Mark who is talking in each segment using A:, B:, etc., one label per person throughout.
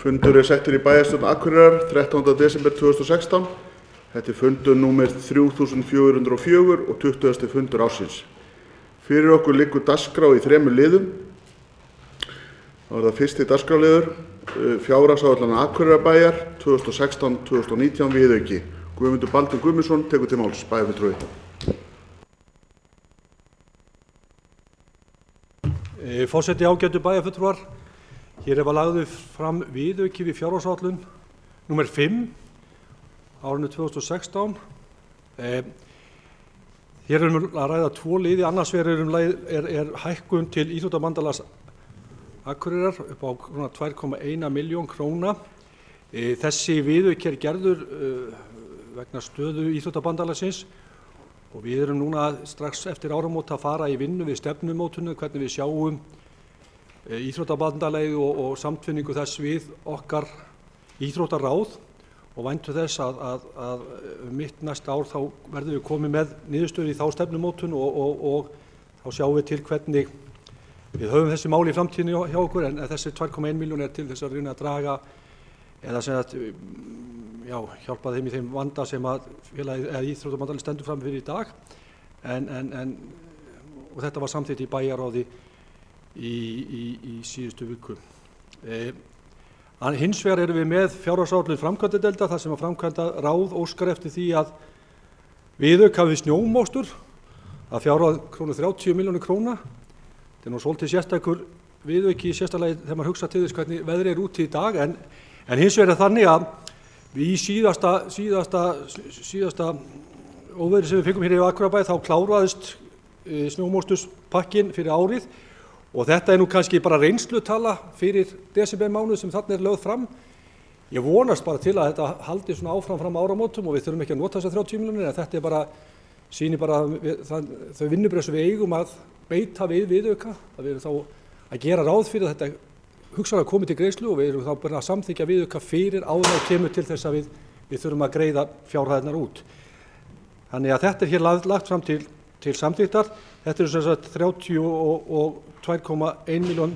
A: Fundur settur í bæjarstjórn Akureyrar 13. desember 2016. Þetta fundur númer 3404 og 20. fundur ársins. Fyrir okkur liggur dagskrá í 3 liðum. Það fyrsti dagskrárliður, fjárhagsáætlun Akureyrarbæjar 2016-2019 viðauki. Guðmundur Baldur Guðmundsson tekur til máls, bæjarfulltrúi.
B: Forseti, ágætu bæjarfulltrúar, hér var lagður fram viðauki við fjárhagsáætlun númer 5 árinu 2016. Hér erum við að ræða 2 liði, annars vegar hækkun til Íþróttabandalags Akureyrar upp á 2,1 milljón króna. Þessi viðauki gerður vegna stöðu Íþróttabandalagsins og við erum núna strax eftir áramót að fara í vinnu við stefnumótun, hvernig við sjáum Íþróttabandalagið og samtvinningu þess við okkar íþróttaráð og væntum þess að mitt næsta ár þá verðum við komið með niðurstöðu í þá stefnumótun og þá sjáum við til hvernig við höfum þessi mál í framtíðinni hjá okkur, en þessi 2,1 milljón til þess að reyna að draga eða sem að hjálpa þeim í þeim vanda sem að félagið eða Íþróttabandalagið stendur fram fyrir í dag. Og þetta var samþykkt í bæjarráði í síðustu viku. Hins vegar erum við með fjárhagsáætlun framkvæmdadeildar þar sem að framkvæmdaráð óskar eftir því að viðauka við snjómokstur að fjárhæð 30 milljónir króna. Þetta er nú svolítið sérstakur viðauki sérstaklega þegar maður hugsa til þess hvernig veðrið er úti í dag, en hins vegar þannig að við í síðasta óveðri sem við fengum hér í Akureyrarbæ þá kláraðist snjómoksturspakkinn fyrir árið og þetta er nú kannski bara reynslutala fyrir desembermánuð sem þarna er lögð fram. Ég vonast bara til að þetta haldi svona áfram fram áramótum og við þurfum ekki að nota þessar 30 milljónir, en þetta er bara, sýnir bara þau vinnubrögð sem við eigum að beita viðauka, að við erum þá að gera ráð fyrir að þetta hugsanlega komið til greiðslu og við erum þá bara að samþykkja viðauka fyrir áður en kemur til þess að við þurfum að greiða fjárhæðirnar út. Þannig að þetta er hér lagt fram til samþykktar. Þetta eru sem sagt 32,1 milljón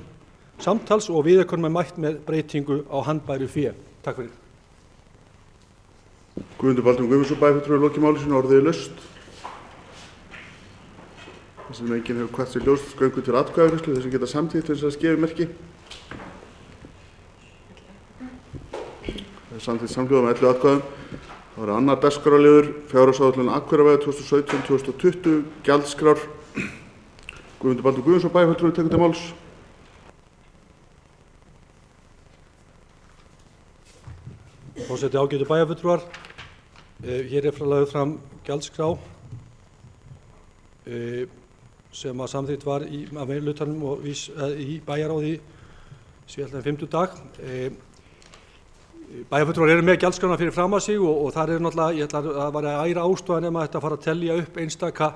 B: samtals og viðaukanum er mætt með breytingu á handbæru fé. Takk fyrir.
A: Guðmundur Baldur Guðmundsson, bæjarfulltrúi, lokið máli sínu, orðið er laust. Þess sem enginn hefur hvert sér ljóst göngu til atkvæðagreiðslu, þess sem geta samþykkt til þess að gefa merki. Það er samþykkt samhljóða með 11 atkvæðum. Það var annar dagskrárliður, fjárhagsáætlun Akureyrarbæjar 2017-2020, gjaldskrár. Guðmundur Baldur Guðmundsson, bæjarfulltrúi, tekur til máls.
B: Forseti, ágætu bæjarfulltrúar, hér er lagður fram gjaldskrá sem að samþykkt var af meirihlutanum og í bæjarráði síðan 5. dag. Bæjarfulltrúar eru með gjaldskrána fyrir fram að sig og þar er náttúrulega, ég ætla að vera að æra ástæðan ef maður ætti að fara að telja upp einstaka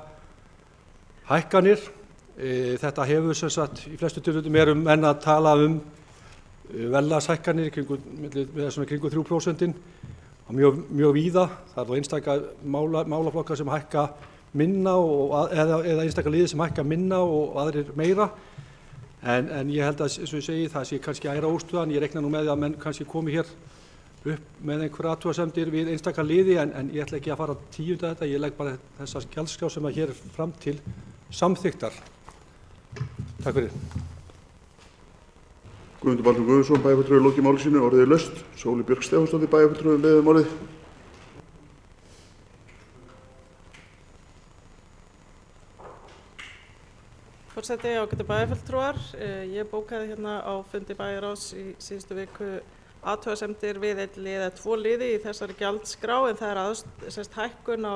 B: hækkanir. Þetta hefur sem sagt í flestu tilfellum erum menn að tala verðlagshækkanir kringum 3% og mjög víða. Það er þó einstaka málaflokkar sem hækka minna eða einstaka liðir sem hækka minna og aðrir meira. En ég held að, eins og ég segi, það sé kannski æra óstuðan. Ég reikna nú með því að menn kannski komi hér upp með einhverja athugasemdir við einstaka liði, en ég ætla ekki að fara að tíunda þetta. Ég legg bara þessa gjaldskrá sem að hér er fram til samþykktar. Takk fyrir.
A: Guðmundur Baldur Guðmundsson, bæjarfulltrúi, lokið máli sínu, orðið er laust. Sóli Björk Stefánsdóttir, bæjarfulltrúi, leiðum orðið.
C: Forseti, ágætu bæjarfulltrúar, ég bókaði hérna á fundi bæjarráðs í síðustu viku athugasemdir við einn lið eða 2 liði í þessari gjaldskrá, en það er hækkun á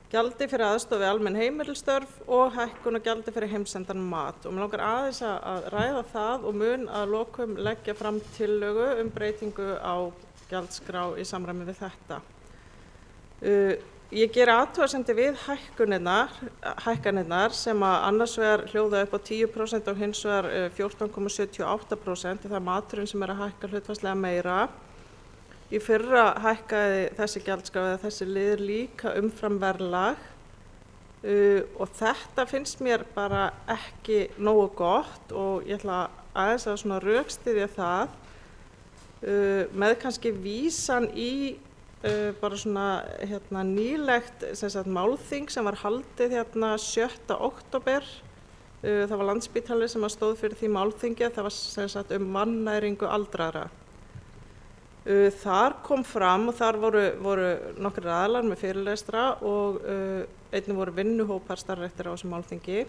C: gjaldi fyrir aðstoð við almenn heimilisstörf og hækkun á gjaldi fyrir heimsendan mat. Og mér langar aðeins að ræða það og mun að lokum leggja fram tillögu breytingu á gjaldskrá í samræmi við þetta. Ég geri athugasemdir við hækkanirnar sem að annars vegar hljóða upp á 10% og hins vegar 14,78%. Það er maturinn sem er að hækka hlutfallslega meira. Í fyrra hækkaði þessi gjaldskrá eða þessi liður líka umfram verðlag og þetta finnst mér bara ekki nógu gott og ég ætla aðeins að rökstyðja það. með kannski vísan í bara svona nýlegt málþing sem var haldið 7. október. Það var Landspítali sem stóð fyrir því málþingi, það var vannæringu aldraðra. Þar kom fram og þar voru nokkrir aðilar með fyrirlestra og einnig voru vinnuhópar starfræktir á þessu málþingi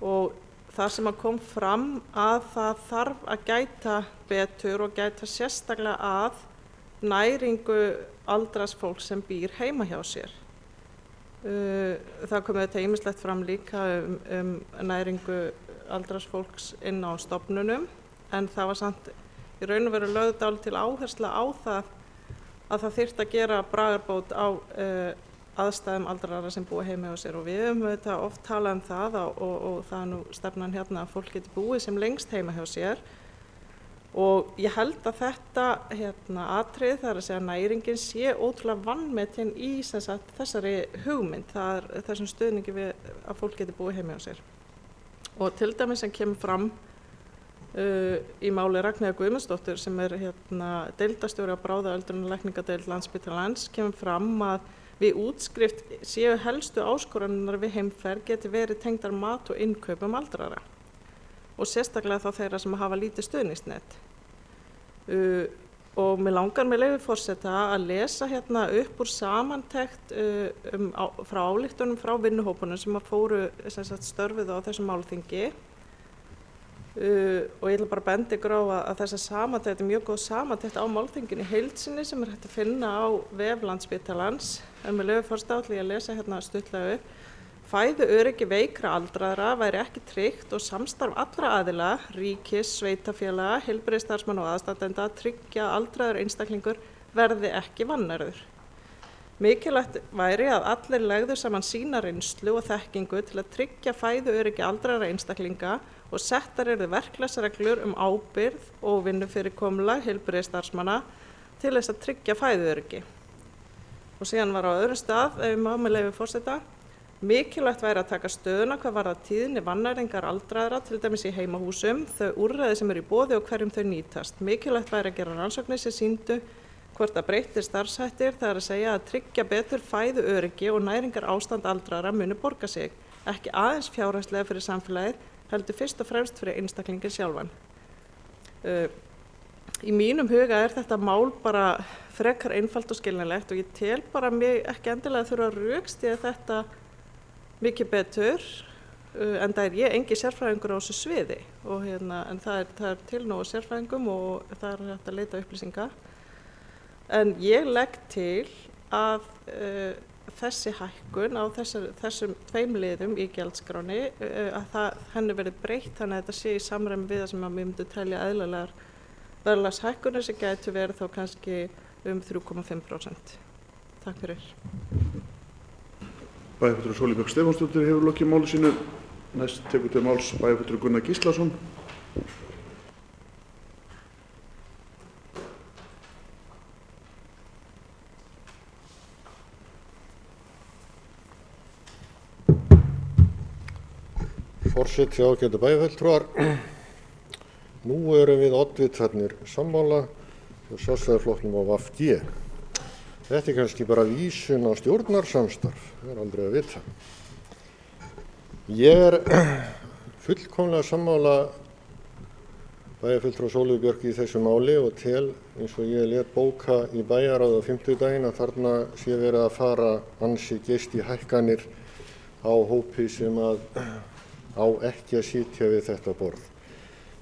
C: og þar sem kom fram að það þarf að gæta betur og gæta sérstaklega að næringu aldraðs fólks sem býr heima hjá sér. Það kom auðvitað ýmislegt fram líka næringu aldraðs fólks inn á stofnunum en það var samt í raun og veru lögð dálítil áhersla á það að það þyrfti að gera bragarbót á aðstæðum aldraðra sem búa heima hjá sér og við höfum auðvitað oft talað um það og það er nú stefnan hérna að fólk geti búið sem lengst heima hjá sér og ég held að þetta atrið, það er að segja næringin sé ótrúlega vanmetin í þessari hugmynd, þessum stuðningi við að fólk geti búið heima hjá sér. Og til dæmis sem kemur fram í máli Ragnheiðar Guðmundsdóttur sem er deildarstjóri á bráðaöldrunarlækningadeild Landspítalans kemur fram að við útskrift séu helstu áskoranirnar við heimferð geti verið tengdar mat og innkaupum aldraðra og sérstaklega þá þeirra sem hafa lítið stuðningsnet. Og mig langar með leyfi forseta að lesa upp úr samantekt frá ályktunum frá vinnuhópunum sem fóru störfuðu á þessu málþingi. Og ég ætla bara að benda ykkur á að þessa samantekt mjög góð samantekt á málþinginu í heild sinni sem hægt að finna á vef Landspítalans. En með leyfi forseta ætla ég að lesa stuttlega upp. Fæðuöryggi veikra aldraðra væri ekki tryggt og samstarf allra aðila, ríkis, sveitarfélaga, heilbrigðisstarfsmanna og aðstandenda að tryggja að aldraður einstaklingur verði ekki vannærður. Mikilvægt væri að allir legðu saman sína reynslu og þekkingu til að tryggja fæðuöryggi aldraðra einstaklinga og settar yrðu verklagsreglur ábyrgð og vinnufyrirkomulag heilbrigðisstarfsmanna til þess að tryggja fæðuöryggi. Og síðan var á öðrum stað, með leyfi forseta, mikilvægt væri að taka stöðuna hvað varðar tíðni vannæringar aldraðra, til dæmis í heimahúsum, þau úrræði sem eru í boði og hverjum þau nýtast. Mikilvægt væri að gera rannsóknir sem sýndu hvort að breyttir starfshættir, það er að segja að tryggja betur fæðuöryggi og næringar ástand aldraðra muni borga sig, ekki aðeins fjárhagslega fyrir samfélagið, heldur fyrst og fremst fyrir einstaklingin sjálfan. Í mínum huga er þetta mál bara frekar einfalt og skiljanlegt og ég tel bara mig ekki endilega þurfa að rökstyðja þetta mikið betur, en það ég engin sérfræðingur á þessu sviði og en það er til nógu sérfræðingum og það er hægt að leita upplýsinga. En ég legg til að þessi hækkun á þessum tveim liðum í gjaldskráni, að henni verið breytt þannig að þetta sé í samræmi við það sem við myndum telja eðlilegar verðlagshækkunir sem gætu verið þá kannski 3,5%. Takk fyrir.
A: Bæjarfulltrúi Sóley Björk Stefánsdóttir hefur lokið máli sínu. Næst tekur til máls bæjarfulltrúi Gunnar Gíslason.
D: Forseti, ágætu bæjarfulltrúar. Nú erum við oddvitarnir sammála hjá Sjálfstæðisflokknum og VG. Þetta er kannski bara vísun á stjórnarsamstarf, það er aldrei að vita. Ég er fullkomlega sammála bæjarfulltrúa Sóleyju Björk í þessu máli og tel eins og ég lét bóka í bæjarráði á 50 að þarna sé verið að fara ansi geyst í hækkanir á hópi sem á ekki að sitja við þetta borð.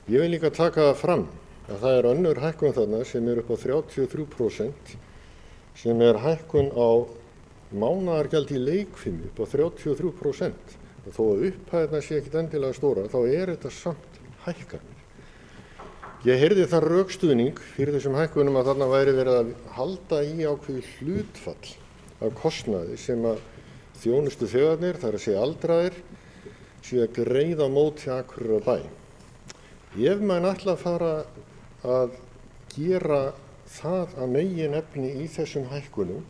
D: Ég vil líka taka það fram að það er önnur hækkun þarna sem er upp á 33%. Sem er hækkun á mánaðargjald í leikfimi upp á 33%. Og þó að upphæðirnar sé ekkert endilega stóra, þá er þetta samt hækkanir. Ég heyrði þann rökstuðning fyrir þessum hækkunum að þarna væri verið að halda í ákveðið hlutfall af kostnaði sem að þjónustuþegarnir, það er að segja aldraðir, séu að greiða á móti Akureyrarbæ. Ef menn ætla að fara að gera það að meginefni í þessum hækkunum,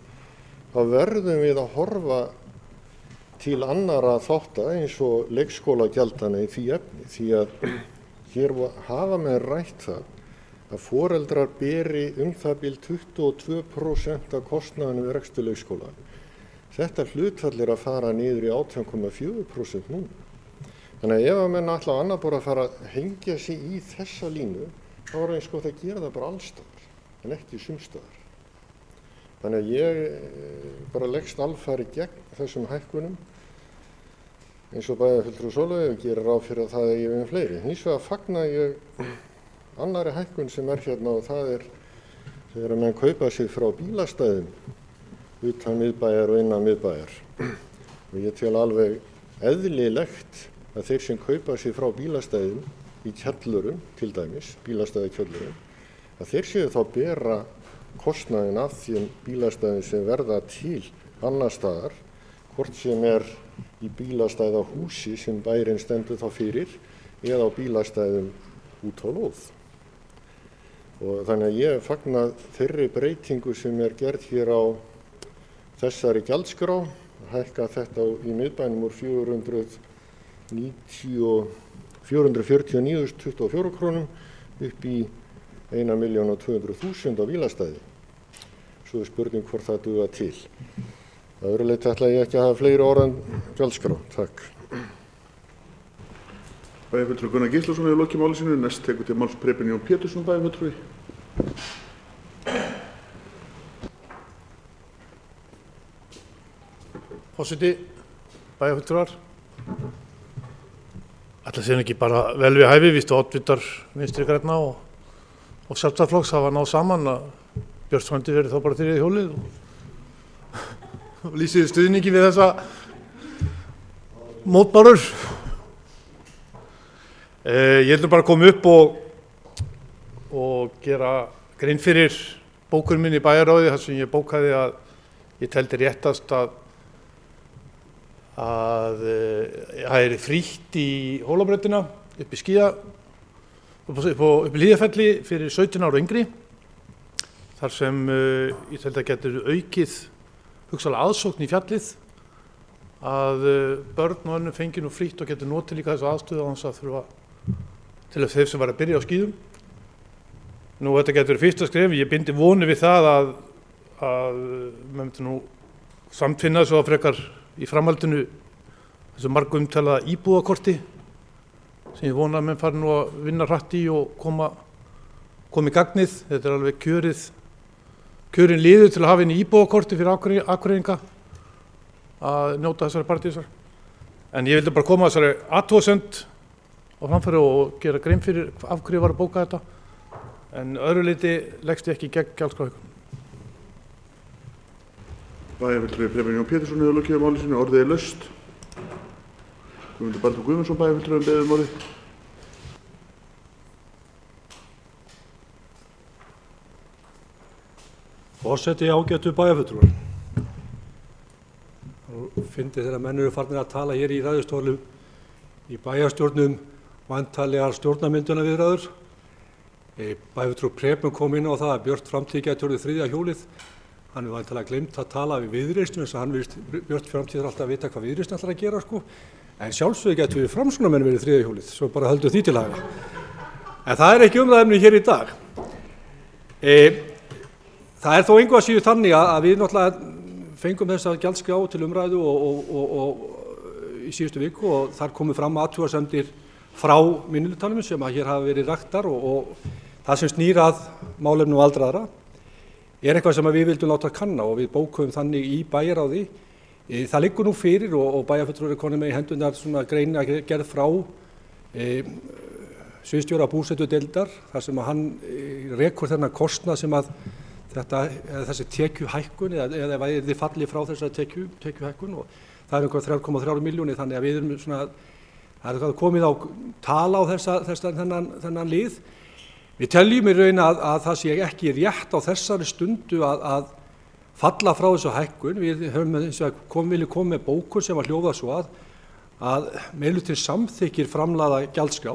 D: þá verðum við að horfa til annarra þátta eins og leikskólagjaldana í því efni, því að hér hafa menn rætt það að foreldrar beri það bil 22% af kostnaðinu við rekstur leikskóla. Þetta hlutfall að fara niður í 18,4% núna. Þannig að ef að menn ætla á annað bara að fara að hengja sig í þessa línu, þá er eins gott að gera það bara allstaðar, en ekki sumstaðar. Þannig að ég bara leggst alfarið gegn þessum hækkunum, eins og bæjarfulltrúi Sólveig og gerir ráð fyrir að það eigi við fleiri. Hins vegar fagna ég annarri hækkun sem hérna og það þegar menn kaupa sig frá bílastæðum utan miðbæjar og innan miðbæjar. Og ég tel alveg eðlilegt að þeir sem kaupa sig frá bílastæðum í kjallurum, til dæmis, bílastæði kjallurum, að þeir séu þá bera kostnaðinn af því bílastæðum sem verða til annar staðar, hvort sem í bílastæða húsi sem bærinn stendur þá fyrir eða á bílastæðum út á lóð. Og þannig að ég fagna þeirri breytingu sem gerð hér á þessari gjaldskrá, að hækka þetta í miðbænum úr 449.024 krónum upp í 1.200.000 á bílastæði. Svo spurning hvort það duga til. Að öðru leyti ætla ég ekki að hafa fleiri orð en gjaldskrá. Takk.
A: Bæjarfulltrúi Gunnar Gíslason hefur lokið máli sínu. Næst tekur til máls Preben Jón Pétursson, bæjarfulltrúi.
E: Forseti, bæjarfulltrúar. Ætla sér ekki bara vel við hæfi, vístu oddvitar Vinstri grænna og Sjálfstæðisflokks hafa náð saman að Björt Framtíð verið þá bara þriðja hjólið og lýsið stuðningi við þessa mótbárur. Ég ætlum bara að koma upp og gera grein fyrir bókunum minni í bæjarráði þar sem ég bókaði að ég teldi réttast að það er frítt í Hólabrautina upp í Skíða, upp í Hlíðarfelli fyrir 17 ára og yngri, þar sem ég teldi að getur aukið hugsanlega aðsókn í fjallið, að börn og önnur fengi nú frítt og getur notið líka þessu aðstöðu á þess að þurfa til þeir sem var að byrja á skíðum. Nú þetta getur fyrsta skref, ég bindi vonu við það að maður myndi nú samtvinna svo að frekar í framhaldinu þessu margumtalaða íbúðakorti sem ég vona að menn fari nú að vinna hratt í og koma í gagnið. Þetta er alveg kjörin liður til að hafa inn í íbúðakorti fyrir Akureyringa að njóta þessari partísar. En ég vildi bara koma þessari athugasemd á framfæri og gera grein fyrir af hverju var að bóka þetta. En öðru leyti leggst ég ekki gegn gjaldskrárhækkun.
A: Bæjarfulltrúi Preben Jón Pétursson hefur lokið máli sínu. Orðið er laust. Guðmundur Baldur Guðmundsson, bæjarfulltrúi, beðið orðið.
B: Forseti, ágætu bæjarfulltrúar. Fyndi þegar menn eru farnir að tala hér í ræðustólum í bæjarstjórnum væntanlegar stjórnarmyndunarviðræður. Bæjarfulltrúi Preben kom inn á það að Björt Framtíð gæti orðið þriðja hjólið. Hann er væntanlega gleymt að tala við Viðreisn, eins og Björt Framtíð alltaf að vita hvað Viðreisn ætlar að gera, sko. En sjálfsögðu gætu við Framsóknarmenn verið þriðja hjólið, svo bara höldum því til haga. En það er ekki umræðuefni hér í dag. Það er þó engu að síður þannig að við náttúrulega fengum þessa gjaldskrá til umræðu og í síðustu viku og þar komu fram athugasemdir frá minnihlutanum sem að hér hafa verið raktar og það sem snýr að málefnum aldraðra er eitthvað sem við vildum láta kanna og við bókuðum þannig í bæjarráði. Það liggur nú fyrir og bæjarfulltrúar er konið með í hendurnar svona greina gerð frá sviðsstjóra búsetudeildar þar sem að hann rekur þennan kostnað sem að þessi tekjuhækkun eða ef þið fallið frá þessari tekjuhækkun og það er einhver 3,3 milljónir þannig að við erum svona, það er komið á tala á þennan lið. Við teljum í raun að það sé ekki rétt á þessari stundu að falla frá þessu hækkun. Við viljum koma með bókun sem var hljóðað svo að meirihlutinn samþykkir framlagða gjaldskrá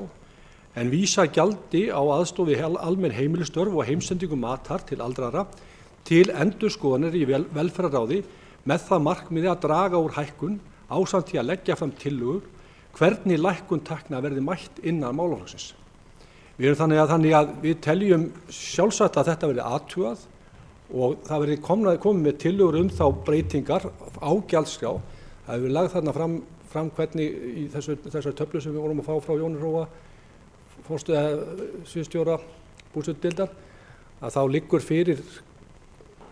B: en vísa gjaldi á aðstoð við almenn heimilistörf og heimsendingu matar til aldraðra til endurskoðanir í velferðarráði með það markmiði að draga úr hækkun ásamt því að leggja fram tillögur hvernig lækkun tekna verði mætt innan málaflokksins. Við erum þannig að við teljum sjálfsagt að þetta verði athugað og það verði komið með tillögur þá breytingar á gjaldskrá. Það hefur verið lagt þarna fram hvernig í þessari töflu sem við vorum að fá frá Jóni Hróa, sviðsstjóra búsetudeildar, að þá liggur fyrir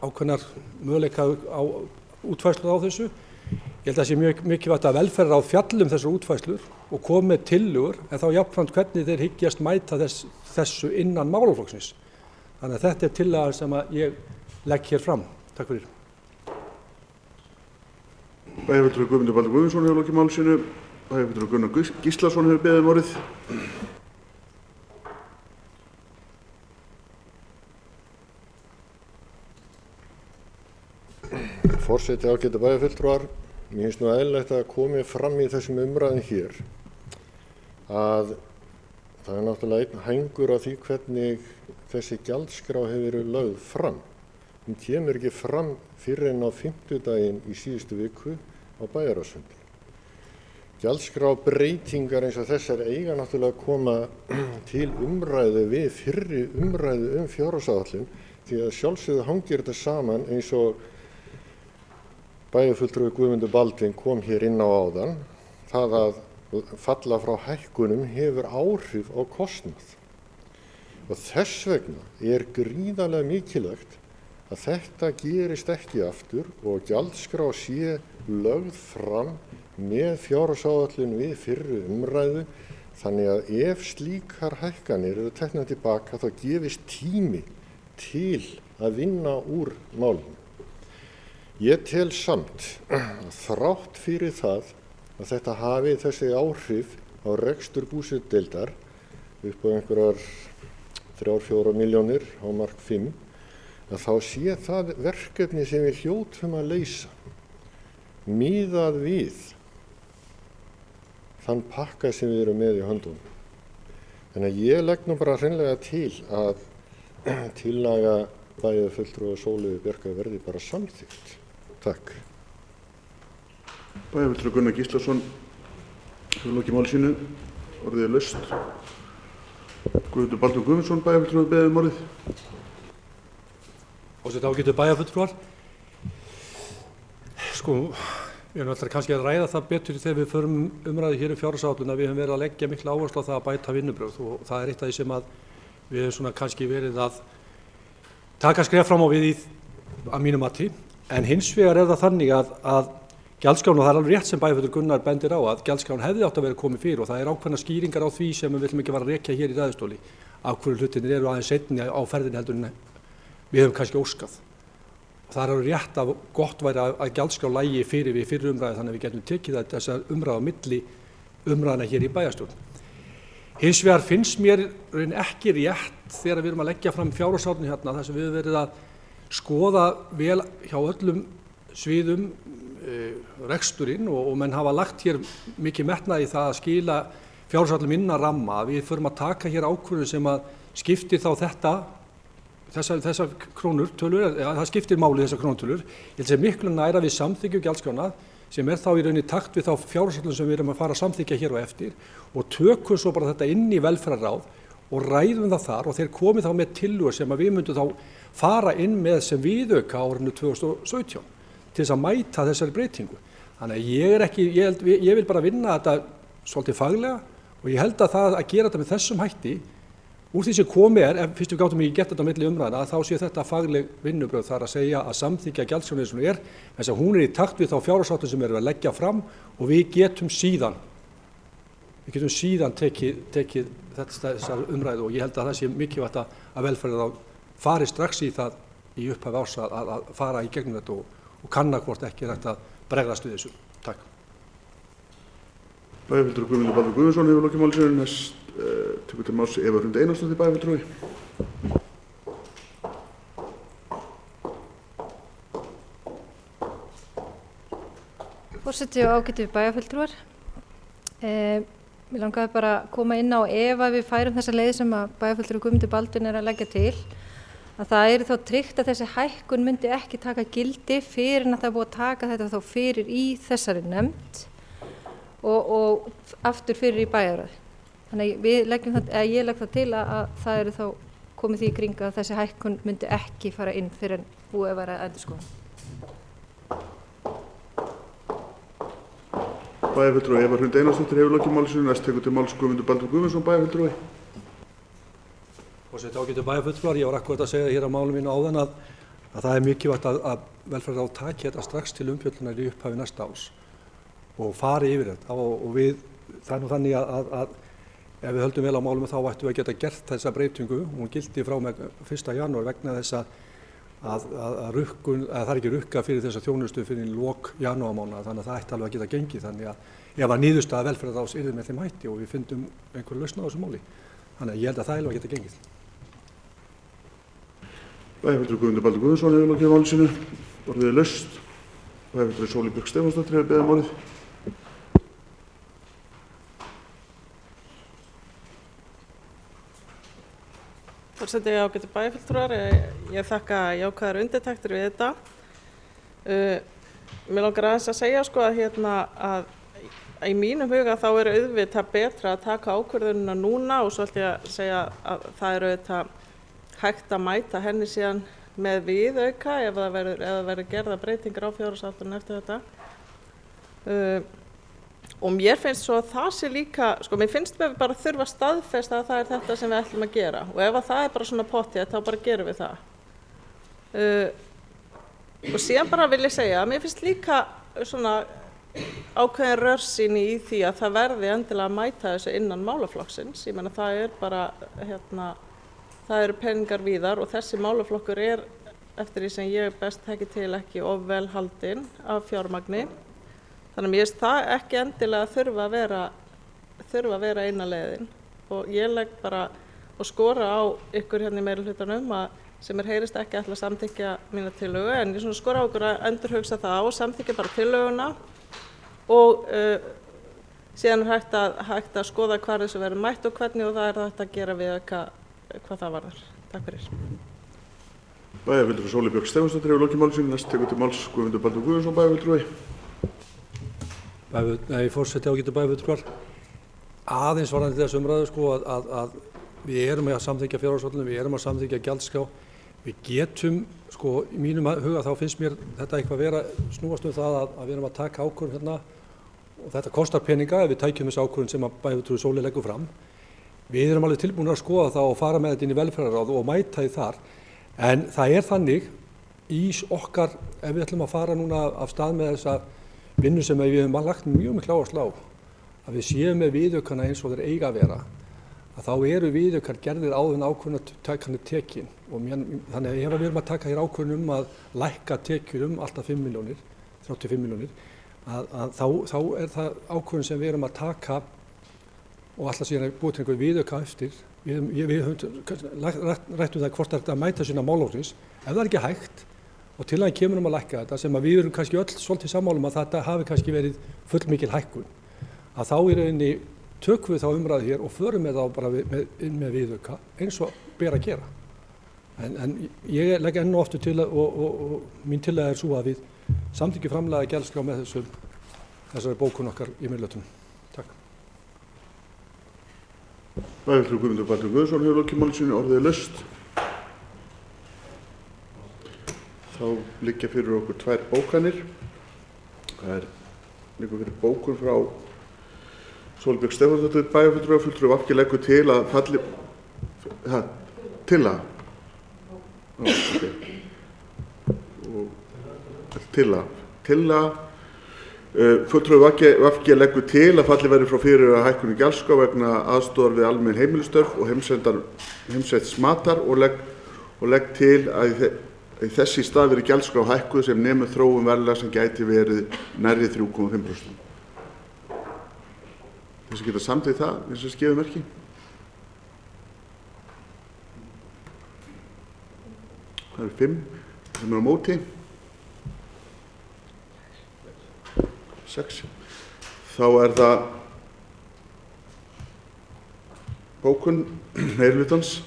B: ákveðnar möguleika á útfærslur á þessu. Ég held að það sé mjög mikilvægt að velferðarráð fjalli þessar útfærslur og komi með tillögur, en þá jafnframt hvernig þeir hyggjast mæta þessu innan málaflokksins. Þannig að þetta tillaga sem að ég legg hér fram. Takk fyrir.
A: Bæjarfulltrúi Guðmundur Baldur Guðmundsson hefur lokið máli sínu. Bæjarfulltrúi Gunnar Gíslason hefur beðið orðið.
D: Forseti, ágætu bæjarfulltrúar, mér finnst nú eðlilegt að komi fram í þessum umræðum hér að það er náttúrulega einn hængur á því hvernig þessi gjaldskrá hefur verið lögð fram. Hún kemur ekki fram fyrr en á fimmtudaginn í síðustu viku á bæjarráðsfundi. Gjaldskrá breytingar eins og þessar eiga náttúrulega að koma til umræðu við fyrri umræðu fjárhagsáætlun, því að sjálfsögðu hangir þetta saman eins og bæjarfulltrúi Guðmundur Baldvin kom hér inn á áðan. Það að falla frá hækkunum hefur áhrif á kostnað. Og þess vegna er gríðarlega mikilvægt að þetta gerist ekki aftur og gjaldskrá sé lögð fram með fjárhagsáætlun við fyrri umræðu, þannig að ef slíkar hækkanir eru teknar tilbaka þá gefist tími til að vinna úr málinu. Ég tel samt að þrátt fyrir það að þetta hafi þessi áhrif á rekstur búsetudeildar upp á einhverjar 3-4 milljónir á mark 5, að þá sé það verkefni sem við hljótum að leysa miðað við þann pakka sem við erum með í höndunum. Þannig að ég legg nú bara hreinlega til að tillaga bæjarfulltrúa Sóleyju Bjarkar verði bara samþykkt. Takk.
A: Bæjarfulltrúi Gunnar Gíslason hefur lokið máli sínu. Orðið er laust. Guðmundur Baldur Guðmundsson, bæjarfulltrúi, beðið orðið.
B: Forseti, ágætu bæjarfulltrúar. Sko, við erum alltaf kannski að ræða það betur þegar við förum umræðu hér fjárhagsáætlun að við höfum verið að leggja mikla áherslu á það að bæta vinnubrögð og það er eitt af því sem að við höfum svona kannski verið að taka skref fram á við í að mínu mati. En hins vegar er það þannig að gjaldskráin, og það er alveg rétt sem bæjarfulltrúi Gunnar bendir á, að gjaldskráin hefði átt að vera komið fyrir og það er ákveðnar skýringar á því sem við viljum ekki fara að rekja hér í ræðustóli af hverju hlutirnir eru aðeins seinni á ferðinni heldur en við höfum kannski óskað. Og það er alveg rétt að gott væri að gjaldskrá lægi fyrir við fyrri umræðu þannig að við getum tekið þessa umræðu á milli umræðuna hér í bæjarstjórn. Hins vegar finnst mér ekki rétt þegar við erum að leggja fram fjárhagsáætlun hérna þar sem við höfum verið að skoða vel hjá öllum sviðum reksturinn og menn hafa lagt hér mikið metnað í það að skila fjárhagsáætlun innan ramma. Við förum að taka hér ákvörðun sem að skiptir þá þessar krónutölur, það skiptir máli þessar krónutölur. Ég held að miklu nær að við samþykjum gjaldskrána sem þá í rauninni takt við þá fjárhagsáætlun sem við erum að fara að samþykja hér og eftir og tökum svo bara þetta inn í velferðarráð og ræðum það þar og þeir komið þá með tillögur sem að við myndum þá fara inn með sem viðauka á árinu 2017 til þess að mæta þessari breytingu. Þannig að ég vil bara vinna þetta svolítið faglega og ég held að það að gera þetta með þessum hætti úr því sem komið ef fyrst við gátum ekki gert þetta á milli umræðna, þá sé þetta fagleg vinnubrögð þar að segja að samþykkja gjaldskrána eins og hún er, þess að hún er í takt við þá fjárhagsáætlun sem við erum að leggja fram og við getum síðan tekið þessar umræðu og ég held að það sé mikilvægt að velferðarráð fari strax í það í upphafi árs að fara í gegnum þetta og kanna hvort ekki er hægt að bregðast við þessu. Takk.
A: Bæjarfulltrúi Guðmundur Baldur Guðmundsson hefur lokið máli sínu. Næst tökur til máls Eva Hrund Einarsdóttir, bæjarfulltrúi.
F: Forseti og ágætu bæjarfulltrúar. Mér langaði bara að koma inn á ef að við færum þessa leið sem að bæjarfulltrúi Guðmundur Baldvin er að leggja til, að það er þá tryggt að þessi hækkun myndi ekki taka gildi fyrir en að það er búið að taka þetta þá fyrir í þessari nefnd og aftur fyrir í bæjarráði. Þannig að ég legg það til að það eru þá komið því í kring að þessi hækkun myndi ekki fara inn fyrir en búið að vera endurskoðun.
A: Bæjarfulltrúi Eva Hrund Einarsdóttir hefur lokið máli sínu. Næst tekur til máls Guðmundur Baldur Guðmundsson, bæjarfulltrúi.
B: Forseti, ágætu bæjarfulltrúar, ég var akkurat að segja hér á máli mínu áðan að það er mikilvægt að velferðarráð taki þetta strax til umfjöllunar í upphafi næsta árs og fari yfir þetta og það er nú þannig að ef við höldum vel á málum þá ættum við að geta gert þessa breytingu. Hún gildi frá með 1. janúar vegna þess að það er ekki rukka fyrir þessa þjónustu fyrir lok janúarmánaðar, þannig að það ætti alveg að geta gengið. Þannig að ef að niðurstaða velferðarráðs yrði með þeim hætti og við fundum einhverju lausn á þessu máli. Þannig að ég held að það alveg geta gengið.
A: Bæjarfulltrúi Guðmundur Baldur Guðmundsson hefur lokið máli sínu. Orðið er laust. Bæjarfulltrúi Sóley Björk Stefánsdóttir hefur beðið málið.
C: Forseti, ágætu bæjarfulltrúar, ég þakka jákvæðar undirtektir við þetta. Mér langar aðeins að segja að í mínum huga þá er auðvitað betra að taka ákvörðunina núna og svo ætla ég að segja að það er auðvitað hægt að mæta henni síðan með viðauka ef það verður gerða breytingar á fjárhagsáætlun eftir þetta. Og mér finnst svo að það sé líka, mér finnst við bara þurfa að staðfesta að það er þetta sem við ætlum að gera og ef það er bara svona pottið þá bara gerum við það. Og síðan bara vil ég segja að mér finnst líka svona ákveðin rörsýni í því að það verði endilega að mæta þessu innan málaflokksins. Ég meina það er bara, það eru peningar víðar og þessi málaflokkur er eftir því sem ég best þekki til ekki of vel haldinn af fjármagni. Þannig að mér finnst það ekki endilega þurfa að vera eina leiðin og ég legg bara og skora á ykkur hérna í meirihlutanum sem heyrist ekki ætla að samþykkja mína tillögu en ég skora á ykkur að endurhugsa það og samþykkja bara tillöguna og síðan er hægt að skoða hvar þessu verður mætt og hvernig og það er hægt að gera við hvað það varðar. Takk fyrir.
A: Bæjarfulltrúi Sóley Björk Stefánsdóttir hefur lokið máli sínu. Næst tekur til máls Guðmundur Baldur Guðmundsson, bæjarfulltrúi.
B: Forseti, ágætu bæjarfulltrúar, aðeins varðandi þessu umræðu að við erum að samþykkja fjárhagsáætlun, við erum að samþykkja gjaldskrá. Við getum, í mínum huga þá finnst mér þetta eitthvað vera snúast það að við erum að taka ákvörðun hérna og þetta kostar peninga ef við tækjum þessu ákvörðun sem að bæjarfulltrúi Sóley leggur fram. Við erum alveg tilbúin að skoða það og fara með þetta inn í velferðarráð og mæta því þar. En það er þannig í okkar, ef við ætlum að fara núna af stað með þessa vinnu sem við höfum lagt mjög mikla áherslu á, að við séum með viðaukana eins og þeir eiga að vera, að þá eru viðaukar gerðir áður en ákvörðunartakan tekin og þannig að ef við erum að taka hér ákvörðun að lækka tekjur alltaf 5 milljónir, 35 milljónir, þá er það ákvörðun sem við erum að taka og alltaf síðan búið til einhver viðauka eftir. Við höfum rættum það hvort þetta mæta sína málaflokksins, ef það er ekki hægt og til að kemur að lækka þetta sem að við erum kannski öll svolítið sammálum að þetta hafi kannski verið fullmikil hækkun, að þá í rauninni tökum við þá umræðu hér og förum með þá bara inn með viðauka eins og ber að gera. En ég legg enn og aftur til og mín tillaga er svo að við samþykkjum framlagða gjaldskrá með þessari bókun okkar í meirihlutanum. Takk.
A: Bæjarfulltrúi Guðmundur Baldur Guðmundsson hefur lokið máli sínu. Orðið er laust. Þá liggja fyrir okkur 2 bókanir. Það liggur fyrir bókun frá Sóley Björk Stefánsdóttir, bæjarfulltrúi og fulltrúi VG leggur til að falli fulltrúi VG leggur til að falli verði frá fyrirhugaðri hækkun gjaldskrá vegna aðstoðar við almenn heimilisstörf og heimsetts matar og legg til að í þessi stað verið gjaldskrá hækkuð sem nemur þróun verðlags sem gæti verið nærri 3,5%. Þessi geta samþykkt það eins og skefum merki. Það eru 5 sem eru á móti. 6. Þá er það bókun meirihlutans.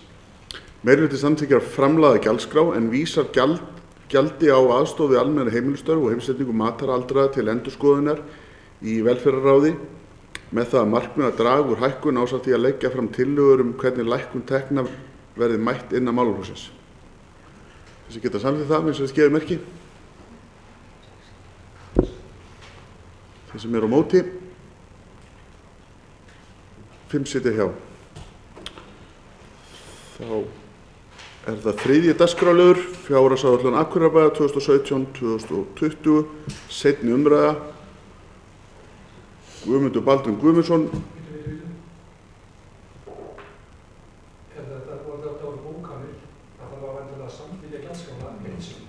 A: Meirihluti samþykkir framlagða gjaldskrá en vísar gjaldi á aðstoð við almenna heimilisstörf og heimsetningu matar aldraðra til endurskoðunar í velferðarráði með það að markmið að draga úr hækkun ásamt því að leggja fram tillögur hvernig lækkun tekna verði mætt innan málaflokksins. Þessi geta samþykkt það með þess að gefa merki. Þeir sem eru á móti, 5 sitja hjá. Þá er það 3. dagskrárliður, fjárhagsáætlun Akureyrarbæjar 2017-2020, seinni umræða. Guðmundur Baldvin Guðmundsson.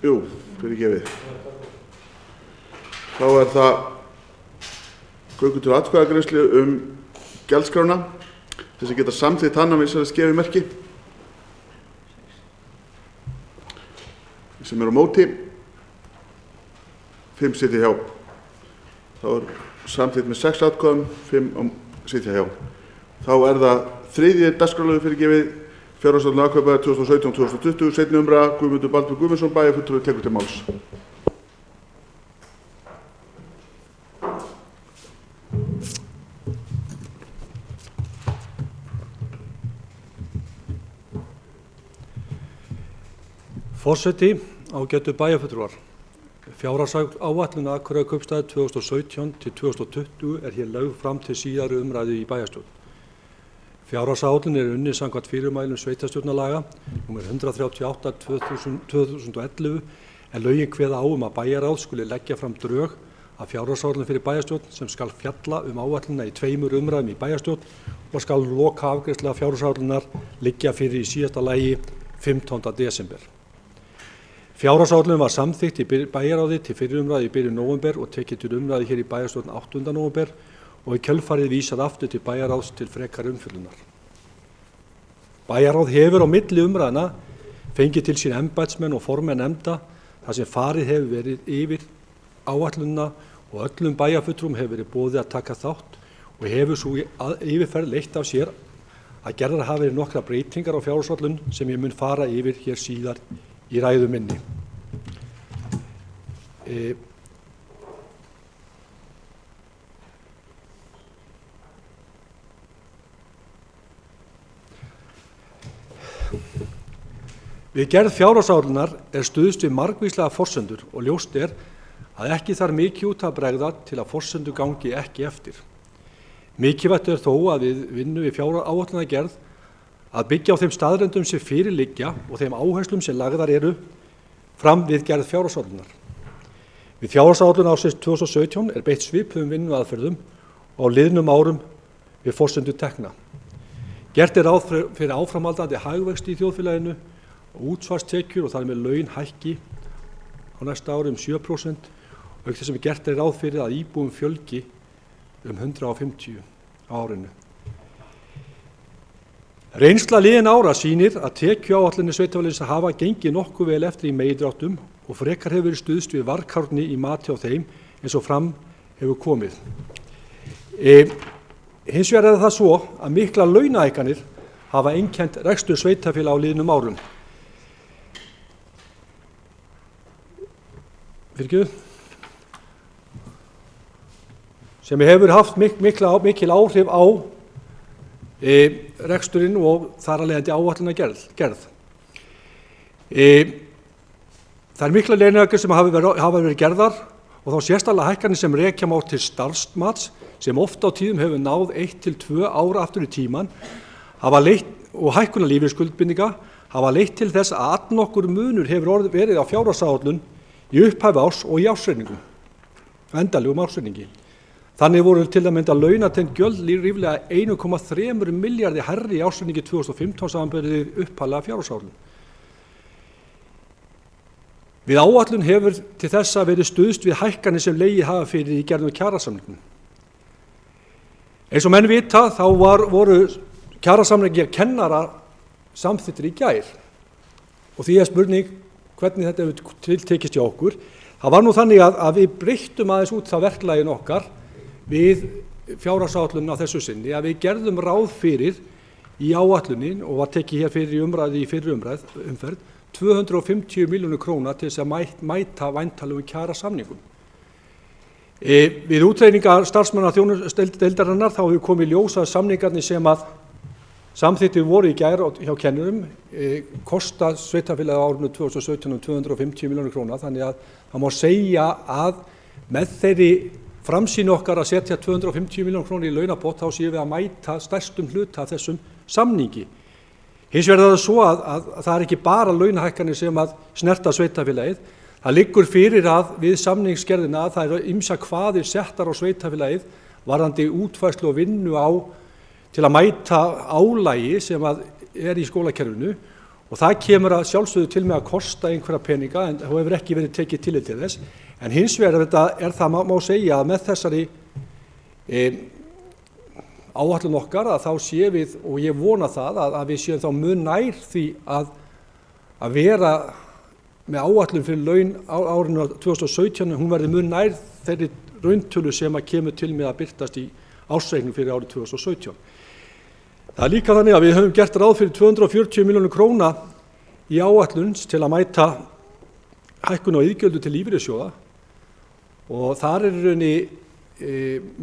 A: Jú, fyrirgefið. Þá er það göngu til atkvæðagreiðslu gjaldskrána. Þessi geta samþykkt hana með þess að gefa merki. Sem eru á móti, 5 sitja hjá. Þá er samþykkt með 6 atkvæðum, 5 sitja hjá. Þá er það 3. dagskrárliður fyrirgefið, fjárhagsáætlun Akureyrarbæjar 2017-2020, seinni umræða. Guðmundur Baldvin Guðmundsson, bæjarfulltrúi, tekur til máls.
B: Forseti, ágætu bæjarfulltrúar. Fjárhagsáætlun Akureyrarkaupstaðar 2017-2020 er hér lögð fram til síðari umræðu í bæjarstjórn. Fjárhagsáætlun er unnið samkvæmt fyrirmælum sveitarstjórnarlaga nr. 138/2011 en lögin kveða á að bæjarráð skuli leggja fram drög að fjárhagsáætlun fyrir bæjarstjórn sem skal fjalla áætlunina í 2 umræðum í bæjarstjórn og skal loka afgreiðsla fjárhagsáætlunar liggja fyrir í síðasta lagi 15. desember. Fjárhagsáætlun var samþykkt í bæjarráði til fyrri umræðu í byrjun nóvember og tekið til umræðu hér í bæjarstjórn 8. nóvember og í kjölfarið vísað aftur til bæjarráðs til frekari umfjöllunar. Bæjarráð hefur á milli umræðna fengið til sín embættismenn og formenn nefnda þar sem farið hefur verið yfir áætlunina og öllum bæjarfulltrúum hefur verið boðið að taka þátt og hefur svo yfirferð leitt af sér að gerðar hafa verið nokkrar breytingar á fjárhagsáætlun sem ég mun fara yfir hér síðar í ræðu minni. Við gerð fjárhagsáætlunar er stuðst við margvíslegar forsendur og ljóst er að ekki þarf mikið út að bregða til að forsendur gangi ekki eftir. Mikilvægt er þó að við vinnu við fjárhagsáætlunargerð að byggja á þeim staðreyndum sem fyrir liggja og þeim áherslum sem lagðar eru fram við gerð fjárhagsáætlunar. Við fjárhagsáætlun ársins 2017 er beitt svipuðum vinnuaðferðum og á liðnum árum við forsendur tekna. Gert er ráð fyrir áframhaldandi hagvexti í þjóðfélaginu og útsvarstekjur og þar með laun hækki á næsta ári 7% og auk þess sem gert er ráð fyrir að íbúum fjölgi 150 á árinu. Reynsla liðin ára sýnir að tekjuáætlanir sveitarfélagsins hafa gengið nokkuð vel eftir í megindráttum og frekar hefur verið stuðst við varkárni í mati á þeim eins og fram hefur komið. Hins vegar er það svo að miklar launahækkanir hafa einkennt rekstur sveitarfélaga á liðnum árum. Sem hefur haft mikil áhrif á reksturinn og þar að leiðandi áætlunargerð. Það er miklar launahækkanir sem hafa verið gerðar og þá sérstaklega hækkanir sem rekja má til starfsmats sem oft á tíðum hefur náð 1 til 2 ára aftur í tíman og hækkunar lífeyrisskuldbindinga hafa leitt til þess að allnokkur munur hefur verið á fjárhagsáætlun í upphafi árs og í ársreikningum, endanlegum ársreikningi. Þannig voru til að mynda launatengd gjöld ríflega 1,3 milljarði hærri í ársreikningi 2015 samanborið við upphaflega fjárhagsáætlun. Við áætlun hefur til þessa verið stuðst við hækkanir sem legið hafa fyrir í gerðum kjarasamningum. Eins og menn vita þá voru kjarasamningar kennara samþykktir í gær og því er spurning hvernig þetta hefur tiltekist hjá okkur. Það var nú þannig að við breyttum aðeins út það verklagin okkar við fjárhagsáætlun á þessu sinni að við gerðum ráð fyrir í áætlunin og var tekið hér fyrir umræðu í fyrri umferð 250 milljónir króna til þess að mæta væntanlegum kjarasamningum. Við útreiningar starfsmanna þjónustudeildarinnar þá hefur komið í ljós að samningarnir sem að samþykktir voru í gær hjá kennurum kosta sveitarfélagið á árinu 2017 um 250 milljónir króna, þannig að það má segja að með þeirri framsýn okkar að setja 250 milljónir krónur í launapott þá séum við að mæta stærstum hluta af þessum samningi. Hins vegar er það svo að það er ekki bara launahækkanir sem að snerta sveitarfélagið. Það liggur fyrir að við samningsgerðina að það eru ýmsar kvaðir settar á sveitarfélagið varðandi útfærslu og vinnu til að mæta álagi sem að er í skólakerfinu og það kemur að sjálfsögðu til með að kosta einhverja peninga en það hefur ekki verið tekið tillit til þess. En hins vegar það má segja að með þessari áætlun okkar að þá séum við, og ég vona það, að við séum þá mun nær því að vera með áætlun fyrir laun árinu 2017, hún verði mun nær þeirri rauntölu sem að kemur til með að birtast í ársreiknum fyrir árið 2017. Það er líka þannig að við höfum gert ráð fyrir 240 milljónir króna í áætlun til að mæta hækkun á iðgjöldum til lífeyrissjóða og þar er í rauninni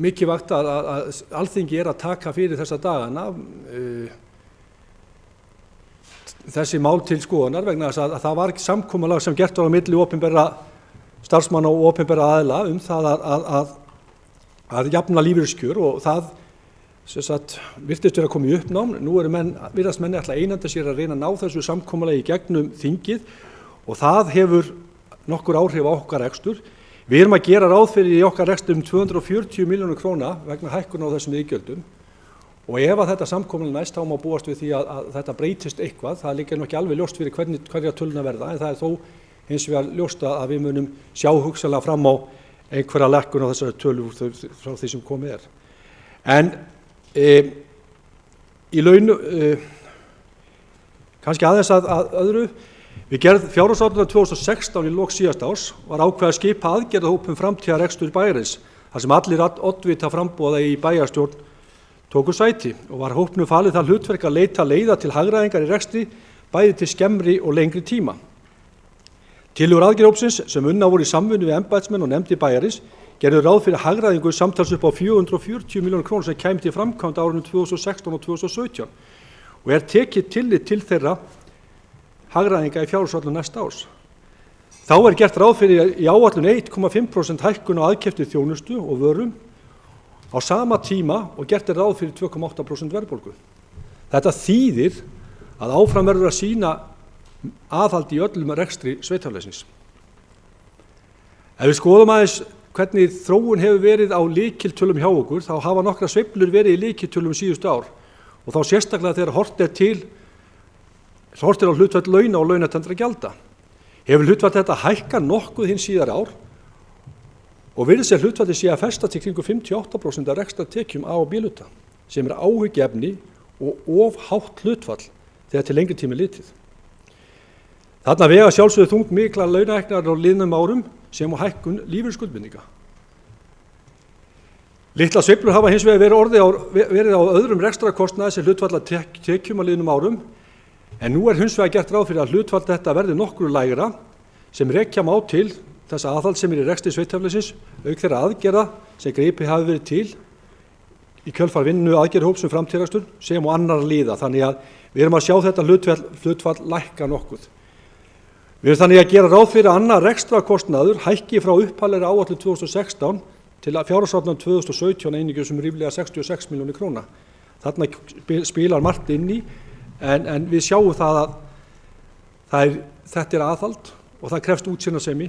B: mikilvægt að Alþingi er að taka fyrir þessa dagana þessi mál til skoðunar vegna þess að það var samkomulag sem gert var á milli opinberra starfsmanna og opinberra aðila það að jafna lífeyriskjör og það virtist vera að koma í uppnám. Nú virðast menn ætla að einanda sér að reyna að ná þessu samkomulagi í gegnum þingið og það hefur nokkur áhrif á okkar rekstur. Við erum að gera ráð fyrir í okkar rekstur 240 milljónir króna vegna hækkun á þessum iðgjöldum. Og ef að þetta samkomulag næst þá má búast við því að þetta breytist eitthvað, það liggur nú ekki alveg ljóst fyrir hverja töluna verða, en það er þó hins vegar ljóst að við munum sjá hugsanlega fram á einhverja lækkun á þessari tölu frá því sem komið er. En í launu, kannski aðeins að öðru, við gerð fjárhagsáætlunar 2016 í lok síðasta árs var ákveðið að skipa aðgerðahóp framtíðarrekstur bæjarins, þar sem allir oddvita framboða í bæjarstjórn tóku sæti og var hópnum falið það hlutverk að leita leiða til hagræðingar í rekstri bæði til skemmri og lengri tíma. Tillögur aðgerðahópsins sem unnar voru í samvinnu við embættismenn og nefndir bæjarins gerðu ráð fyrir hagræðingu samtals upp á 440 milljónir króna sem kæmi til framkvæmda á árunum 2016 og 2017 og er tekið tillit til þeirra hagræðinga í fjárhagsáætlun næsta árs. Þá er gert ráð fyrir í áætlun 1,5% hækkun á aðkeyptri þjónustu og vörum á sama tíma og gert er ráð fyrir 2,8% verðbólgu. Þetta þýðir að áfram verður að sýna aðhald í öllum rekstri sveitarfélagsins. Ef við skoðum aðeins hvernig þróun hefur verið á lykiltölum hjá okkur, þá hafa nokkra sveiflur verið í lykiltölum síðustu ár og þá sérstaklega þegar hort er á hlutfall launa og launatengdra gjalda. Hefur hlutfall þetta hækkað nokkuð hins síðari ár og virðist hlutfallið sé að festast í kringum 58% af rekstrartekjum A- og B-hluta sem er áhyggjuefni og of hátt hlutfall þegar til lengri tíma litið. Þarna vega sjálfsögðu þungt miklar launahækkanir á liðnum árum sem og hækkun lífeyrisskuldbindinga. Litlar sveiflur hafa hins vegar verið á öðrum rekstrarkostnaði sem hlutfall af tekjum á liðnum árum en nú er hins vegar gert ráð fyrir að hlutfall þetta verði nokkru lægra sem rekja má til þess aðhald sem er í rekstri sveitarfélagsins auk þeirra aðgerða sem gripið hafi verið til í kjölfar vinnu aðgerðahóps framtíðarrekstur sem og annarra liða, þannig að við erum að sjá þetta hlutfall lækka nokkuð. Við erum þannig að gera ráð fyrir að annar rekstrarkostnaður hækki frá upphaflegri áætlun 2016 til fjárhagsáætlun 2017 einungis ríflega 66 milljónir króna. Þarna spilar margt inn í en við sjáum það að þetta er aðhald og það krefst útsýnarsemi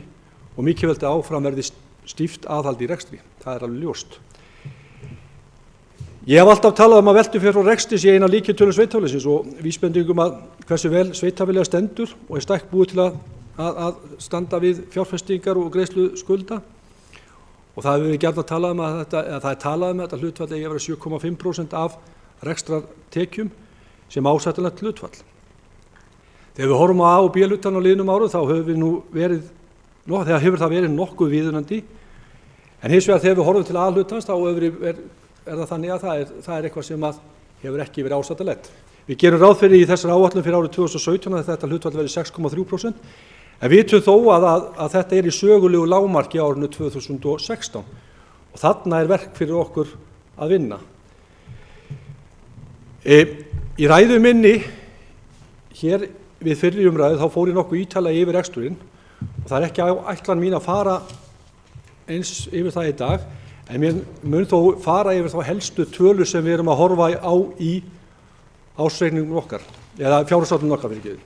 B: og mikilvægt að áfram verði stíft aðhald í rekstri. Það er alveg ljóst. Ég hef alltaf talað að veltu fyrir frá rekstri sé eina lykiltölu sveitarfélagsins og vísbendingum að hversu vel sveitarfélagið stendur og er stækt búið til að standa við fjárfestingar og greiðslu skulda. Og það hefur verið gjarnan talað um að þetta hlutfall eigi að vera 7,5% af rekstrartekjum sem ásættanlegt hlutfall. Þegar við horfum á A- og B-hlutann á liðnum árum þá hefur það verið nokkuð viðunandi en hins vegar þegar við horfum til A-hlutans þá er það þannig að það er eitthvað sem hefur ekki verið ásættanlegt. Við gerum ráð fyrir í þessar áætlun fyrir árið 2017 að þetta hlutfall verði 6,3% en við vitum þó að þetta er í sögulegu lágmarki á árinu 2016 og þarna verk fyrir okkur að vinna. Í ræðu minni hér við fyrri umræðu þá fór ég nokkuð ítarlega yfir reksturinn og það ekki ætlan mín að fara eins yfir það í dag, en mér mun þó fara yfir þá helstu tölur sem við erum að horfa á í ársreikningum okkar, eða fjárhagsreikningum okkar fyrir ekki.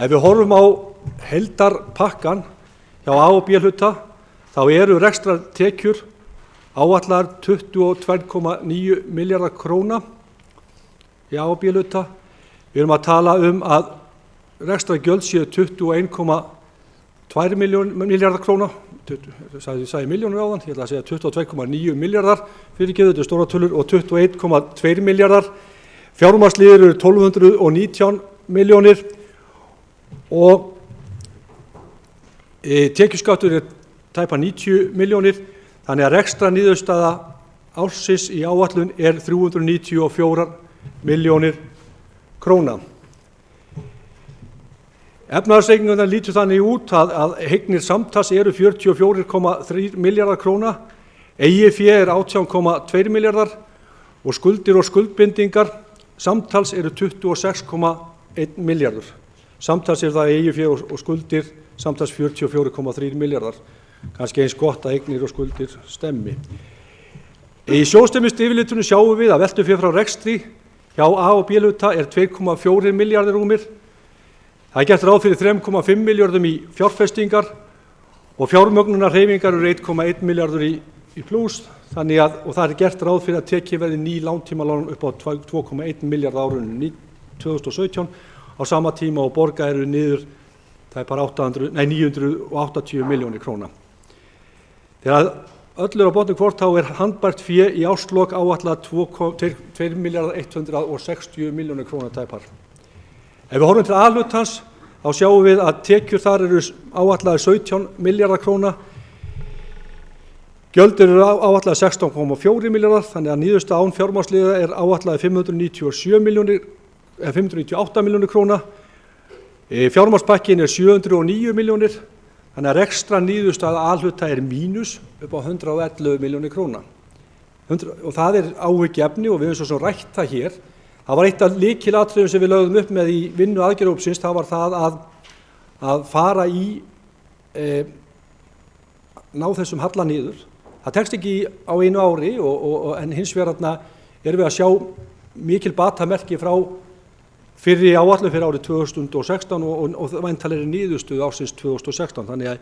B: Ef við horfum á heildarpakkan hjá A og B hluta, þá eru rekstrartekjur áætlaðar 22,9 milljarðar króna í A og B hluta. Við erum að tala að rekstrargjöld séu 21,2 milljarðar króna, ég sagði milljónir áðan, ég ætla að segja 22,9 milljarðar fyrirgefið, þetta stóra tölur, og 21,2 milljarðar. Fjármagnsliðir eru 1219 milljónir og tekjuskattur er tæpa 90 milljónir, þannig að rekstrarniðurstaða ársins í áætlun er 394 milljónir króna. Efnahagsreikningarnar lítur þannig út að eignir samtals eru 44,3 milljarðar króna, eigið fé er 18,2 milljarðar og skuldir og skuldbindingar samtals eru 26,1 milljarður. Samtals er það eigið fé og skuldir samtals 44,3 milljarðar. Kannski eins gott að eignir og skuldir stemmi. Í sjóðstreymisyfirlitinu sjáum við að veltufé frá rekstri hjá A og B hluta er 2,4 milljarðir rúmir. Það er gert ráð fyrir 3,5 milljörðum í fjárfestingar og fjármögnunarhreyfingar eru 1,1 milljarður í plús, og það er gert ráð fyrir að tekið verði ný langtímalán upp á 2,1 milljarð árinu 2017 á sama tíma og borga eru niður það er bara 980 milljónir króna. Þegar öllu er á botni hvort þá er handbært fé í árslok áætlað 2 milljarðar 160 milljónir króna tæpar. Ef við horfum til A-hlutans þá sjáum við að tekjur þar eru áætlaðar 17 milljarðar króna, gjöld eru áætlaðar 16,4 milljarðar, þannig að niðurstaða án fjármagnsliða er áætlaðar 598 milljónir króna, fjármagnspakkin er 709 milljónir, þannig að rekstrar niðurstaða A-hluta er mínus upp á 111 milljónir króna. Og það er áhyggjuefni og við höfum svo sem rætt það hér. Það var eitt af lykilatriðum sem við lögðum upp með í vinnu aðgerðahópsins, það var það að fara í ná þessum halla niður. Það tekst ekki á einu ári en hins vegar erum við að sjá mikil batamerki frá fyrri áætlun fyrir árið 2016 og væntanlegri niðurstöðu ársins 2016. Þannig að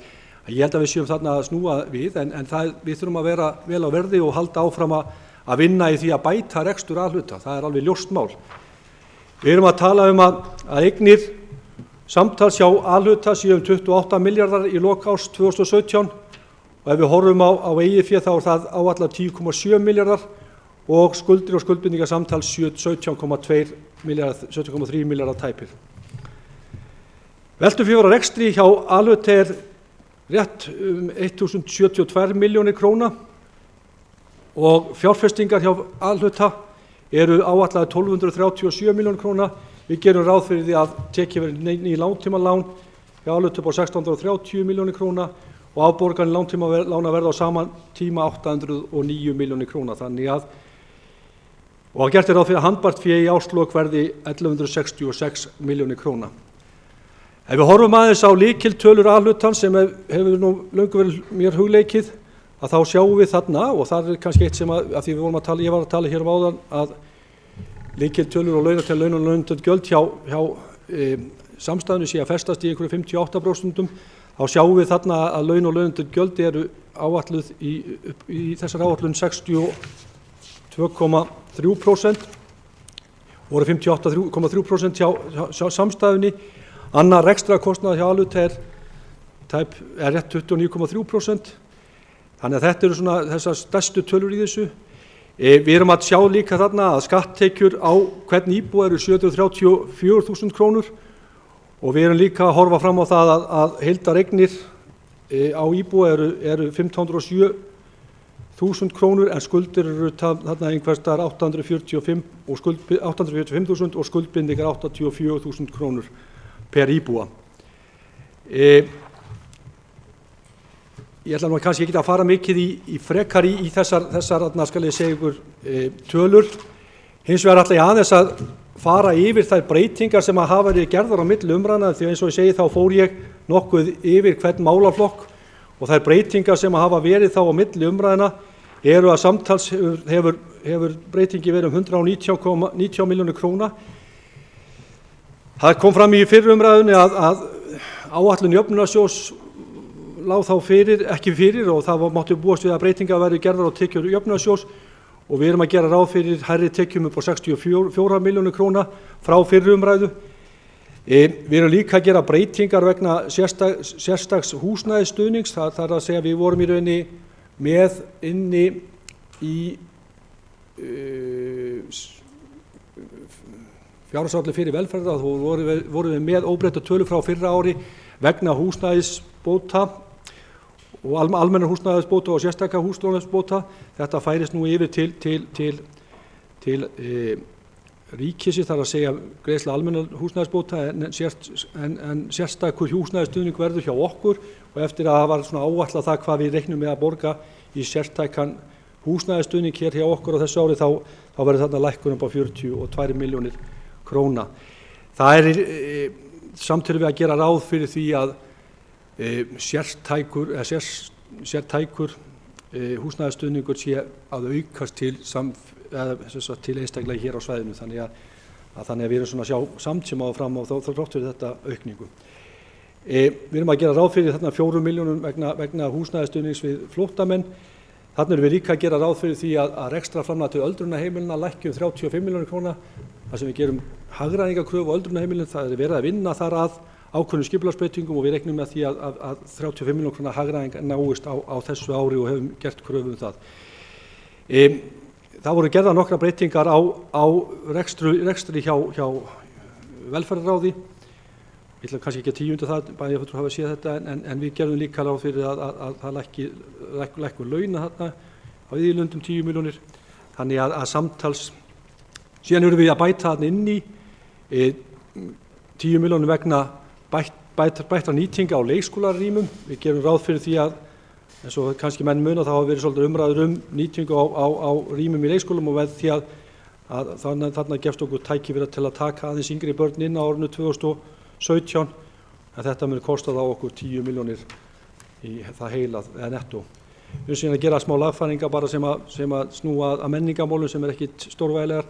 B: ég held að við séum þarna að snúa við en við þurfum að vera vel á verði og halda áfram að vinna í því að bæta rekstur A-hluta. Það er alveg ljóst mál. Við erum að tala að eignir samtals hjá A-hluta séu 28 milljarðar í lok árs 2017 og ef við horfum á eigið fé þá er það áætlað 10,7 milljarðar og skuldir og skuldbindingar samtals 17,3 milljarðar tæpir. Veltufé á rekstri hjá A-hluta er rétt 1072 milljónir króna og fjárfestingar hjá A-hluta eru áætlaðar 1237 milljónir króna. Við gerum ráð fyrir því að tekið verði ný langtímalán hjá A-hluta upp á 630 milljónir króna og afborganir langtímalána verða á sama tíma 809 milljónir króna. Og gert ráð fyrir að handbært fé í árslok verði 1166 milljónir króna. Ef við horfum aðeins á lykiltölur A-hlutans sem hefur nú löngu verið mér hugleikið, að þá sjáum við þarna, og það er kannski eitt sem að því ég var að tala hér áðan að lykiltölur og laun og launtöld gjöld hjá samstæðinu sé að festast í einhverju 58%, þá sjáum við þarna að laun og launtöld gjöld eru áætluð í þessar áætlun 62,3%, voru 58,3% hjá samstæðunni. Annar rekstrarkostnaður hjá A-hluta er rétt 29,3%. Þannig að þetta eru svona þessar stærstu tölur í þessu. Við erum að sjá líka þarna að skatttekjur á hvern íbúa eru 734.000 krónur og við erum líka að horfa fram á það að heildareignir á íbúa eru 1507.000 krónur en skuldir eru þarna einhvers staðar 845.000 og skuldbindingar 84.000 krónur per íbúa. ég ætla nú kannski ekki að fara mikið í frekar í þessar skal ég segja ykkur tölur. Hins vegar ætla ég aðeins að fara yfir þær breytingar sem að hafa verið gerðar á milli umræðna, því eins og ég segi þá fór ég nokkuð yfir hvern málaflokk og þær breytingar sem að hafa verið þá á milli umræðna eru að samtals hefur breytingi verið 190 milljónir króna. Það kom fram í fyrri umræðunni að áætlun jöfnunarsjóðs lá þá ekki fyrir og það mátti búast við að breytingar væru gerðar á tekjur jöfnunarsjóðs og við erum að gera ráð fyrir hærri tekjum upp á 64 milljónir króna frá fyrri umræðu. Við erum líka að gera breytingar vegna sérstaks húsnæðisstuðnings, það er að segja við vorum í rauninni með inni í fjárhagsáætlun fyrir velferðar, þá vorum við með óbreytta tölu frá fyrra ári vegna húsnæðisbóta og almennar húsnæðisbóta og sérstakka húsnæðisbóta. Þetta færist nú yfir til ríkisins, þar að segja greiðsla almennar húsnæðisbóta en sérstakur húsnæðisstuðning verður hjá okkur og eftir að það var svona áætlað það hvað við reiknum með að borga í sérstakan húsnæðisstuðning hér hjá okkur á þessu ári þá verður þarna lækkun upp á 42 milljónir króna. Það samt við að gera ráð fyrir því að sértækur húsnæðisstuðningur sé að aukast til einstaklega hér á svæðinu, þannig að við erum svona að sjá samt sem á fram og þrátt fyrir þetta aukningu. Við erum að gera ráð fyrir þarna 4 milljónum vegna húsnæðisstuðnings við flóttamenn. Þarna erum við líka að gera ráð fyrir því að rekstrarframlag til öldrunarheimilina lækki 35 milljónir króna, þar sem við gerum hagræðingarkröfu á öldrunarheimilin. Það verið að vinna þar að ákveðnum skipulagsbreytingum og við reiknum með því að 35 milljónir króna hagræðing náist á þessu ári og hefum gert kröfu það. Það voru gerðar nokkra breytingar á rekstri hjá velferðarráði. Ég ætla kannski ekki að tíunda það, bara ég hafa séð þetta, en við gerðum líka ráð fyrir að það lækkun launa þarna á Iðjulundum 10 milljónir. Þannig að samtals, síðan erum við að bæta þarna inn í 10 milljónir vegna bættra nýtinga á leikskólarýmum. Við gerum ráð fyrir því að, eins og kannski menn muna, þá hafa verið svolítið umræður nýtingu á rýmum í leikskólum og með því að þarna gefst okkur tækifæri til að taka aðeins yngri börn inn á árinu 2017, en þetta mun kosta þá okkur 10 milljónir í það heila eða nettó. Við erum síðan að gera smá lagfæringar bara sem að snúa að menningarmálum sem ekkit stórvægilegar.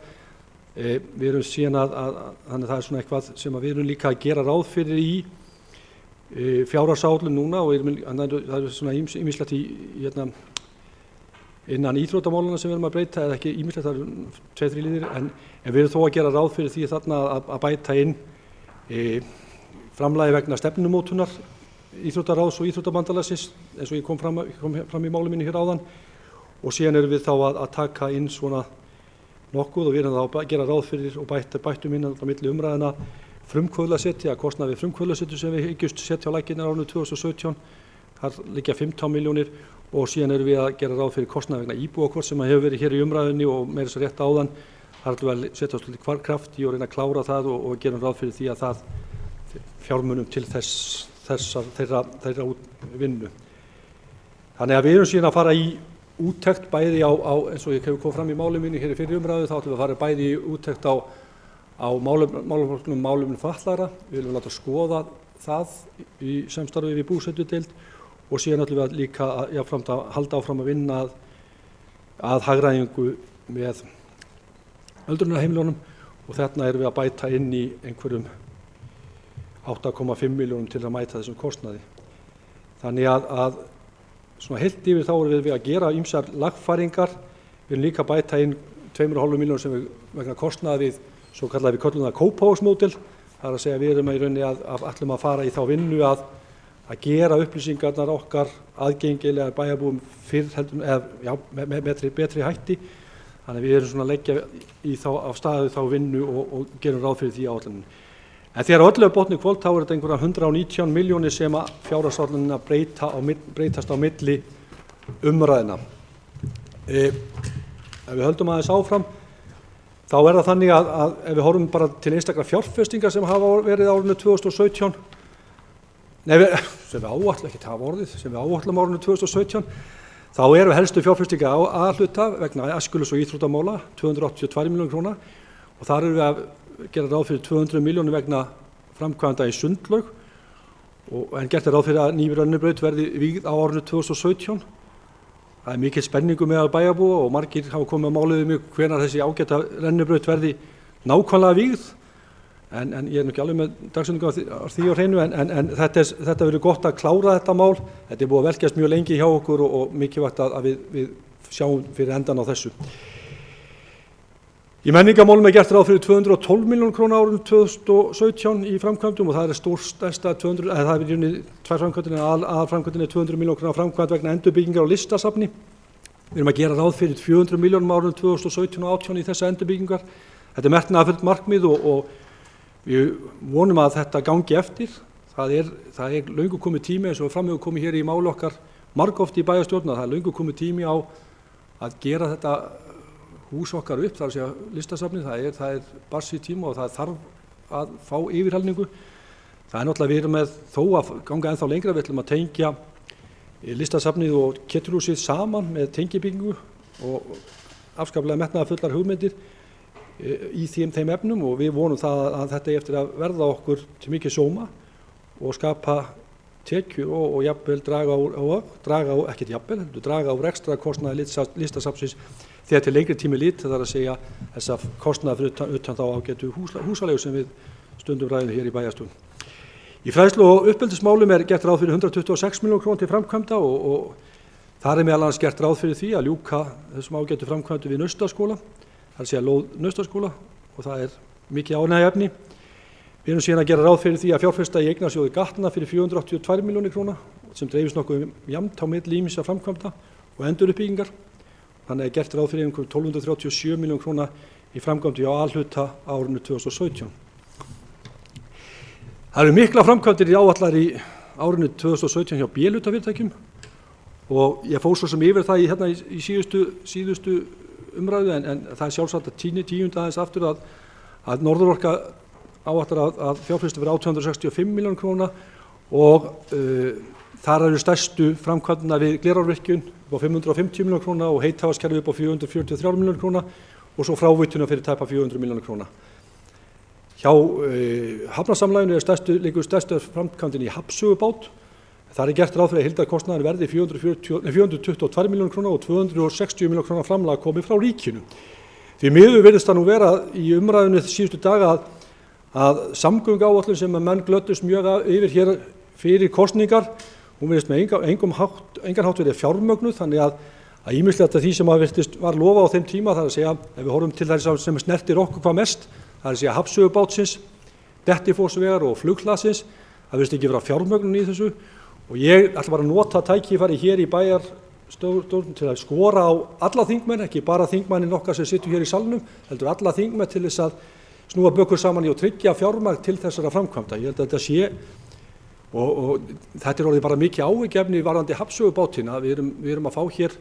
B: Við erum síðan þannig að það er svona eitthvað sem við erum líka að gera ráð fyrir í fjárhagsáætlun núna og það er svona ýmislegt innan íþróttamálana sem við erum að breyta, eða ekki ýmislegt, það eru 2-3 liðir, en við erum þó að gera ráð fyrir því þarna að bæta inn framlagi vegna stefnumótunar íþróttaráðs og íþróttabandalagsins, eins og ég kom fram í máli mínu hér áðan, og síðan erum við þá að taka inn svona nokkuð og við erum þá að gera ráð fyrir og bættum inn á milli umræðina frumkvöðlasetja, að kostnaði við frumkvöðlasetju sem við hyggjumst setja á laggirnar á árinu 2017, þar liggja 15 milljónir og síðan erum við að gera ráð fyrir kostnaði vegna íbúðakort sem hefur verið hér í umræðunni og meira svo rétt áðan. Þar ætlum við að setja svolítið kraft í og reyna að klára það og gerum ráð fyrir því að það fjármunum til þeirra vinnu. Þannig að við erum síðan að fara í úttekt bæði á eins og ég hefur komið fram í máli mínu hér í fyrri umræðu, þá ætlum við að fara bæði í úttekt á málefnum fatlaðra. Við viljum láta skoða það í samstarfi við búsetudeild og síðan ætlum við líka jafnframt að halda áfram að vinna að hagræðingu með öldrunarheimilunum og þarna erum við að bæta inn í einhverjum 8,5 milljónum til að mæta þessum kostnaði. Þannig að svona heilt yfir þá erum við að gera ýmsar lagfæringar. Við erum líka að bæta inn 2,5 milljónum sem við vegna kostnaði við svo kallaði við köllum það Kópavogsmódel. Það er að segja við erum í rauninni ætlum að fara í þá vinnu að gera upplýsingarnar okkar aðgengilegar bæjarbúum fyrr heldur með betri hætti. Þannig að við erum svona að leggja í á staðu þá vinnu og gerum ráð fyrir því áætluninni. En þegar öllu er botni hvolft þá er þetta einhverja 119 milljónir sem að fjárhagsáætlunin breytast á milli umræðina. Ef við höldum aðeins áfram þá er það þannig að ef við horfum bara til einstakra fjárfestingar sem hafa verið á árinu 2017, sem við áætlum, ekki það orðið, sem við áætlum árinu 2017, þá eru helstu fjárfestinga aðhluta vegna æskulus- og íþróttamála 282 milljónir króna og þar eru við að gera ráð fyrir 200 milljónir vegna framkvæmda í Sundlaug en gert ráð fyrir að ný rennibraut verði vígð á árinu 2017. Það er mikil spenningu meðal bæjarbúa og margir hafa komið að máli við mig hvenær þessi ágæta rennibraut verði nákvæmlega vígð en ég nú ekki alveg með dagsendingu á því á hreinu en þetta verður gott að klára þetta mál. Þetta er búið að velkjast mjög lengi hjá okkur og mikilvægt að við sjáum fyrir endan á þessu. Í menningarmálum er gert ráð fyrir 212 milljónir króna árinu 2017 í framkvæmdum og það er stærsta 200, það er í rauninni tvær framkvæmdir en aðalframkvæmdin er 200 milljónir króna framkvæmd vegna endurbyggingar á listasafni. Við erum að gera ráð fyrir 400 milljónum árinu 2017 og 2018 í þessa endurbyggingar. Þetta er metnaðarfullt markmið og við vonum að þetta gangi eftir. Það er löngu komið tími eins og fram hefur komið hér í máli okkar margoft í bæjarstjórn að það er löngu komið tími á að gera þetta hús okkar upp, þar að segja listasafnið, það er barsi tíma og það þarf að fá yfirhalningu. Það er náttúrulega við erum með þó að ganga ennþá lengra, við ætlum að tengja listasafnið og Ketilhúsið saman með tengibyggingu og afskaplega metnaðarfullar hugmyndir í þeim efnum og við vonum það að þetta eftir að verða okkur til mikið sóma og skapa tekjur og jafnvel draga úr ekstra kostnaði listasafnsins þegar til lengri tími lít, það er að segja þessa kostnaði fyrir utan þá ágætu húsalegu sem við stundum ræðum hér í bæjarstjórn. Í fræðslu og uppeldismálum er gert ráð fyrir 126 milljónir króna til framkvæmda og þar er meðal annars gert ráð fyrir því að ljúka þessum ágætu framkvæmdu við Naustaskóla, það er að segja lóð Naustaskóla og það er mikið ánægjuefni. Við erum síðan að gera ráð fyrir því að fjárfesta í eignarsjóði Gatna fyrir 482 milljónir króna sem dreifist nokkuð jafnt á milli ýmissa framkvæmda og enduruppbyggingar. Þannig er gert ráð fyrir einhverjum 1237 milljónir króna í framkvæmdu hjá A-hluta árinu 2017. Það eru mikla framkvæmdir í áætlar í árinu 2017 hjá B-hlutafyrirtækjum og ég fór svo sem yfir það í síðustu umræðu en það er sjálfsagt að tíunda aðeins aftur að Norðurorka áætlar að fjárfesta fyrir 865 milljónir króna og þar eru stærstu framkvæmdina við Glerárvirkjun upp á 550 milljónir króna og heithafarskerfi upp á 443 milljónir króna og svo frávituna fyrir tæpa 400 milljónir króna. Hjá Hafnarsamlaginu liggur stærstu framkvæmdin í Hafnsögubát. Það er gert ráð fyrir að heildarkostnaður verði 422 milljónir króna og 260 milljónir króna framlag komið frá ríkinu. Því miður virðist það nú vera í umræðinu síðustu daga að samgönguáætlun sem menn glöddust mjög yfir hér fyrir kosningar, hún virðist með engan hátt verið fjármögnuð, þannig að ýmislegt af því sem var lofa á þeim tíma, það er að segja, ef við horfum til þess sem snertir okkur hvað mest, það er að segja Hafnsögubátsins, Dettifossvegar og flughlaðsins, það virðist ekki vera fjármögnun í þessu og ég ætla bara að nota tækifæri hér í bæjarstjórn til að skora á alla þingmenn, ekki bara þingmanninn okkar sem situr hér í salnum, heldur alla þingmenn til þess að snúa bökur saman í og tryggja fjármagn til þessara framkvæmda. Ég held að þetta sé og þetta er orðið bara mikið áhyggjuefni varðandi Hafnsögubátinn að við erum að fá hér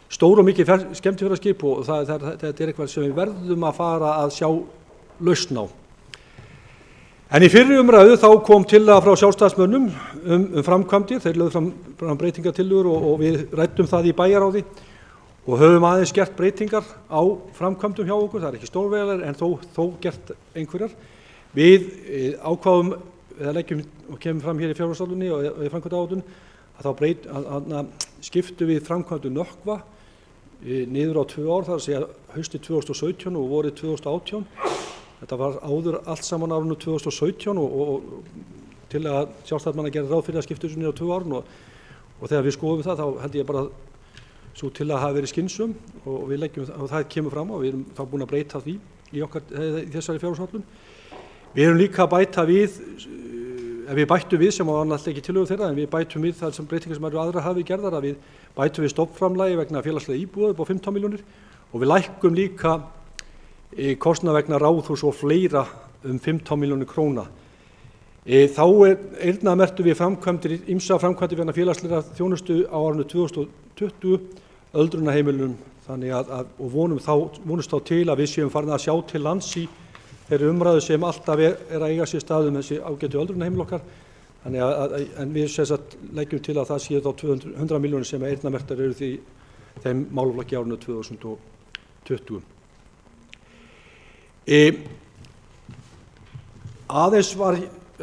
B: stór og mikið skemmtiferðaskip og þetta er eitthvað sem við verðum að fara að sjá lausn á. En í fyrri umræðu þá kom tillaga frá sjálfstæðismönnum framkvæmdir, þeir lögðu fram breytingatillögur og við ræddum það í bæjarráði og höfum aðeins gert breytingar á framkvæmdum hjá okkur, það er ekki stórvegar en þó gert einhverjar. Við ákváðum, eða leggjum og kemum fram hér í fjárhagsáætluninni og í framkvæmdaáætlun að þá skiptum við framkvæmdu Nökkva niður á 2 ár, það er að segja haustið 2017 og vorið 2018. Þetta var áður allt saman árinu 2017 og til að sjálfstæðismenn að gera ráð fyrir að skipta þessu niður á 2 árun og þegar við skoðum það þá held ég bara svo til að hafa verið skynsum og við leggjum og það kemur fram og við erum þá búin að breyta því í þessari fjárhagsáætlun. Við erum líka að bæta við, ef við bættum við sem var náttúrulega ekki tillögur þeirra en við bætum við þar sem breytingar sem eru aðra hafi gerðar að við bætum við stofnframlagi vegna félagslega íbúða upp á 15 milljónir og við lækkum líka kostnað vegna ráðhús og fleira 15 milljónir króna. Þá eyrnamerktum við ýmsa framkvæmdir vegna félagslega þjónustu á árinu 2020 öldrunarheimilunum þannig og vonumst þá til að við séum farin að sjá til lands í þeirri umræðu sem alltaf er að eiga sér stað þessi ágætu öldrunarheimil okkar. Þannig en við sem sagt leggjum til að það séu þá 200 milljónir sem eyrnamerktar eru þeim málaflokki árinu 2020. Aðeins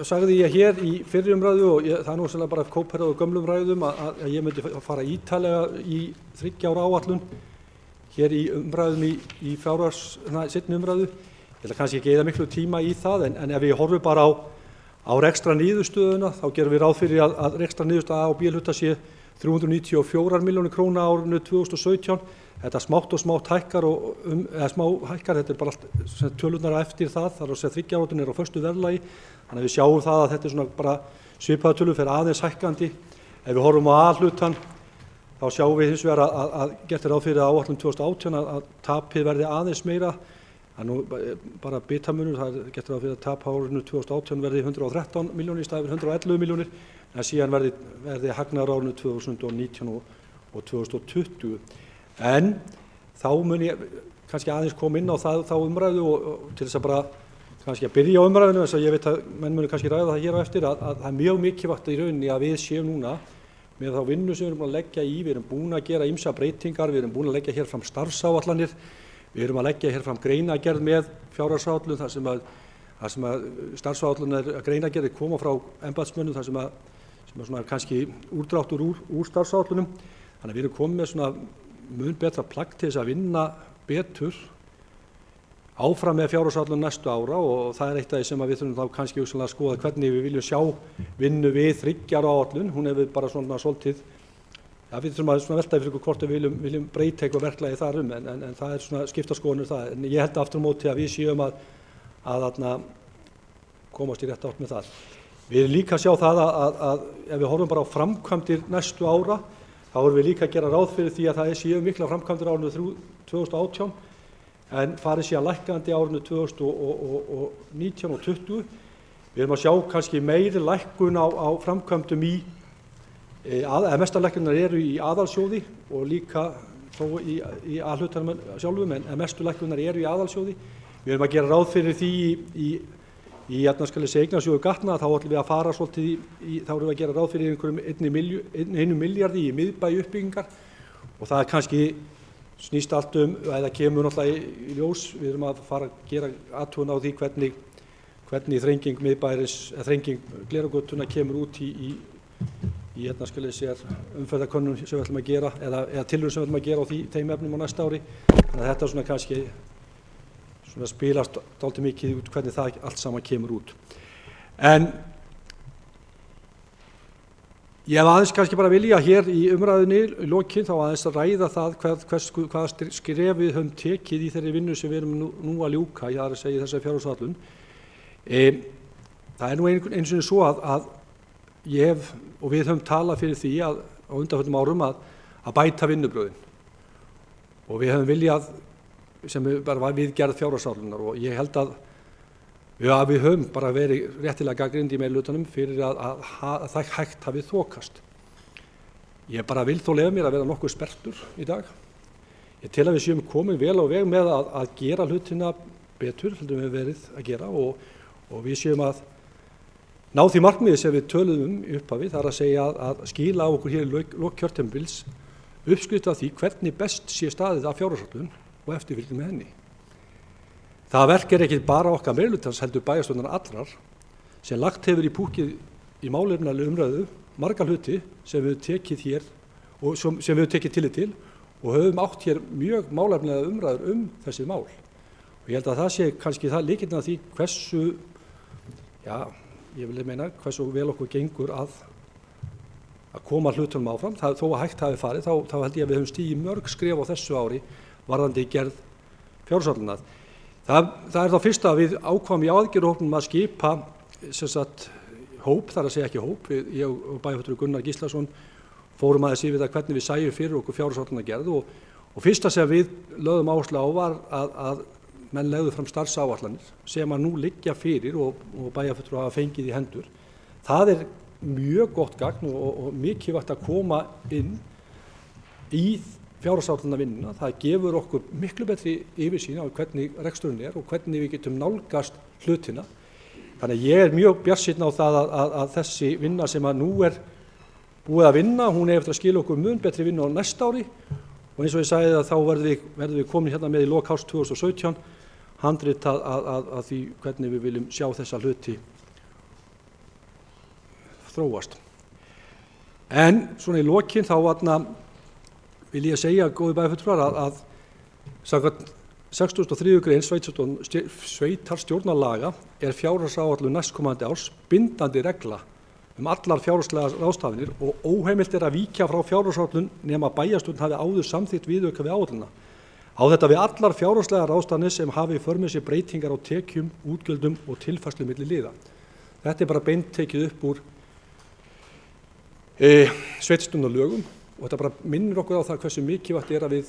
B: sagði ég hér í fyrri umræðu og það er nú sannlega bara kóperað og gömlum ræðum að ég myndi fara ítarlega í 3 ára áætlun hér í umræðum í seinni umræðu. Ég ætla kannski ekki að eyða miklu tíma í það en ef ég horfi bara á rekstrar niðurstöðuna þá gerum við ráð fyrir að rekstrar niðurstaða á B-hluta sé 394 milljónir króna árinu 2017. Þetta smátt og smátt hækkar þetta er bara allt tölurnar eftir það, þar að segja 3 áratun er á föstu verðlagi, þannig að við sjáum það að þetta er svona bara svipaða tölur fyrir aðeins hækkandi. Ef við horfum á A-hlutan þá sjáum við hins vegar að gert er ráð fyrir áætlun 2018 að tapið verði aðeins meira. Það er nú bara bitamunur, það er gert ráð fyrir að tap á árinu 2018 verði 113 milljónir í staðinn fyrir 111 milljónir, en síðan verði hagnaður á árinu 2019 og 2020. En þá mun ég kannski aðeins koma inn á þá umræðu og til þess að bara kannski að byrja á umræðinu, þess að ég veit að menn muni kannski ræða það hér á eftir, að það er mjög mikilvægt í rauninni að við séum núna með þá vinnu sem við erum búin að leggja í, við erum búin að gera ýmsar breytingar, við erum búin að leggja hér fram starfsáætlanir, við erum að leggja hér fram greinargerð með fjárhagsáætlun þar sem að starfsáætlunar greinargerðir koma frá embættismönnum þar sem að svona kannski úrdráttur úr starfsáætlunum. Þannig að við erum komið með svona mun betra plagg til þess að vinna betur áfram með fjárhagsáætlun næstu ára og það er eitt af því sem við þurfum þá kannski hugsanlega að skoða hvernig við viljum sjá vinnu við 3 ára áætlun. Hún hefur bara svona svolítið, við þurfum að velta fyrir okkur hvort við viljum breyta eitthvað verklagi þar en það er svona skiptaskoðanir það. En ég held aftur á móti að við séum að komast í rétt átt með það. Við erum líka að sjá það að ef við horfum bara á framkvæmdir næstu ára þá erum við líka að gera ráð fyrir því að það séu mikla framkvæmdir árinu 2018 en farið síðan lækkandi árinu 2019 og 2020. Við erum að sjá kannski meiri lækkun á framkvæmdum mestar lækkunar eru í aðalsjóði og líka þó í A-hlutanum sjálfum en mestu lækkunar eru í aðalsjóði. Við erum að gera ráð fyrir því í eignasjóðu gatna þá ætlum við að fara svolítið þá erum við að gera ráð fyrir einhverjum 1 milljarði í miðbæ uppbyggingar og það kannski snýst allt eða kemur náttúrulega í ljós. Við erum að fara að gera athugun á því hvernig þrenging miðbæris þrenging Glerárgötunnar kemur út í umferðarkönnun sem við ætlum að gera eða tilraun sem við ætlum að gera á þeim efnum á næsta ári. Þannig að þetta svona kannski svona spilast dálítið mikið út hvernig það allt saman kemur út. En ég hef aðeins kannski bara vilja hér í umræðunni í lokin þá aðeins að ræða það hvaða skref við höfum tekið í þeirri vinnu sem við erum nú að ljúka, ég þarf að segja þessari fjárhagsáætlun. Það er nú eins og svo að ég hef og við höfum talað fyrir því á undanförnum árum að bæta vinnubrögðin og við höfum viljað sem bara var viðgerð fjárhagsáætlunar og ég held að við höfum bara verið réttilega gagnrýnd í meirihlutanum fyrir að það hægt hafi þokast. Ég bara vil þó leyfa mér að vera nokkuð sperrtur í dag. Ég tel að við séum komin vel á veg með að gera hlutina betur heldur við verið að gera og við séum að ná því markmiði sem við töluðum í upphafi, þar að segja að skila á okkur hér í lok kjörtímabils uppskrift af því hvernig best sé staðið af fjárhagsáætlun og eftirfylgni með henni. Það verk er ekki bara okkar meirihlutans heldur bæjarstjórnar allrar sem lagt hefur í púkið í málefnalegri umræðu marga hluti sem við höfum tekið hér og sem við höfum tekið tillit til og höfum átt hér mjög málefnalega umræður þessi mál. Og ég held að það sé kannski það lykillinn að því hversu vel okkur gengur að koma hlutunum áfram. Þó að hægt hafi farið, þá held ég að við höfum stigið mörg skref á þessu ári varðandi gerð fjárhagsáætlunar. Það er þá fyrst að við ákváðum í aðgerðahópnum að skipa hóp, þar að segja ekki hóp, ég og bæjarfulltrúi Gunnar Gíslason fórum aðeins yfir það hvernig við sæjum fyrir okkur fjárhagsáætlunargerð og fyrsta sem við lögðum áherslu á var að menn legðu fram starfsáætlanir sem að nú liggja fyrir og bæjarfulltrúar hafa fengið í hendur. Það er mjög gott gagn og mikilvægt að koma inn í fjárhagsáætlunarvinnuna. Það gefur okkur miklu betri yfirsýn á hvernig reksturinn er og hvernig við getum nálgast hlutina. Þannig að ég er mjög bjartsýnn á það að þessi vinna sem að nú er búið að vinna, hún er eftir að skila okkur mun betri vinna á næsta ári og eins og ég sagði að þá verðum við komin hérna með í lok árs 2017 handrit að því hvernig við viljum sjá þessa hluti þróast. En svona í lokin þá vil ég segja, góði bæjarfulltrúar, að samkvæmt 63. grein sveitarstjórnarlaga er fjárhagsáætlun næstkomandi árs bindandi regla allar fjárhagslegar ráðstafanir og óheimilt að víkja frá fjárhagsáætlun nema bæjarstjórn hafi áður samþykkt viðauka við áætlunina. Á þetta við allar fjárhagslegar ráðstafanir sem hafi í för með sér breytingar á tekjum, útgjöldum og tilfærslu milli liða. Þetta er bara beint tekið upp úr sveitarstjórnarlögum og þetta bara minnir okkur á það hversu mikilvægt er að við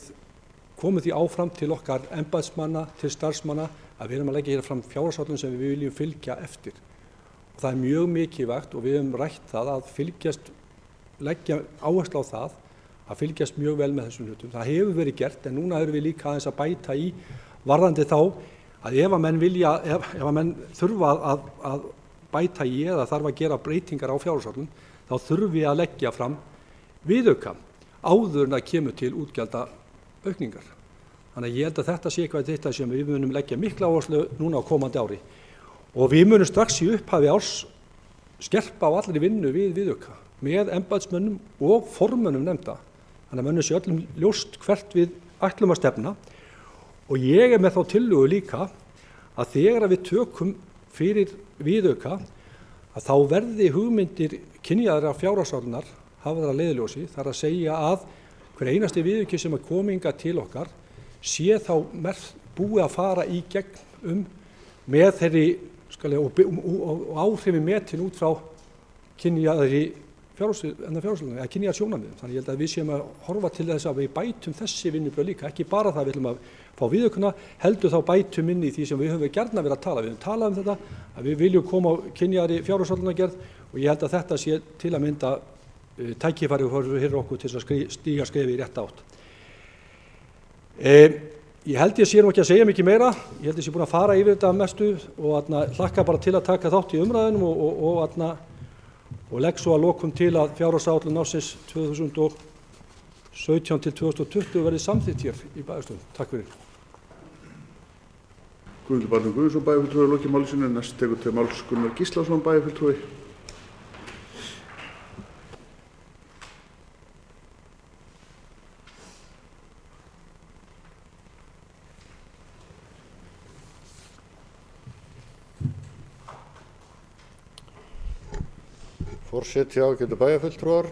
B: komum því áfram til okkar embættismanna, til starfsmanna, að við erum að leggja hér fram fjárhagsáætlun sem við viljum fylgja eftir. Og það er mjög mikilvægt og við höfum rætt það að leggja áherslu á það að fylgjast mjög vel með þessum hlutum. Það hefur verið gert en núna erum við líka aðeins að bæta í varðandi þá að ef að menn þurfa að bæta í eða þarf að gera breytingar á fjárhagsáætlun þá þurfum við að leggja fram viðauka áður en að kemur til útgjaldaaukningar. Þannig að ég held að þetta sé eitthvað þetta sem við munum leggja mikla áherslu núna á komandi ári. Og við munum strax í upphafi árs skerpa á allri vinnu við viðauka með embættismönnum og formönnum nefnda. Þannig að mönnum sé öllum ljóst hvert við ætlum að stefna og ég er með þá tillögu líka að þegar við tökum fyrir viðauka að þá verði hugmyndir kynjaðra fjárhagsáætlunar hafa það að leiðarljósi, þar að segja að hver einasti viðauki sem er kominga til okkar sé þá búið að fara í gegn með þeirri og áhrifin metin út frá kynjaðri fjárhagsáætlun eða kynjaðar sjónarmiðum. Þannig ég held að við séum að horfa til þess að við bætum þessi vinnubrögð líka, ekki bara það við ætlum að fá viðaukuna, heldur þá bætum inn í því sem við höfum gjarna verið að tala. Við höfum talað þetta, að við viljum koma á kynjaðri fjárhagsáætlunargerð og ég held að þetta sé til að mynda tækifæri fyrir okkur til að stíga skrefið í rétta átt. Ég held ég sé nú ekki að segja mikið meira, ég held ég sé búin að fara yfir þetta mestu og hlakka bara til að taka þátt í umræðunum og legg svo að lokum til að fjárhagsáætlun ársins 2017 til 2020 verði samþykkt hér í bæjarstjórn. Takk fyrir.
A: Guðmundur Baldvin Guðmundsson, bæjarfulltrúi, lokið máli sínu. Næst tekur til máls Gunnar Gíslason, bæjarfulltrúi.
D: Forseti, ágætu bæjarfulltrúar.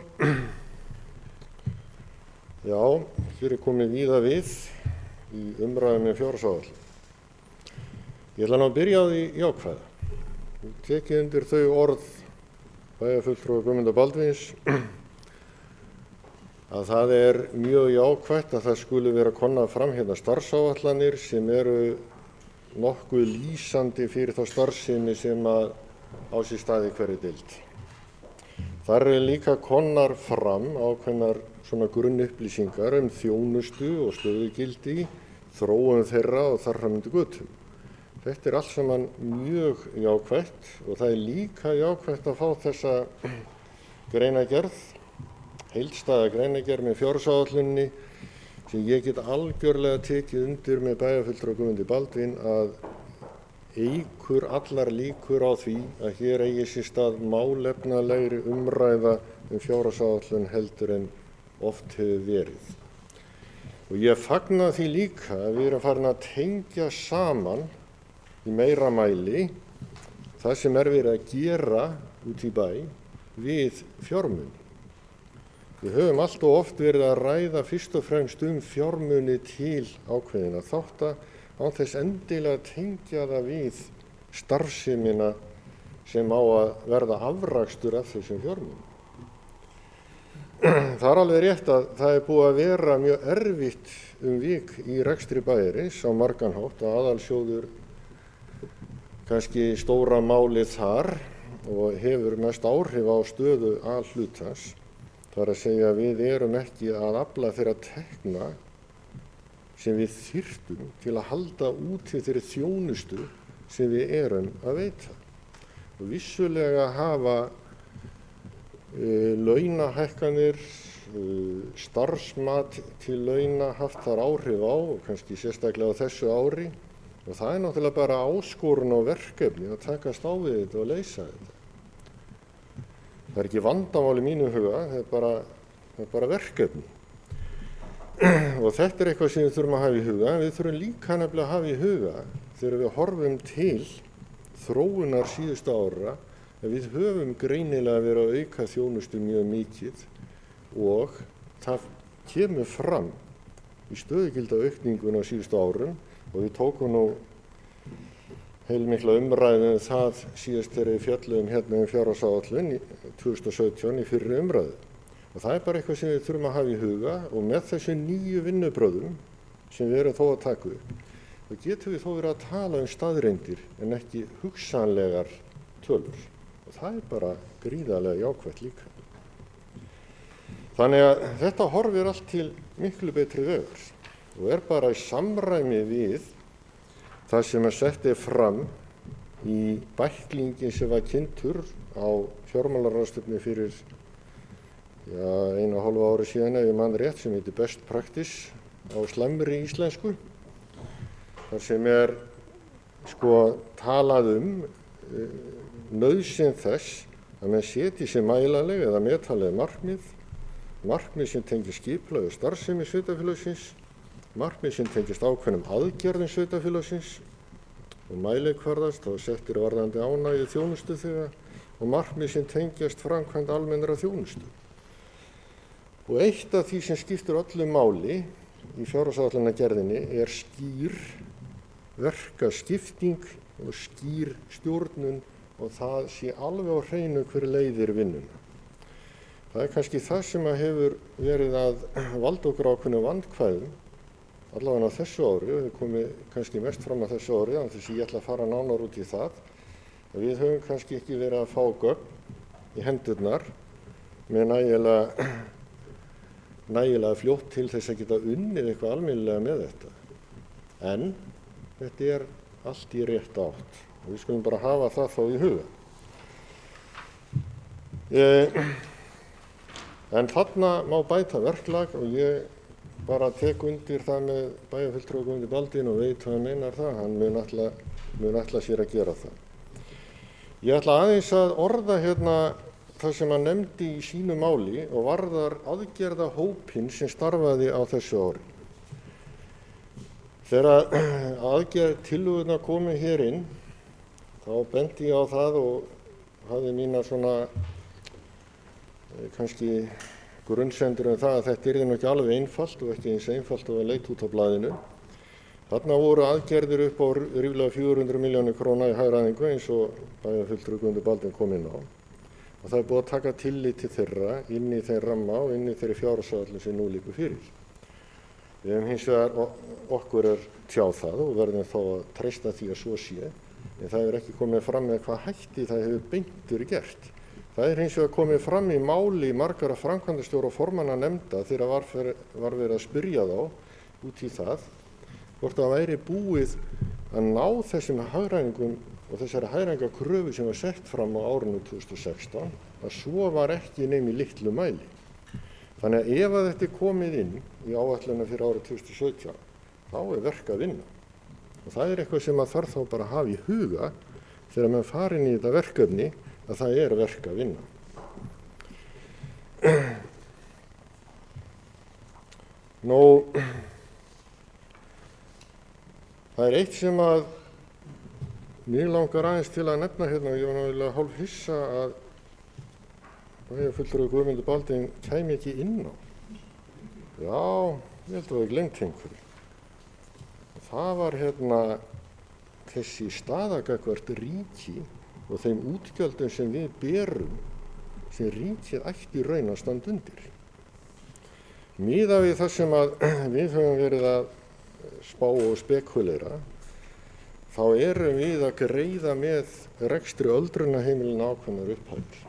D: Já, hér er komið víða við í umræðum með fjárhagsáætlun. Ég ætla nú að byrja á því jákvæða. Ég tekið undir þau orð bæjarfulltrúa Guðmundar Baldvins að það er mjög jákvætt að það skuli vera komnar fram hérna starfsáætlanir sem eru nokkuð lýsandi fyrir þá starfsemi sem á sér stað í hverri deild. Þar eru líka komnar fram ákveðnar svona grunnupplýsingar þjónustu og stöðugildi, þróun þeirra og þar fram undir götum. Þetta er allt saman mjög jákvætt og það er líka jákvætt að fá þessa greinargerð, heildstæða greinargerð með fjárhagsáætluninni sem ég get algjörlega tekið undir með bæjarfulltrúa Guðmundi Baldvin að eykur allar líkur á því að hér eigi sér stað málefnalegri umræða fjárhagsáætlun heldur en oft hefur verið. Og ég fagna því líka að við erum farin að tengja saman í meira mæli það sem er verið að gera út í bæ við fjármuni. Við höfum allt og oft verið að ræða fyrst og fremst fjármuni til ákveðinna þátta án þess endilega að tengja það við starfsemina sem á að verða afrakstur af þessum fjármunum. Það er alveg rétt að það er búið að vera mjög erfitt vik í rekstri bæjarins á margan hátt og aðalsjóður kannski stóra málið þar og hefur mest áhrif á stöðu A-hlutans. Það er að segja að við erum ekki að afla þeirra tekna sem við þyrftum til að halda úti þeirri þjónustu sem við erum að veita. Og vissulega hafa launahækkanir, starfsmat til launa haft þar áhrif á, og kannski sérstaklega á þessu ári. Og það náttúrulega bara áskorun og verkefni að takast á við þetta og leysa þetta. Það ekki vandamál í mínu huga, það er bara verkefni. Og þetta eitthvað sem við þurfum að hafa í huga. Við þurfum líka nefnilega að hafa í huga þegar við horfum til þróunar síðustu ára að við höfum greinilega verið að auka þjónustu mjög mikið og það kemur fram í stöðugilda aukningun á síðustu árum og við tókum nú heilmikla umræðu það síðast þegar við fjalluðum hérna fjárhagsáætlun 2017 í fyrri umræðu. Og það er bara eitthvað sem við þurfum að hafa í huga og með þessu nýju vinnubrögðum sem við erum þó að taka upp, þá getum við þó verið að tala staðreyndir en ekki hugsanlegar tölur. Og það er bara gríðarlega jákvætt líka. Þannig að þetta horfir allt til miklu betri vegar og er bara í samræmi við það sem að setja fram í bæklingi sem var kynntur á fjármálaráðstefnu fyrir 1,5 ári síðan ef ég man rétt, sem heitir Best Practice á slæmri íslensku. Þar sem er talað nauðsyn þess að menn setji sér mælanleg eða metaleg markmið sem tengist skipulagi og starfsemi sveitarfélagsins, markmið sem tengist ákveðnum aðgerðum sveitarfélagsins og mælikvarðast og settir varðandi ánægju þjónustuþega og markmið sem tengjast framkvæmd almennra þjónustu. Og eitt af því sem skiptir öllu máli í fjárhagsáætlunargerðinni er skýr verkaskipting og skýr stjórnun og það sé alveg á hreinu hver leiðir vinnuna. Það er kannski það sem hefur verið að valda okkur ákveðnum vandkvæðum, allavega á þessu ári, og það komið kannski mest fram á þessu ári, af þess að ég ætla að fara nánar út í það, að við höfum kannski ekki verið að fá gögn í hendurnar með nægilega fljótt til þess að geta unnið eitthvað almennilega með þetta. En þetta er allt í rétt átt og við skulum bara hafa það þá í huga. En þarna má bæta verklag og ég bara tek undir það með bæjarfulltrúa Guðmundi Baldvin og veit hvað hann meinar það, hann mun ætla sér að gera það. Ég ætla aðeins að orða hérna það sem hann nefndi í sínu máli og varðar aðgerðahópinn sem starfaði á þessu ári. Þegar aðgerðatillögurnar komu hér inn, þá benti ég á það og hafði mína kannski grunnsendur það að þetta yrði nú ekki alveg einfalt og ekki eins einfalt og að leita út á blaðinu. Þarna voru aðgerðir upp á ríflega 400 milljónir króna í hagræðingu eins og bæjarfulltrúi Guðmundur Baldvin kom inn á. Og það er búið að taka tillit til þeirra inn í þeim ramma og inn í þeirri fjárhagsáætlun sem nú liggur fyrir. Við hefum hins vegar okkur tjáð það og verðum þá að treysta því að svo sé, en það hefur ekki komið fram með hvað hætti það hefur beintur gert. Það er hins vegar komið fram í máli margara framkvæmdastjóra og formanna nefnda þegar var verið að spyrja þá út í það, hvort það væri búið að ná þessum hagræðingum og þessari hagræðingakröfu sem var sett fram á árinu 2016, að svo var ekki nema í litlu mæli. Þannig að ef að þetta er komið inn í áætlunina fyrir árið 2017, þá er verk að vinna. Og það er eitthvað sem að þarf þá bara að hafa í huga þegar maður farin í þetta verkefni, að það er verk að vinna. Nú, það er eitt sem að mig langar aðeins til að nefna hérna og ég var náttúrulega hálf hissa að bæjarfulltrúi Guðmundur Baldvin kæmi ekki inn á. Já, ég held að það glemt einhverju. Það var hérna þessi staða gagnvart ríki og þeim útgjöldum sem við berum sem ríkið ætti í raun að standa undir. Miðað við það sem að við höfum verið að spá og spekulera, þá erum við að greiða með rekstri öldrunarheimilina ákveðnar upphæðir.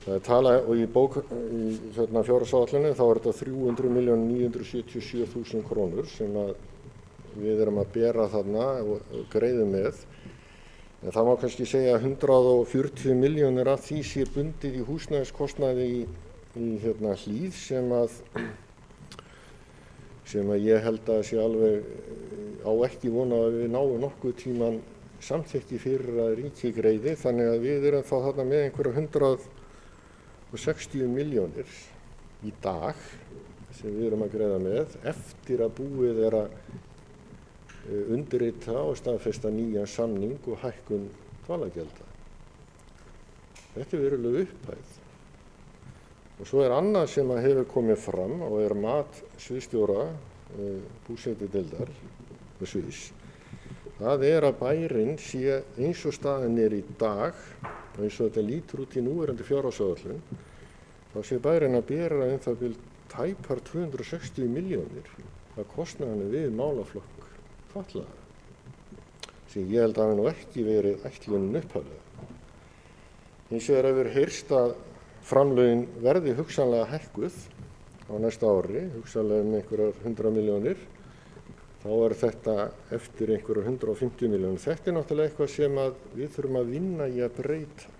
D: Það er talað og í fjárhagsáætluninni þá er þetta 300.977.000 krónur sem að við erum að bera þarna og greiðum með. En það má kannski segja að 140 milljónir af því sé bundið í húsnæðiskostnaði í Hlíð sem að ég held að sé alveg á ekki vona að við náum nokkuð tíman samþykki fyrir að ríki greiði, þannig að við erum þá þarna með einhverja 160 milljónir í dag sem við erum að greiða með eftir að búið er að undirrita og staðfesta nýjan samning og hækkun dvalargjalda. Þetta er veruleg upphæð. Og svo er annað sem að hefur komið fram og er mat sviðsstjóra búsetudeildar með Sviss. Það er að bærinn sé eins og staðan er í dag og eins og þetta lítur út í núverandi fjárhagsáætlun, þá sé bærinn að bera það bil tæpar 260 milljónir að kostnaðinu við málaflokk fatlaðra, sem ég held að hafi nú ekki verið ætlunin upphaflega. Hins vegar hefur heyrst að framlögin verði hugsanlega hækkuð á næsta ári, hugsanlega einhverjar 100 milljónir, þá er þetta eftir einhverjar 150 milljónir. Þetta er náttúrulega eitthvað sem við þurfum að vinna í að breyta.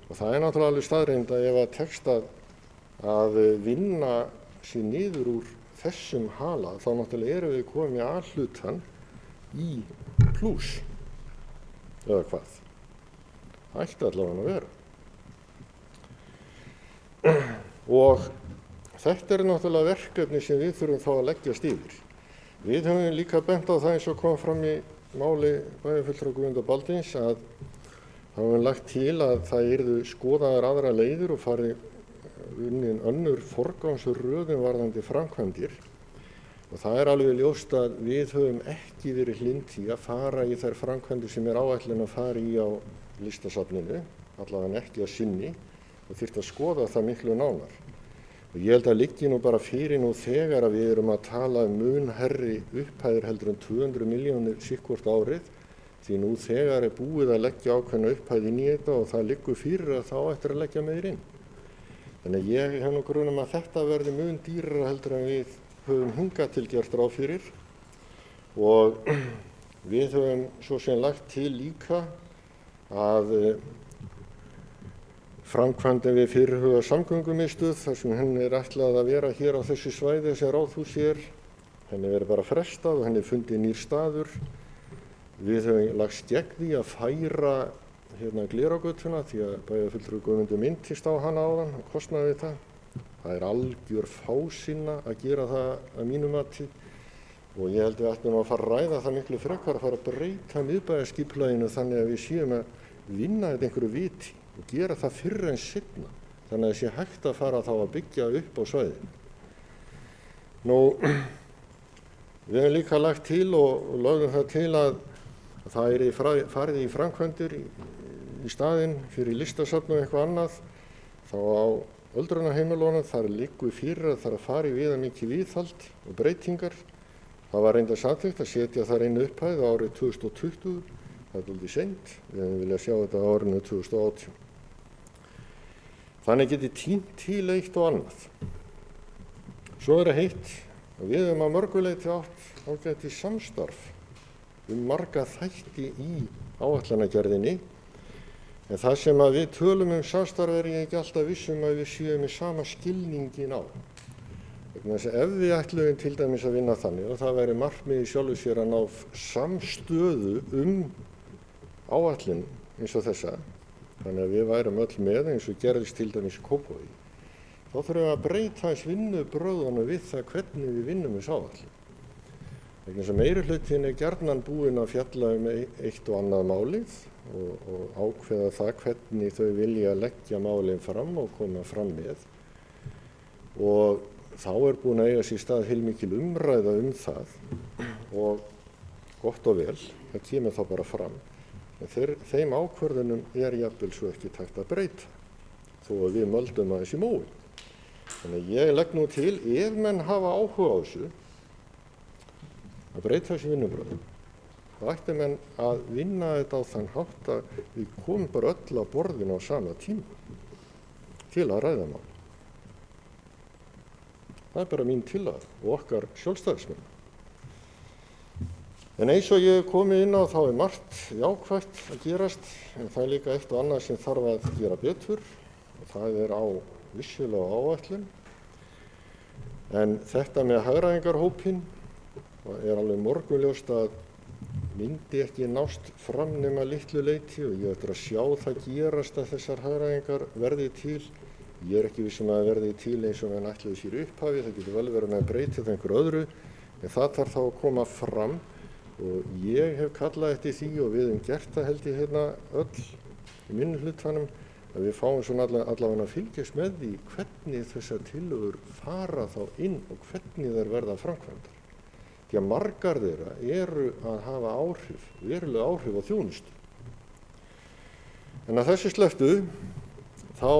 D: Og það er náttúrulega alveg staðreynd að ef að tekst að vinna sér niður úr þessum hala, þá náttúrulega erum við komið að hlutan í plús, eða hvað. Það ætti allavega að vera. Og þetta er náttúrulega verkefni sem við þurfum þá að leggjast yfir. Við höfum líka bent á það eins og kom fram í máli bæjarfulltrúa Guðmundar Baldvins að þá höfum við lagt til að það yrðu skoðaðar aðra leiðir og farið unnin önnur forgangsröðun varðandi framkvæmdir. Og það er alveg ljóst að við höfum ekki verið hlynnt í að fara í þær framkvæmdir sem er áætlun að fara í á listasafninu, allavega ekki að sinni, og þyrfti að skoða það miklu nánar. Og ég held að liggi nú bara fyrir nú þegar að við erum að tala mun hærri upphæðir heldur en 200 milljónir sikkvort árið, því nú þegar er búið að leggja ákveðna upphæð inn í þetta og það liggur fyrir að þá ættir að leggja meir inn. Þannig að ég hef nú grunum að þetta verði mun dýrara heldur en við höfum hingað til gert ráð fyrir og við höfum svo sem lagt til líka að framkvæmdin við fyrirhugaða samgöngumiðstöð þar sem henni er ætlað að vera hér á þessu svæði sem Ráðhúsið er, henni verið bara frestað og henni er fundið nýr staður. Við höfum lagst gegn því að færa Glerárgötuna því að bæjarfulltrúi Guðmundur minntist á hana áðan og kostnaði við það. Það er algjör fásinna að gera það að mínu mati og ég held við ættum að fara að ræða það miklu frekar að fara að breyta miðbæjarskipulaginu þannig að við séum að vinna þetta einhverju viti og gera það fyrr en seinna þannig að það sé hægt að fara þá að byggja upp á svæðinu. Nú, við höfum líka lagt til og lögðum það til að það er farið í framkvæmdir í staðinn fyrir listasafn og eitthvað annað, þá á öldrunarheimilunum þar liggur fyrir að það er að fara í viðamikið viðhald og breytingar. Það var reyndar samþykkt að setja þar einu upphæð á árið 2020, það er dálítið seint, við hefum viljað sjá þetta á árinu 2018. Þannig geti tínt til eitt og annað. Svo er það heitt að við höfum að mörguleyti átt ágæti samstarf marga þætti í áætlanagerðinni, en það sem að við tölum samstarf er ég ekki alltaf vissum að við séum með sama skilningin á. Vegna þess að ef við ætluðum til dæmis að vinna þannig og það væri markmiðið sjálfu sér að ná samstöðu áætlun eins og þessa, þannig að við værum öll með eins og gerðist til dæmis í Kópavogi, þá þurfum við að breyta eins vinnubrögðunum við það hvernig við vinnum þessu áætlun. Vegna þess að meirihlutin er gjarnan búinn að fjalla eitt og annað málið og ákveða það hvernig þau vilja leggja málin fram og koma fram með. Og þá er búin að eiga sér stað heilmikil umræða það og gott og vel, það kemur þá bara fram. En þeim ákvörðunum er jafnvel svo ekki tækt að breyta, þó að við möldum aðeins í móinn. Þannig að ég legg nú til, ef menn hafa áhuga á þessu, að breyta þessu vinnubröðum, þá ætti menn að vinna þetta á þann hátt að við komum bara öll á borðinu á sama tíma til að ræða mál. Það er bara mín tillaga og okkar sjálfstæðismenn. En eins og ég hef komið inn á þá margt jákvætt að gerast, en það líka eitt og annað sem þarf að gera betur og það á vissulega áætlun. En þetta með hagræðingarhópinn alveg morgunljóst að myndi ekki nást fram nema litlu leyti og ég ætla að sjá það gerast að þessar hagræðingar verði til. Ég ekki vissum að það verði til eins og menn ætluðu sér upphafi, það getur vel verið með að breyta það einhverju öðru, en það þarf þá að koma fram og ég hef kallað eftir því og við höfum gert það held ég hérna öll í minnihlutanum að við fáum svona allavega að fylgjast með því hvernig þessar tillögur fara þá inn og hvernig þær verða framkvæmdar. Því að margar þeirra eru að hafa áhrif, verulega áhrif á þjónustu. En að þessu slepptu þá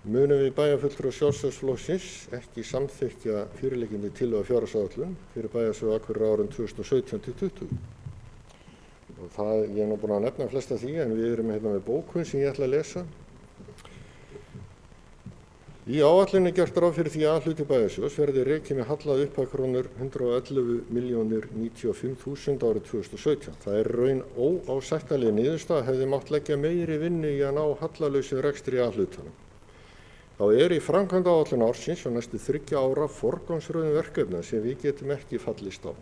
D: munum við bæjarfulltrúar Sjálfstæðisflokksins ekki samþykkja fyrirliggjandi tillögu að fjárhagsáætlun fyrir bæjarsjóð Akureyrar árin 2017-2020. Og ég er nú búinn að nefna flesta því en við erum hérna með bókun sem ég ætla að lesa. Í áætluninni er gert ráð fyrir því að hluti bæjarsjóðs verði rekið með halla að upphæð krónur 111.095.000 árið 2017. Það er raun óásættanleg niðurstaða hefði mátt leggja meiri vinnu í að ná hallalausum rekstri í A-hlutanum. Þá í framkvæmdaáætlun ársins og næstu 3 ára forgangsröðun verkefna sem við getum ekki fallist á.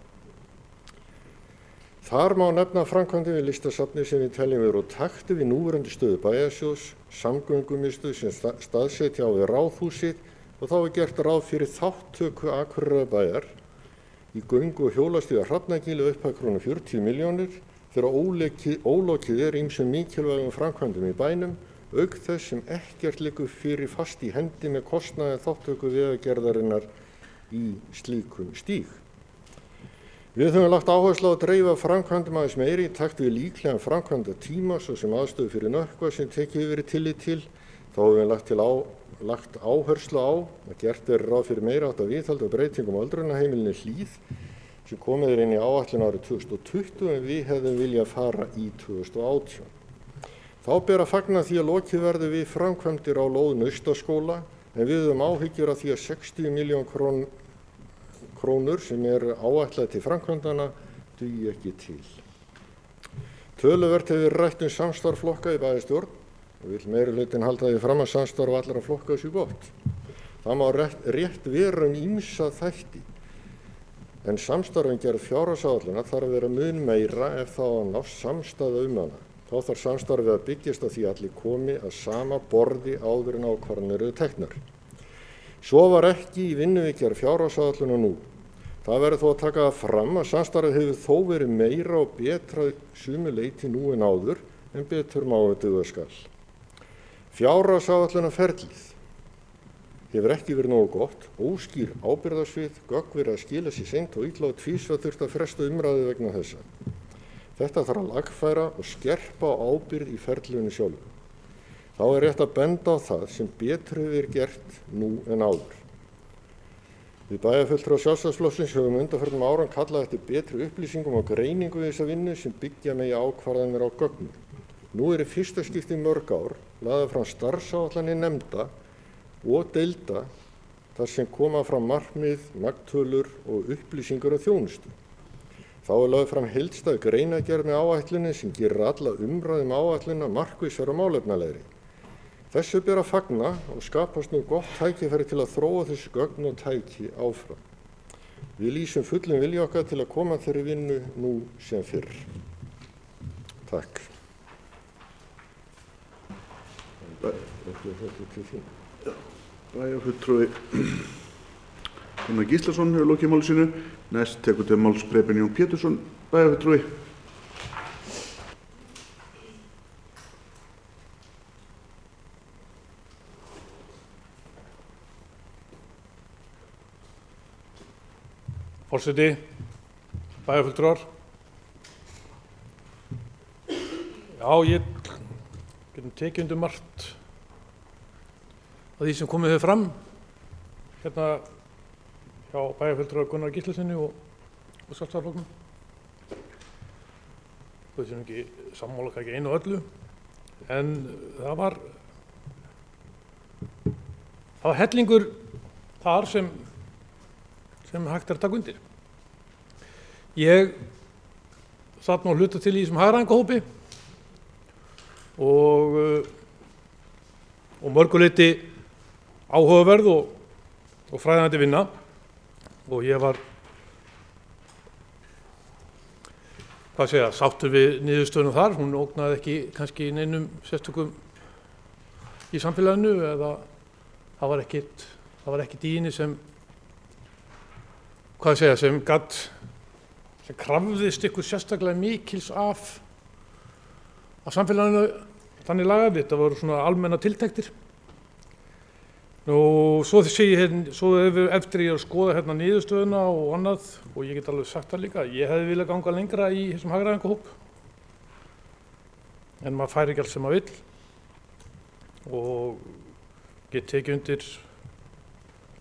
D: Þar má nefna framkvæmdir við listasafnið sem við teljum vera úr takti við núverandi stöðu bæjarsjóðs, samgöngumiðstöð sem staðsetja á við Ráðhúsið og þá gert ráð fyrir þátttöku Akureyrarbæjar í göngu- og hjólastíga Hrafnagili upphæð krónur 40 milljónir þegar ólokið ýmsum mikilvægum framkvæmdum í bænum auk þess sem ekkert liggur fyrir fast í hendi með kostnaði þátttöku vegagerðarinnar í slíkum stíg. Við höfum lagt áherslu á að dreifa framkvæmdum aðeins meiri í takt við líklegan framkvæmdatíma svo sem aðstöðu fyrir nökkva sem tekið hefur verið tillit til. Þá höfum við lagt áherslu á að gert ráð fyrir meiri háttar viðhald og breytingum á öldrunarheimilinu Hlíð sem komið inn í áætlun árið 2020 en við hefðum viljað fara í 2018. Þá ber að fagna því að lokið verði við framkvæmdir á lóð Naustaskóla en við höfum áhyggjur af því að 60 milljón krónur sem eru áætlaðar til framkvæmdana dugi ekki til. Töluvert hefur rætt samstarf flokka í bæjarstjórn og vill meirihlutinn halda því fram að samstarf allra flokka sé gott. Það má rétt vera ýmsa þætti en samstarf gerð fjárhagsáætlunar þarf að vera mun meira ef það á að nást samstaða hana. Þá þarf samstarfið að byggjast á því að allir komi að sama borði áður en ákvarðanir eru teknar. Svo var ekki í vinnu við gerð fjárhagsáætlunar nú. Það verður þó að taka það fram að samstarfið hefur þó verið meira og betra sumu leyti nú en áður en betur má duga skal. Fjárhagsáætlunarferlið hefur ekki verið nógu gott, óskýr ábyrgðarsvið, gögn verið að skila sér seint og illa og tvísvar þurft að fresta umræðu vegna þessa. Þetta þarf að lagfæra og skerpa á ábyrgð í ferlinu sjálfu. Þá rétt að benda á það sem betur hefur verið gert nú en áður. Við bæjarfulltrúar Sjálfstæðisflokksins höfum undanfarnum árum kallað eftir betri upplýsingum og greiningu við þessa vinnu sem byggja megi ákvarðanir á gögnum. Nú í fyrsta skipti í mörg ár lagðar fram starfsáætlanir nefnda og deilda þar sem koma fram markmið, magntölur og upplýsingar og þjónustu. Þá lögð fram heildstæð greinargerð með áætluninni sem gerir alla umræðu áætlunina markvissar og málefnalegri. Þessu ber að fagna og skapast nú gott tækifæri til að þróa þessu gögn og tæki áfram. Við lýsum fullum vilja okkar til að koma þeirri vinnu nú sem fyrr. Takk.
A: Bæjarfulltrúi Gunnar Gíslason hefur lokið máli sínu. Næst tekur til máls Preben Jón Pétursson, bæjarfulltrúi.
E: Forseti, bæjarfulltrúar. Já, ég getum tekið undir margt af því sem komið hefur fram hérna hjá bæjarfulltrúa Gunnar Gíslasyni og Sjálfstæðisflokknum. Þau séum ekki sammála ekki einu og öllu, en það var hellingur þar sem hægt er að taka undir. Ég satt nú að hluta til í þessum hagræðingahópi og mörguleyti áhugaverð og fræðandi vinna og ég var sáttur við niðurstöðuna þar. Hún ógnaði ekki kannski neinum sérstökum í samfélaginu eða það var ekkert í henni sem sem krafðist ykkur sérstaklega mikils af samfélaginu þannig lagað. Þetta voru svona almenna tiltektir. Svo eftir ég að skoða hérna niðurstöðuna og annað, og ég get alveg sagt það líka, ég hefði viljað ganga lengra í þessum hagræðingahóp, en maður fær ekki allt sem maður vill, og get tekið undir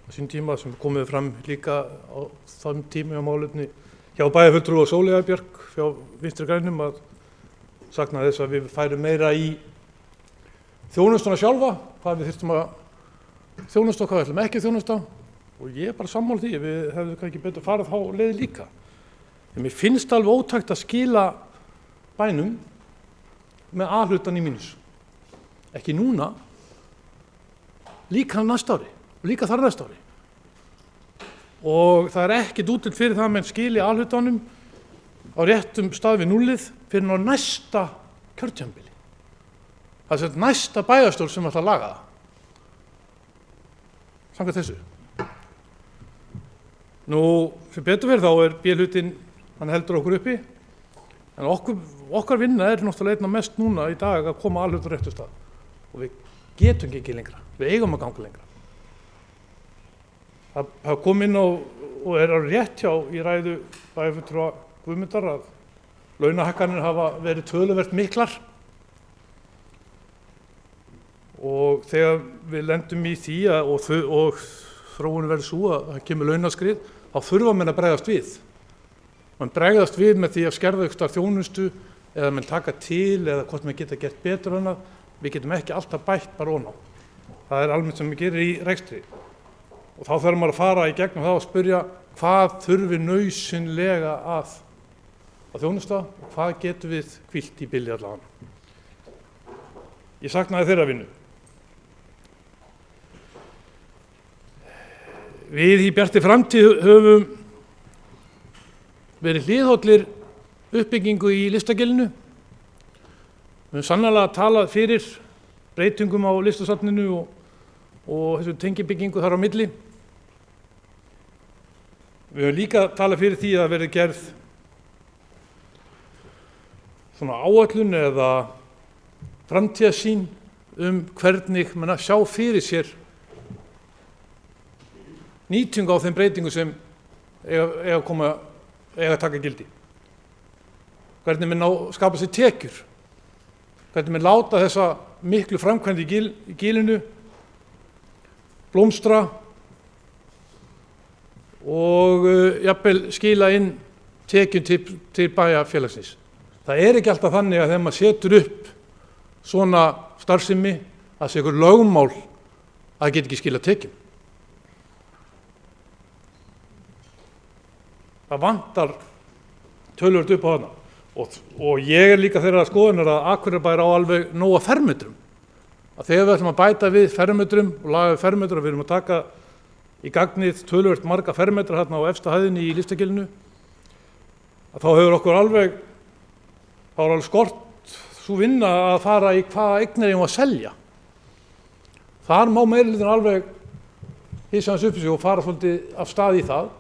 E: á sín tíma sem komið fram líka á þann tíma á málefni hjá bæjarfulltrúa Sóleyjar Björk hjá Vinstri grænum að sakna þess að við færum meira í þjónustuna sjálfa, hvað við þyrftum að þjónusta og hvað við ætlum ekki að þjónusta, og ég er bara sammála því, við hefðum kannski betur farið þá leið líka. En mér finnst alveg ótækt að skila bænum með A-hlutan í mínus. Ekki núna, líka næsta ári og líka þar næsta ári. Og það er ekkert útlit fyrir það að menn skili A-hlutanum á réttum stað við núllið fyrir á næsta kjörtímabili. Það er næsta bæjarstjórn sem ætlar að laga það. Samkvæmt þessu. Fyrir betur verið þá B-hlutinn, hann heldur okkur uppi, en okkar vinna náttúrulega einna mest núna í dag að koma A-hlutur á réttum stað. Og við getum ekki lengra, við eigum að ganga lengra. Það kom inn á, og á rétt hjá í ræðu bæjarfulltrúa Guðmundar að launahækkanir hafa verið töluvert miklar. Og þegar við lendum í því og þróunin verður svo að það kemur launaskrið, þá þurfa menn að bregðast við. Man bregðast við með því að skerða ykkur þjónustu eða menn taka til eða hvort menn geta gert betur en það. Við getum ekki alltaf bætt bara ofan á. Það er almennt sem við gerum í rekstri. Og þá þarf maður að fara í gegnum það og spyrja hvað þurfi nauðsynlega að þjónusta og hvað getum við hvílt í bili allavega. Ég saknaði þeirra vinnu. Við í Bjartri framtíð höfum verið hliðhollir uppbyggingu í Listagilinu. Við höfum sannarlega talað fyrir breytingum á listasafninu og þessu tengibyggingu þar á milli. Við höfum líka talað fyrir því að verði gerð svona áætlun eða framtíðarsýn hvernig menn að sjá fyrir sér nýtingu á þeim breytingum sem eiga að taka gildi. Hvernig menn skapa sér tekjur, hvernig menn láta þessa miklu framkvæmd í gilinu blómstra og jafnvel skila inn tekjum til bæjarfélagsins. Það er ekki alltaf þannig að þegar maður setur upp svona starfsemi að sé ykkur lögmál að það geti ekki skilað tekjum. Það vantar töluvert upp á þarna og ég líka þeirra skoðunar að Akureyrarbær á alveg nóga fermetrum. Að þegar við ætlum að bæta við fermetrum og laga við fermetra, við erum að taka í gagnið töluvert marga fermetra hérna á efsta hæðinni í Listagilinu, að þá hefur okkur alveg skort svo vinna að fara í hvaða eignir eigum að selja. Þar má meirihlutinn alveg hissa hans upp sig og fara svolítið af stað í það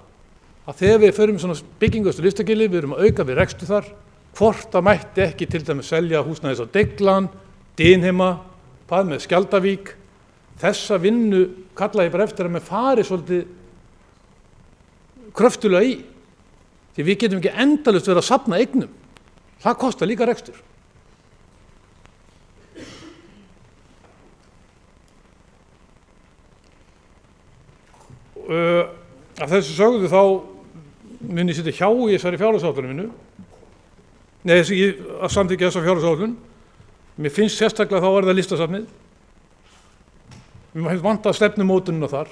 E: að þegar við förum svona byggingastu Listagili, við erum að auka við rekstur þar, hvort það mætti ekki til dæmis selja húsnæðis á Deiglan, Dynheima, hvað með Skjaldarvík. Þessa vinnu kalla ég bara eftir að með fari svolítið kröftulega í. Því við getum ekki endalaust verið að safna eignum. Það kostar líka rekstur. Að þessu sögðu þá mun ég setja hjá í þessari fjárhagsáætlun minni. Nei, að samþykkja þessa fjárhagsáætlun. Mér finnst sérstaklega þá það listasafnið. Mér finnst vantað stefnumótunina þar.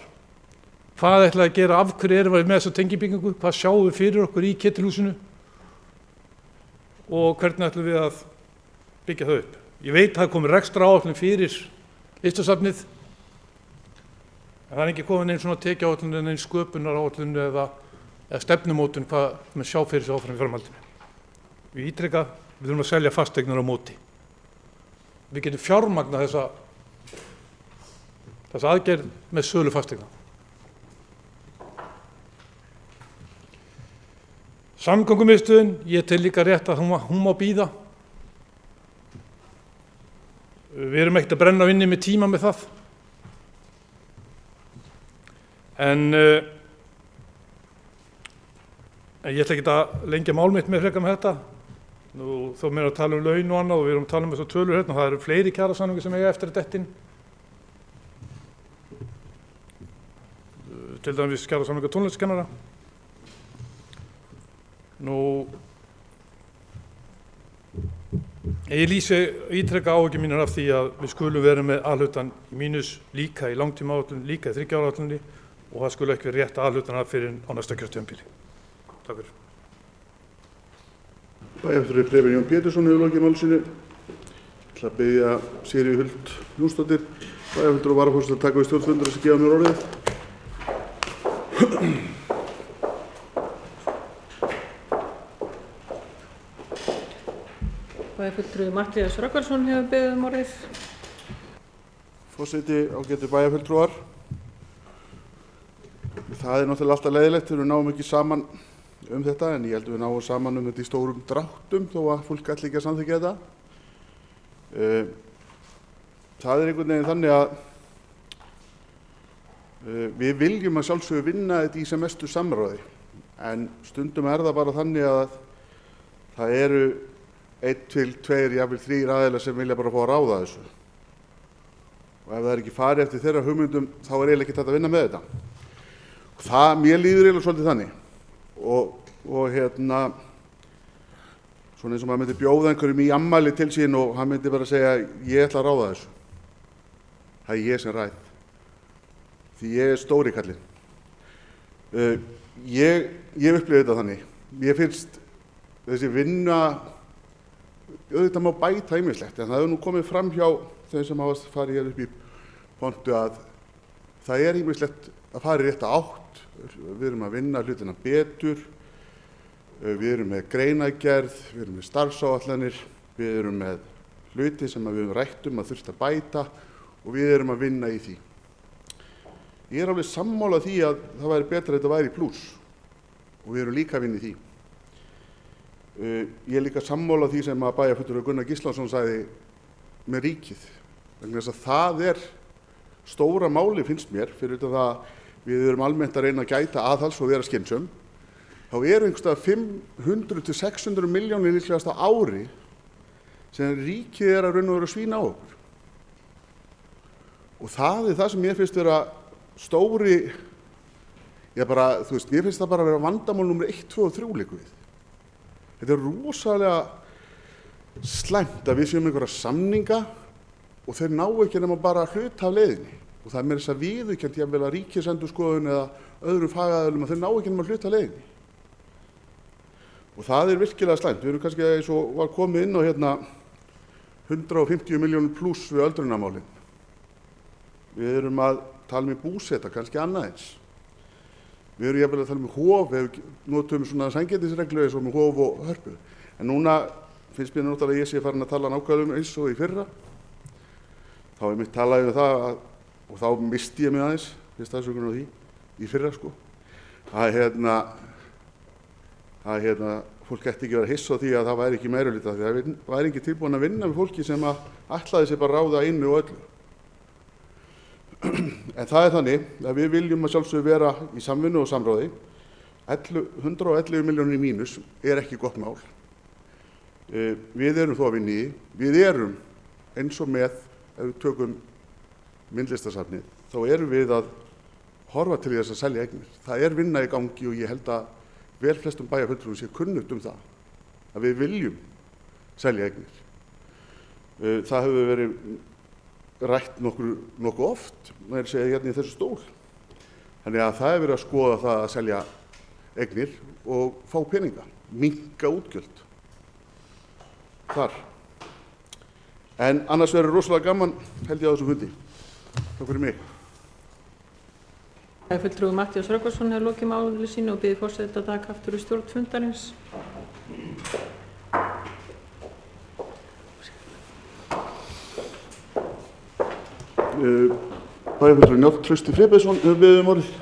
E: Hvað ætlaði að gera, af hverju erum við með þessa tengibyggingu, hvað sjáum við fyrir okkur í Ketilhúsinu, og hvernig ætlum við að byggja það upp. Ég veit að það er komið rekstraráætlun fyrir Listasafnið, en það er ekki komin einn svona tekjuáætlun en einn sköpunaráætlun eða stefnumótun hvað með sjá fyrir sig áfram í framhaldinu. Við ítreka, við þurfum að selja fasteignar á móti. Við getum fjármagnað þessa aðgerð með sölu fasteigna. Samgöngumiðstöðin, ég tel líka rétt að hún má bíða. Við erum ekkert að brenna á inni með tíma með það. En ég ætla ekki að lengja mál mitt með frekar með þetta. Nú þó meira að tala um laun og annað og við erum að tala um þessar tölur hérna og það eru fleiri kjarasamningar sem eiga eftir að detta inn. Til dæmis kjarasamningar tónlistarkennara. Nú, ég lýsi ítreka áhyggjur mínar af því að við skulum vera með A-hlutann í mínus líka í langtímaáætlun, líka í 3 ára áætlunni og það skulle ekki vera rétt A-hlutann af fyrir á næsta kjörtímabili. Takk fyrir.
A: Bæjarfulltrúi Preben Jón Pétursson hefur lokið máli sínu. Ég ætla að biðja Sigríði Huld Jónsdóttir, bæjarfulltrúi og varaforseta að taka við stjórnfundar þess að gefa mér orðið.
G: Bæjarfulltrúi Matthías Rögnvaldsson hefur beðið orðið.
A: Forseti, ágætu bæjarfulltrúar. Það er náttúrulega alltaf leiðilegt þegar við náum ekki saman þetta, en ég held að við náum saman þetta í stórum dráttum þó að fólk ætli ekki að samþykkja þetta. Það er einhvern veginn þannig að við viljum að sjálfsögðu vinna þetta í sem mestu samráði, en stundum er það bara þannig að það eru 1 til 2, jafnvel 3 aðilar sem vilja bara fá að ráða þessu. Og ef það er ekki farið eftir þeirra hugmyndum þá er eiginlega ekki hægt að vinna með þetta. Og mér líður eiginlega svolítið þannig. Og svona eins og maður myndi bjóða einhverjum í afmæli til sín og hann myndi bara segja ég ætla að ráða þessu. Það er ég sem ræð. Því ég er stóri kallinn. Ég upplifði þetta þannig. Mér finnst þessi vinna, auðvitað má bæta ýmislegt, en það hefur nú komið fram hjá þeim sem hafa farið hér upp í pontu að það er ýmislegt að fara í rétta átt. Við erum að vinna hlutina betur, við erum með greinargerð, við erum með starfsáætlanir, við erum með hluti sem við höfum rætt að þurft að bæta og við erum að vinna í því. Ég er alveg sammála því að það væri betra að þetta væri í plús og við erum líka að vinna í því. Ég er líka sammála því sem að bæjarfulltrúi Gunnar Gíslason sagði með ríkið, vegna þess að það er stóra máli finnst mér, fyrir þetta það við erum almennt að reyna að gæta aðhalds og vera skynsöm, þá eru einhverstað 500 til 600 milljónir líklegast á ári sem ríkið er að raun og vera að svína á okkur. Og það er það sem mér finnst vera stóri, mér finnst það bara að vera vandamál nummer 1, 2 og 3 líka við. Þetta er rosalega slæmt að við séum einhverja samninga og þeir ná ekki nema bara hluta af leiðinni. Og það er meira þess að viðurkennt jafnvel að ríkisendurskoðun eða öðrum fagaðilum að þeir ná ekki nema hluta af leiðinni. Og það er virkilega slæmt. Við erum kannski eins og var komið inn á 150 milljónir pluss við öldrunarmálin. Við erum að tala um búseta, kannski annað eins. Við erum jafnvel að tala um hof, við notum svona sanngirnisreglu eins og með hof og hörpu. En núna finnst mér náttúrulega að ég sé farin að tala nákvæmlega eins og í fyrra. Þá er mitt talaði um það og þá misti ég mig aðeins, fyrst aðsökunar á því, í fyrra sko. Fólk ætti ekki að vera hissa á því að það væri ekki meirihluti, því það væri ekki tilbúin að vinna með fólki sem ætlaði sér bara ráða einu og öllu. En það er þannig að við viljum að sjálfsögðu vera í samvinnu og samráði. 111 milljónir í mínus er ekki gott mál. Við erum þó að vinna í, við erum eins og með, ef við tökum myndlistasafnið, þá erum við að horfa til þess að selja eignir. Það er vinna í gangi og ég held að vel flestum bæjarfulltrúum sé kunnugt það, að við viljum selja eignir. Það hefur verið rætt nokkuð oft, maður segja hérna í þessu stól. Þannig að það er verið að skoða það að selja eignir og fá peninga, minnka útgjöld. þar. En annars verður rosalega gaman held ég á þessum fundi. Takk fyrir mig.
G: Bæjarfulltrúi Matthías Rögnvaldsson hefur lokið máli sínu og biður forseta að taka aftur í stjórn fundarins.
A: Bæjarfulltrúi Njáll Trausti Friðbertsson hefur beðið um orðið.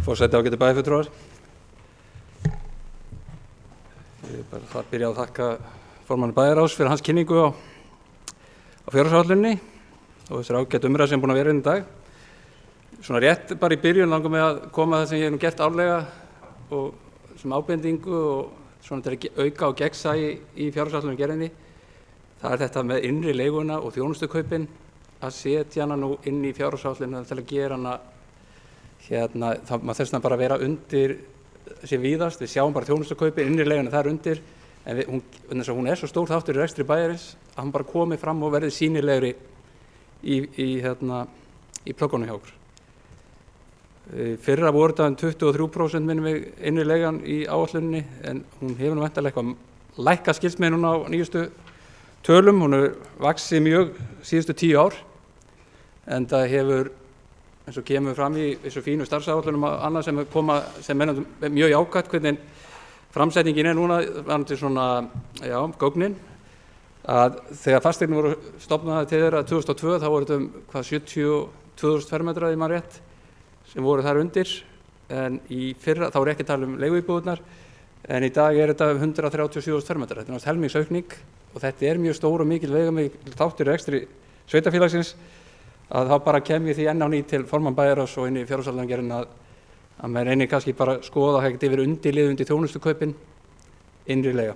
H: Forseti, ágætu bæjarfulltrúar. Ég vil bara þar byrja á að þakka formanni bæjarráðs fyrir hans kynningu á fjárhagsáætluninni og þessari ágætu umræðu sem búin að vera í dag. Svona rétt bara í byrjun langar mig að koma það sem ég hef nú gert árlega og sem ábendingu og svona til að auka á gegnsæi í fjárhagsáætluninni gerðinni. Það er þetta með innri leiguna og þjónustukaupin að setja hana nú inn í fjárhagsáætlunina til að gera hana þá maður þess að bara vera undir sér víðast. Við sjáum bara þjónustukaupin, innri leiguna það er undir, en hún er svo stór þáttur í rekstri bæjarins að hann bara komi fram og verði sýnilegri í plöggunum hjá okkur. Fyrra voru þetta 23% minnum við innri leigan í áætluninni, en hún hefur nú væntanlega eitthvað lækkað skilst með núna á nýjustu tölum. Hún hefur vaxið mjög síðustu 10 ár, en það hefur eins og kemur fram í þessu fínu starfsáætlunum og annað sem er mjög jákvætt hvernig framsetningin er núna varðandi svona, gögnin, að þegar fasteignir voru stofnaðar til þeirra 2002 þá voru þetta 72.000 fermetra ef ég man rétt sem voru þar undir, en í fyrra þá er ekki að tala um leiguíbúðirnar, en í dag er þetta 137.000 fermetra. Þetta er náttúrulega helmingsaukning og þetta er mjög stór og mikil veigamikil þáttur í rekstri sveitarfélagsins, að þá bara kem ég því enn á ný til formann bæjarráðs og inn í fjárhagsáætlunargerðina að maður reynir kannski bara að skoða hægt yfir undirlið undir þjónustukaupin, innri leiga.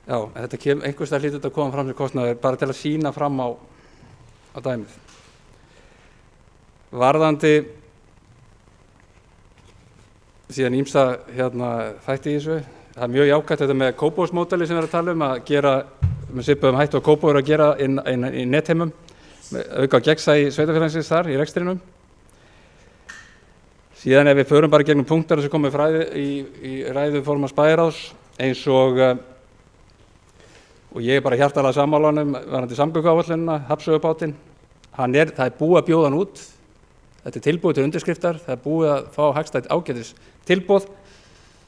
H: Já, þetta einhvers staðar hlýtur þetta að koma fram sem kostnaður bara til að sýna fram á dæmið. Varðandi síðan ýmsa þætti í þessu. Það er mjög jákvætt þetta með Kópavogsmódeli sem við erum að tala um að gera með svipuðum hætti og Kópavogur að gera í netheimum, auka gegnsæi sveitarfélagsins þar í rekstrinum. Síðan ef við förum bara gegnum punktar sem komið í ræðu formanns bæjarráðs eins og ég er bara hjartanlega sammála honum varðandi samgönguáætlunina, hafnsögubátinn. Það er búið að bjóða hann út. Þetta er tilbúið til undirskriftar, það er búið að fá hagstætt ágætis tilboð.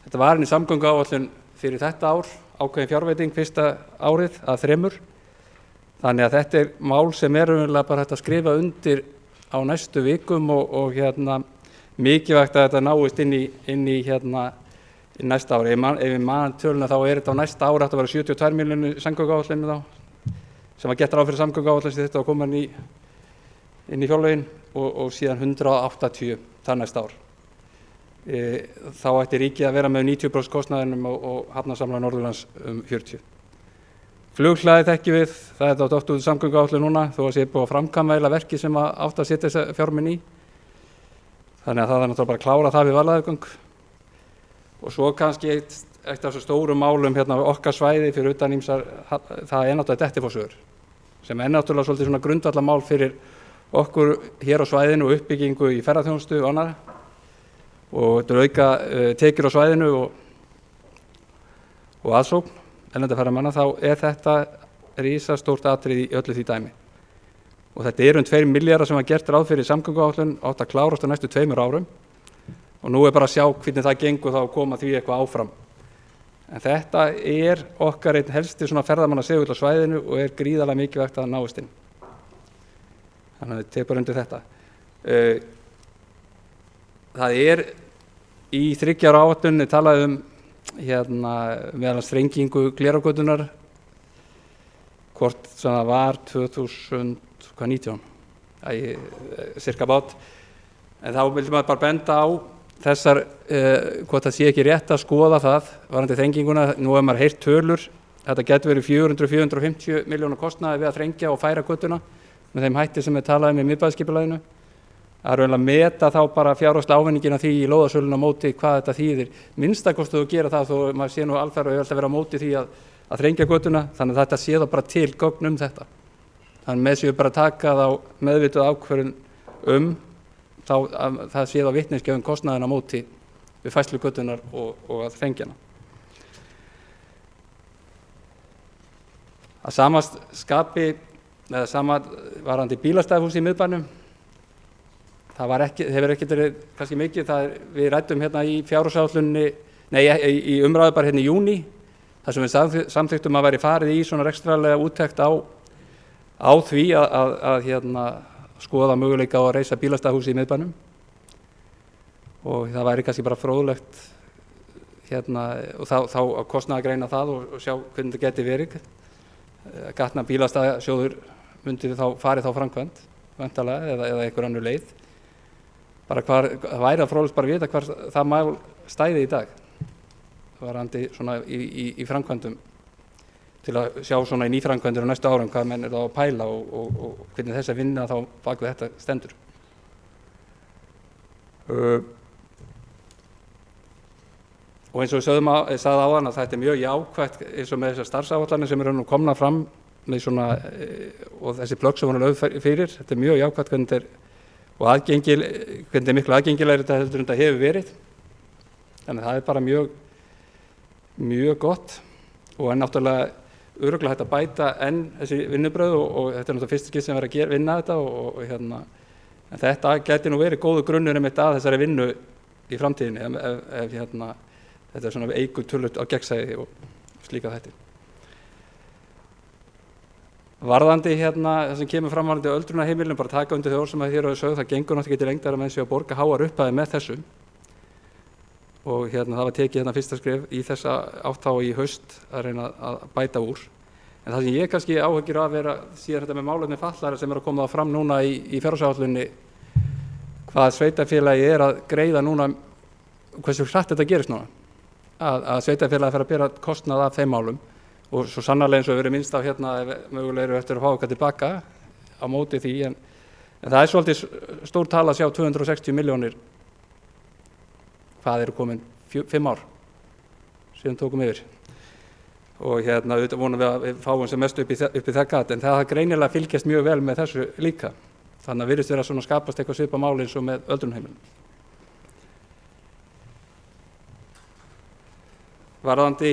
H: Þetta var inn í samgönguáætlun fyrir þetta ár, ákveðin fjárveiting fyrsta árið að 3. Þannig að þetta er mál sem er raunverulega bara hægt að skrifa undir á næstu vikum og mikilvægt að þetta náist inn í næsta ári. Ef við man töluna þá er þetta á næsta ári hægt að vera 72 milljónir samgönguáætlunum þá, sem var gert ráð fyrir samgönguáætlun sem þetta var komin inn í fjárlögin og síðan 180 þar næsta ár. Þá ætti ríkið að vera með 90% kostnaðinum og hafnasamlag Norðurlands 40%. Flughlaðið þekkjum við, það er dott út samgönguáætlun núna þó að sé búið að framkvæma verki sem átti að setja þessa fjármuni í. Þannig að það er náttúrulega bara að klára það við Vaðlaheiðargöng. Og svo kannski eitt af þessu stórum málum okkar svæði fyrir utan ýmsar, það er náttúrulega Dettifossvegur, sem er náttúrulega svolítið svona grundvallarmál fyrir okkur hér á svæðinu og uppbyggingu í ferðaþjónustu og annað. Og þetta auka tekjur á svæðinu og aðsókn erlendra ferðamanna, þá er þetta risastórt atriði í öllu því dæmi. Og þetta eru 2 milljarðar sem var gert ráð fyrir samgönguáætlun, átti að klárast á næstu 2 árum. Og nú er bara að sjá hvernig það gengur þá að koma því eitthvað áfram. En þetta er okkar einn helsti svona ferðamannasegull á svæðinu og er gríðarlega mikilvægt að náist inn. Þannig að þetta tekur undir þetta. Það er í 3 ára áætlunni talað meðal strengingu Glerárgötunnar, hvort sem það var 2019, cirka bát. En þá vildum maður bara benda á þessar, hvort það sé ekki rétt að skoða það varðandi þrenginguna. Nú hefur maður heyrt tölur, þetta getur verið 400–450 milljóna kostnaði við að þrengja og færa götuna með þeim hætti sem við talaðum í miðbæjarskipulaginu. að raunlega meta þá bara fjárhagslega ávinningin af því í lóðasölun á móti hvað þetta þýðir. Minnstakosti þú gera það þó maður sé nú alfarið og að vera á móti því að þrengja götuna, þannig að þetta sé þá bara til gögn þetta. Þannig með séu bara taka þá meðvituð ákvörðun þá að það sé þá vitneskja kostnaðinn á móti við færslu götunar og að þrengja hana. Að sama skapi, eða sama varðandi bílastæðahús í miðbænum, það hefur ekki verið kannski mikið, við ræddum hérna í fjárhagsáætluninni, í umræðu bara hérna í júní, þar sem við samþykktum að væri farið í svona rekstrarlega úttekt á því að skoða möguleika á að reisa bílastæðahús í miðbænum. Og það væri kannski bara fróðlegt og þá að kostnaðargreina það og sjá hvernig þetta geti verið. Gatna bílastæðasjóður myndi þá farið þá framkvæmd, væntanlega, eða einhver önnur leið. Bara það væri að fróðlegt bara vita hvar það mál stæði í dag, varandi svona í framkvæmdum, til að sjá svona í nýframkvæmdur á næstu árum hvað menn þá að pæla og hvernig þess að vinna þá bak við þetta stendur. Og eins og við sagði áðan að þetta mjög jákvætt eins og með þessar starfsáætlanir sem eru nú komna fram með svona, og þessi plögg sem voru lögð fyrir, þetta mjög jákvætt hvernig þetta og hvernig miklu aðgengilegri þetta heldur en þetta hefur verið. Þannig að það bara mjög gott og náttúrulega örugglega hægt að bæta enn þessi vinnubrögð og þetta náttúrulega fyrsta skipti sem verið að vinna þetta en þetta gæti nú verið góður grunnur einmitt að þessari vinnu í framtíðinni ef þetta svona eykur töluvert á gegnsæi og slíka þætti. Varðandi það sem kemur fram varðandi öldrunarheimilinu, bara taka undir þau orð sem að hér á sögðu, það gengur náttúrulega ekki til lengdar að menn séu að borga háar upphæðir með þessu. Og það var tekið fyrsta skref í þessa átt þá í haust að reyna að bæta úr. En það sem ég kannski áhyggjur af síðan þetta með málefni fatlaðra sem að koma fram núna í fjárhagsáætluninni, hvað sveitarfélagi að greiða núna, hversu hratt þetta gerist núna. Að sveitarfélagi fer að bera kostnað af þeim málum og svo sannarlega eins og við erum minnst á ef mögulega eru eftir að fá okkar tilbaka á móti því, en það svolítið stór tala að sjá 260 milljónir hvað eru komin 5 ár síðan tókum yfir og auðvitað vonum við að við fáum sem mest upp í það gat, en það greinilega fylgjast mjög vel með þessu líka, þannig að virðist vera svona skapast eitthvað svipað máli eins og með öldrunarheimilum. Varðandi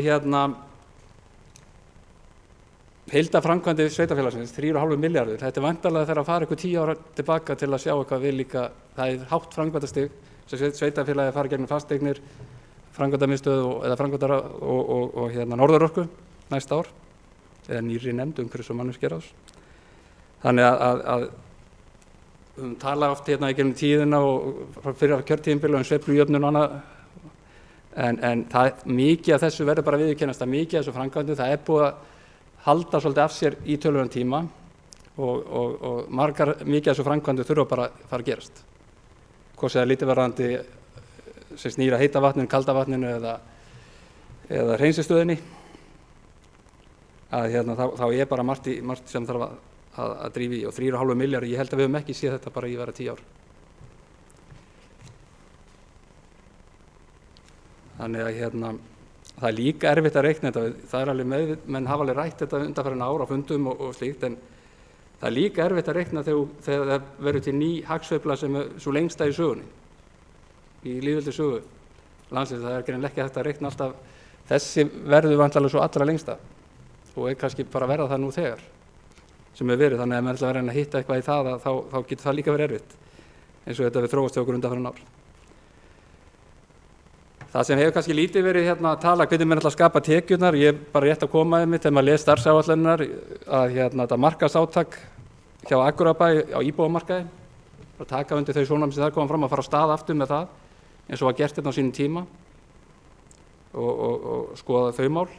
H: heildarframkvæmdir sveitarfélagsins 3,5 milljarður, þetta væntanlega þegar að fara ykkur 10 ára tilbaka til að sjá eitthvað við líka, það hátt framkvæmdastig sem sveitarfélagi fara gegnum fasteignir, framkvæmdamiðstöð eða framkvæmdara og Norðurorku næsta ár, eða nýrri nefnd umhverfis- og mannvirkjaráðs. Þannig að tala oft í gegnum tíðina og fyrir kjörtíðinbili sveiflujöfnun og annað, en það mikið af þessu verður bara viðurkennast að mikið af þessu framkvæmdum, það búið að halda svolítið af sér í töluverðan tíma og mikið af þessu framkvæmdum þurfa bara að fara að gerast. Hvort sem það lítið varðandi sem snýr að heita vatninu, kalda vatninu eða hreinsistöðinni, þá bara margt sem þarf að drífa í og 3,5 milljarður, ég held að við höfum ekki séð þetta bara í vera 10 ár. Þannig að það er líka erfitt að reikna þetta, það alveg menn hafa alveg rætt þetta undanfarin ár á fundum og slíkt, en það er líka erfitt að reikna þegar það verður til ný hagsveifla sem er svo lengsta í sögunni, í lýðveldi sögu landsins, það greinilega ekki hægt að reikna alltaf, þessi verður væntanlega svo allra lengsta og kannski bara verða það nú þegar sem hefur verið, þannig að maður ætla að vera að hitta eitthvað í það þá getur það líka verið erfitt, eins og þetta við þróast hjá okkur undanfarin ár. Það sem hefur kannski lítið verið að tala hvernig menn ætla að skapa tekjurnar, ég bara rétt að koma þegar maður les starfsáætlanirnar að þetta markaðsátak hjá Akureyrarbæ á íbúðamarkaði, að taka undir þau sjónarmið sem þar koma fram að fara á stað aftur með það eins og var gert á sínum tíma og skoða þau mál.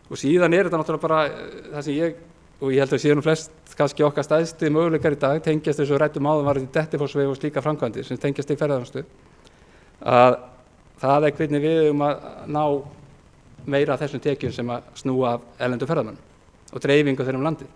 H: Og síðan þetta náttúrulega bara það sem ég held að séu flest kannski okkar stærsti möguleikar í dag tengjast eins og ræddum áðan var þetta Dettifossveg og slíka framkvæmdir sem tengjast í ferðaþjónustu, að það hvernig við að ná meira af þessum tekjum sem að snúa af erlendum ferðamönnum og dreifingu þeirra landið.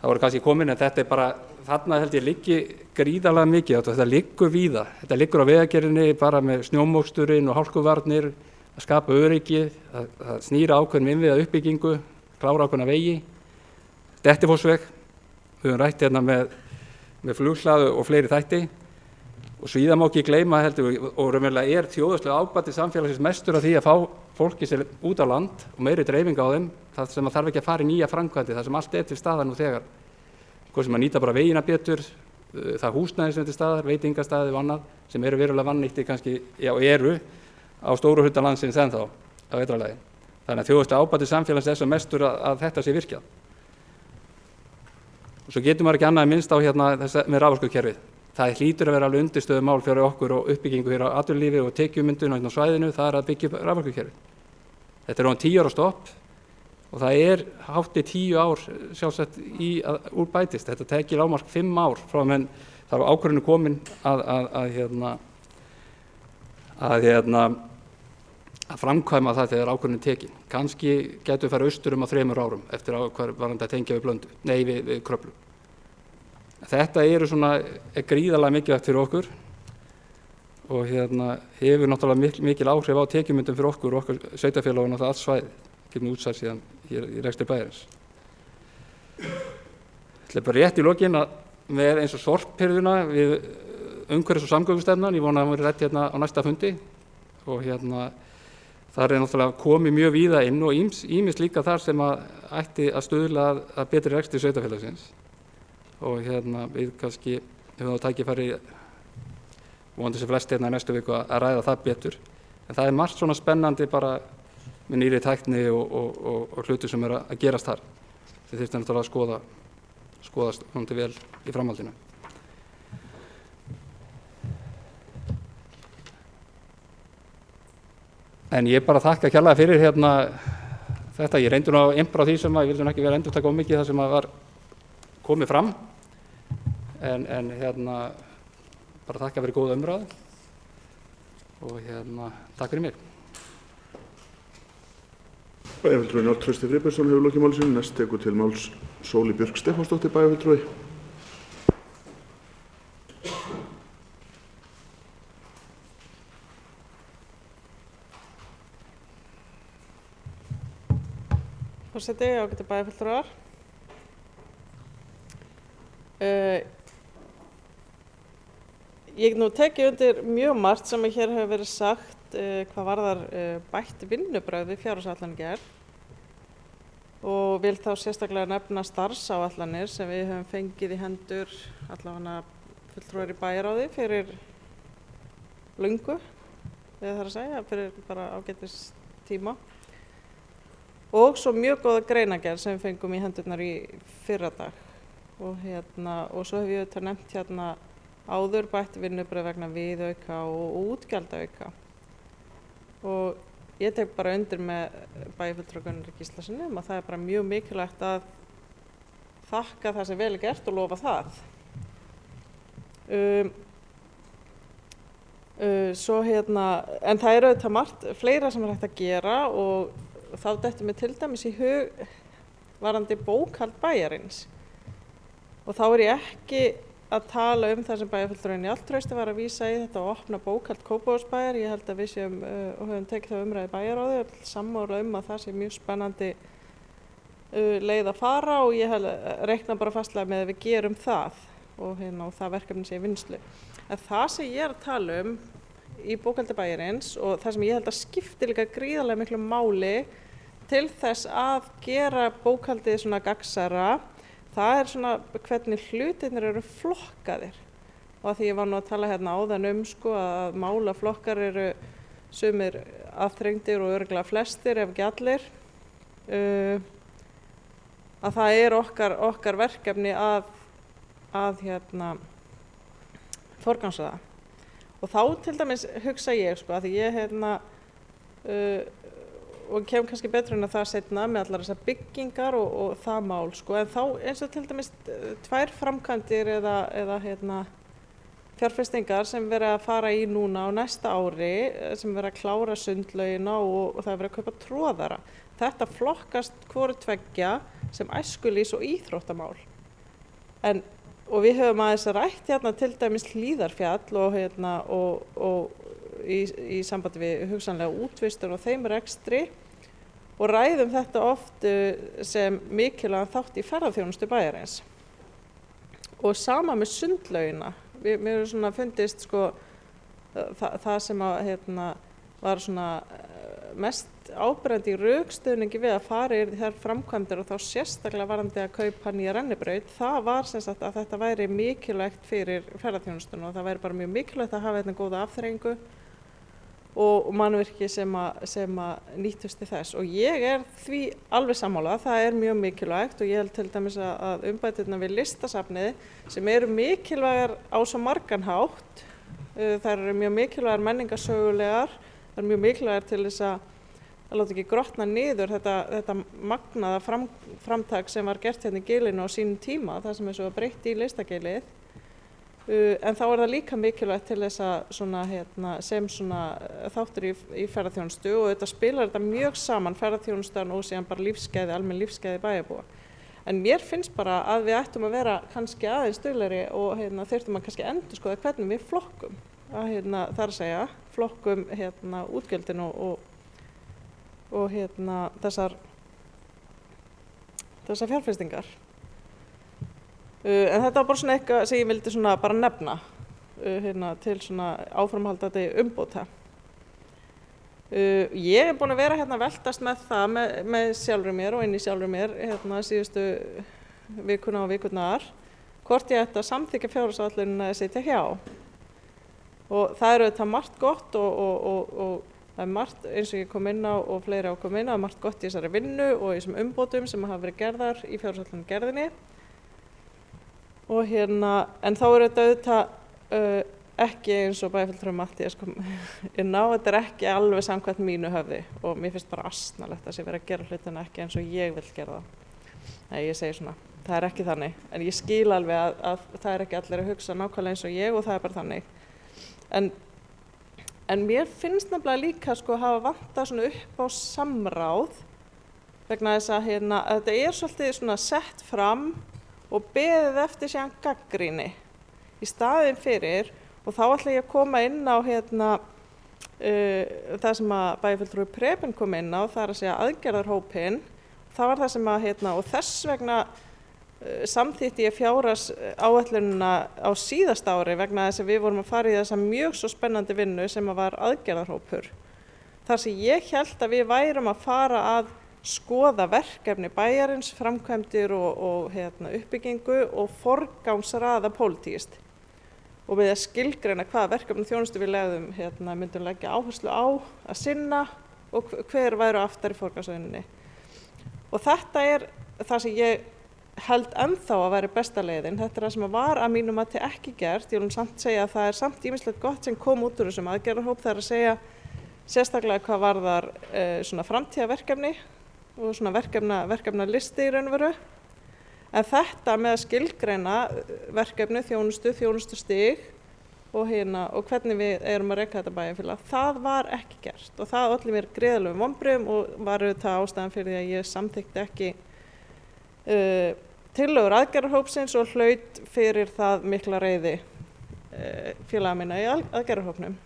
H: það voru kannski komin, en þetta bara, þarna held ég liggi gríðarlega mikið, þetta liggur víða, þetta liggur á vegagerðinni bara með snjómoksturinn og hálkuvarnir, að skapa öryggi, að snýra ákveðnum innviða uppbyggingu, klára ákveðna vegi, Dettifossveg, við höfum rætt hérna með flughlaðu og fleiri þætti, og síðan má ekki gleyma heldur, og raunverulega þjóðhagslega ábati samfélagsins mestur af því að fá fólki sér út á land og meiri dreifinga á þeim, það sem að þarf ekki að fara í nýja framkvæmdi, það sem allt til staðar nú þegar, hvað sem að nýta bara vegina betur, það húsnæði sem til staðar, veitingastaði og annað, sem eru verulega vannýtti kannski, eru á stóru hluta landsins ennþá á vetrarlagi. Þannig að þjóðhagslega ábati samfélagsins er svo mestur að þetta sé virkjað. Og svo getur maður ekki annað minnst á hérna með raforkukerfið. Það hlýtur að vera alveg undirstöðumál fyrir okkur og uppbyggingu hér á atvinnulífi og tekjumyndun á svæðinu, það er að byggja upp raforkukerfið. Þetta er 10 ára stopp og það er hátt í 10 ár sjálfsagt úr bætist. Þetta tekir lágmark 5 ár frá menn það var ákvörðinu komin að framkvæma það þegar ákvörðinu tekin. Kannski getur við farið austur á 3 árum eftir varðandi að tengja við Blöndu, við Kröflu. Þetta er gríðarlega mikilvægt fyrir okkur og hefur náttúrulega mikil áhrif á tekjumyndum fyrir okkur og okkar sveitarfélag og náttúrulega allt svæði, getum útsæð síðan hér í rekstri bæjarins. Það er bara rétt í lokin að með eins og sorphirðuna við umhverfis- og samgöngustefnan, ég vona að það verði rætt hérna á næsta fundi og þar er náttúrulega komið mjög víða inn og ýmist líka þar sem ætti að stuðla að betri rekstri sveitarfélagsins. Og við kannski höfum þá tækifæri vonandi sem flest hérna í næstu viku að ræða það betur. En það er margt svona spennandi bara með nýri tækni og hluti sem er að gerast þar. Þið þyrfti náttúrulega að skoðast hóndi vel í framhaldinu. En ég bara þakka kærlega fyrir þetta. Ég reyndi nú að impra á því sem ég vildi ekki vera endurtaka of mikið það sem var komið fram. En bara þakka fyrir góða umræðu og takk fyrir mig.
A: Bæjarfulltrúi Njáll Trausti Friðbertsson hefur lokið máli sínu. Næst tekur til máls Sóli Björk Stefánsdóttir bæjarfulltrúi.
C: Forseti, ágætu bæjarfulltrúar. Ég nú tekið undir mjög margt sem hér hefur verið sagt hvað varðar bætt vinnubrögð við fjárhagsáætlanagerð og vil þá sérstaklega nefna starfsáætlanir sem við höfum fengið í hendur allavega fulltrúar í bæjarráði fyrir löngu, eða það að segja, fyrir bara ágætis tíma. Og svo mjög góða greinargerð sem við fengum í hendurnar í fyrradag. Og svo hef ég auðvitað nefnt áður bætt vinnubrögð vegna viðauka og útgjaldaauka. Og ég tek bara undir með bæjarfulltrúa Gunnari Gíslasyni að það er bara mjög mikilvægt að þakka það sem vel er gert og lofa það. En það er auðvitað margt fleira sem er hægt að gera og þá dettur mér til dæmis í hug varðandi bókhald bæjarins. Og þá er ég ekki að tala það sem bæjarfulltrúi Njáll Trausti var að vísa í þetta og opna bókhald Kópavogsbæjar. Ég held að við séum og höfum tekið það umræði bæjarráði og sammála að það sé mjög spennandi leið að fara og ég reikna bara fastlega með að við gerum það og það verkefni sé í vinnslu. En það sem ég er að tala í bókhaldi bæjarins og það sem ég held að skipti líka gríðarlega miklu máli til þess að gera bókhaldið svona gagnsærra, það er svona hvernig hlutirnir eru flokkaðir. Og að því ég var nú að tala hérna áðan að málaflokkar eru sumir aðþrengdir og örugglega flestir ef ekki allir. Að það er okkar verkefni að forgangsraða. Og þá til dæmis hugsa ég að því ég og kem kannski betur inn á það seinna með allar þessar byggingar og það mál en þá eins og til dæmis 2 framkvæmdir eða fjárfestingar sem verið að fara í núna á næsta ári sem verið að klára sundlaugina og það verið að kaupa tróðara. Þetta flokkast hvoru tveggja sem æskulýðs- og íþróttamál og við höfum aðeins rætt hérna til dæmis Hlíðarfjall og í sambandi við hugsanlega útvistur og þeim rekstri og ræðum þetta oft sem mikilvægan þátt í ferðaþjónustu bæjarins. Og sama með sundlaugina. Mér hefur svona fundist sko það sem var svona mest áberandi í rökstuðningi við að fara í þær framkvæmdir og þá sérstaklega varðandi að kaupa nýja rennibraut, það var sem sagt að þetta væri mikilvægt fyrir ferðaþjónustuna og það væri bara mjög mikilvægt að hafa góða afþreyingu og mannvirki sem að nýttust til þess. Og ég er því alveg sammála, það er mjög mikilvægt og ég held til dæmis að umbæturnar við listasafnið sem eru mikilvægar á svo margan hátt, þær eru mjög mikilvægar menningarsögulegar, það er mjög mikilvægt til þess að láta ekki grotna niður þetta magnaða framtak sem var gert hérna í gilinu á sínum tíma, það sem er svo breytt í listagilið. En þá er það líka mikilvægt til þess að sem þáttur í ferðaþjónustu og þetta spilar þetta mjög saman, ferðaþjónustan og síðan bara lífsgæði, almenn lífsgæði bæjarbúa. En mér finnst bara að við ættum að vera kannski aðeins duglegri og þyrftum að kannski endurskoða hvernig við flokkum. Þar að segja, flokkum útgjöldin og þessar fjárfestingar. En þetta var bara svona eitthvað sem ég vildi svona bara nefna til svona áframhaldandi umbóta. Ég er búin að vera að veltast með það með sjálfri mér og inn í sjálfri mér síðustu vikuna og vikurnar hvort ég ætti að samþykkja fjárhagsáætlunina að sitja hjá. Og það eru þetta margt gott og það er margt eins og ég kom inn á og fleiri á kom inn á, margt gott í þessari vinnu og í þessum umbótum sem hafa verið gerðar í fjárhagsáætlunum gerðinni. Og en þá er þetta auðvitað ekki eins og bæjarfulltrúi Matthías kom inn á, þetta er ekki alveg samkvæmt mínu höfði og mér finnst bara asnalegt að sé vera að gera hlutina ekki eins og ég vil gera það. Nei, ég segi svona, það er ekki þannig, en ég skil alveg að það er ekki allir að hugsa nákvæmlega eins og ég og það er bara þannig. En mér finnst nefnilega líka hafa vantað svona upp á samráð vegna þess að þetta er svolítið svona sett fram og beðið eftir síðan gagnrýni í staðinn fyrir og þá ætla ég að koma inn á það sem að bæjarfulltrúi Preben kom inn á, það er að segja aðgerðarhópinn. Það var það sem og þess vegna samþykkti ég fjárhagsáætlunina á síðasta ári vegna þess að við vorum að fara í þessa mjög svo spennandi vinnu sem var aðgerðarhópur. Þar sem ég hélt að við værum að fara að skoða verkefni bæjarins, framkvæmdir og uppbyggingu og forgangsraða pólitískt. Og við að skilgreina hvaða verkefni þjónustu við legðum myndum leggja áherslu á að sinna og hver væru aftar í forgangsröðinni. Og þetta er það sem ég held ennþá að væri besta leiðin. Þetta er það sem var að mínum mati ekki gert. Ég vil samt segja að það er samt ýmislegt gott sem kom út úr þessum aðgerðarhóp. Það er að segja sérstaklega hvað varðar svona framtíðarverkefni og svona verkefnalisti í raun og veru. En þetta með að skilgreina verkefni, þjónustustig og hvernig við erum að reka þetta bæjarfélag, það var ekki gert og það olli mér gríðarlegum vonbrigðum og var auðvitað ástæðan fyrir því að ég samþykkti ekki tillögur aðgerðarhópsins og hlaut fyrir það mikla reiði félaga minna í aðgerðarhópnum.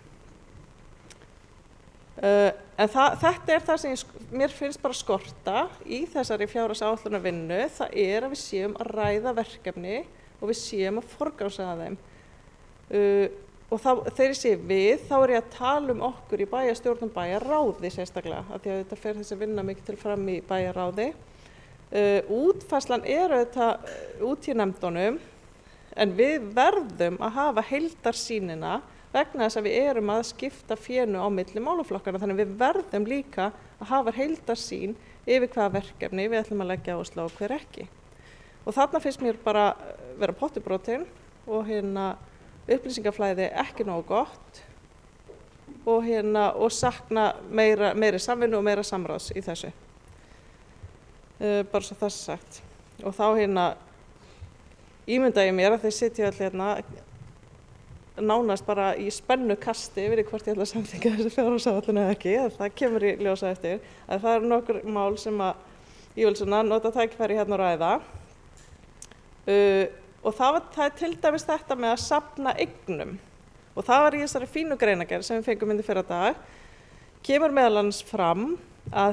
C: En þetta er það sem mér finnst bara skorta í þessari fjárhagsáætlunarvinnu, það er að við séum að ræða verkefni og við séum að forgangsraða þeim. Og þegar ég segi við, þá er ég að tala um okkur í bæjarstjórn og bæjarráði sérstaklega, af því að þetta fer þessi vinna mikið til fram í bæjarráði. Útfærslan er auðvitað út í nefndunum, en við verðum að hafa heildarsýnina vegna þess að við erum að skipta fénu á milli málaflokkana, þannig við verðum líka að hafa heildarsýn yfir hvaða verkefni við ætlum að leggja áherslu á og hver ekki. Og þarna finnst mér bara vera pottubrotin og upplýsingaflæði ekki nógu gott og sakna meiri samvinnu og meira samráðs í þessu. Bara svo það sagt. Og þá ímynda ég mér að þeir sitja allir nánast bara í spennu kasti yfir hvort ég ætla að samþykkja þessi fjárhagsáætlun eða ekki, það kemur í ljósa eftir. Að það eru nokkur mál sem að ég vil nota tækifæri að ræða. og það er til dæmis þetta með að safna eignum og það var í þessari fínu greinargerð sem við fengum inn í fyrradag, kemur meðal annars fram að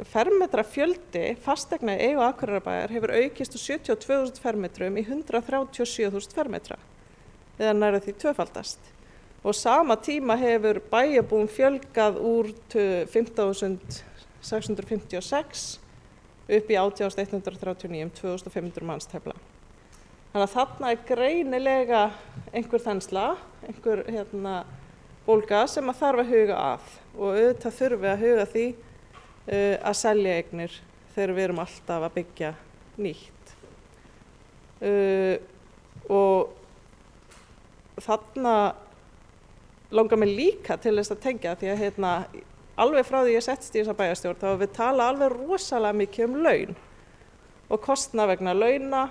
C: fermetra fjöldi fasteigna í eigu Akureyrarbæjar hefur aukist úr 72.000 fermetrum í 137.000 fermetra, eða nærri því tvöfaldast. Og sama tíma hefur bæjarbúum fjölgað úr 15.656 upp í 18.139 2.500 manns tæplega. Þannig að þarna er greinilega einhver þensla, einhver bólga sem að þarf að huga að og auðvitað þurfi að huga því að selja eignir þegar við erum alltaf að byggja nýtt. Og þarna langar mig líka til þess að tengja því að alveg frá því ég settist í þessa bæjarstjórn þá við tala alveg rosalega mikið laun og kostnað vegna launa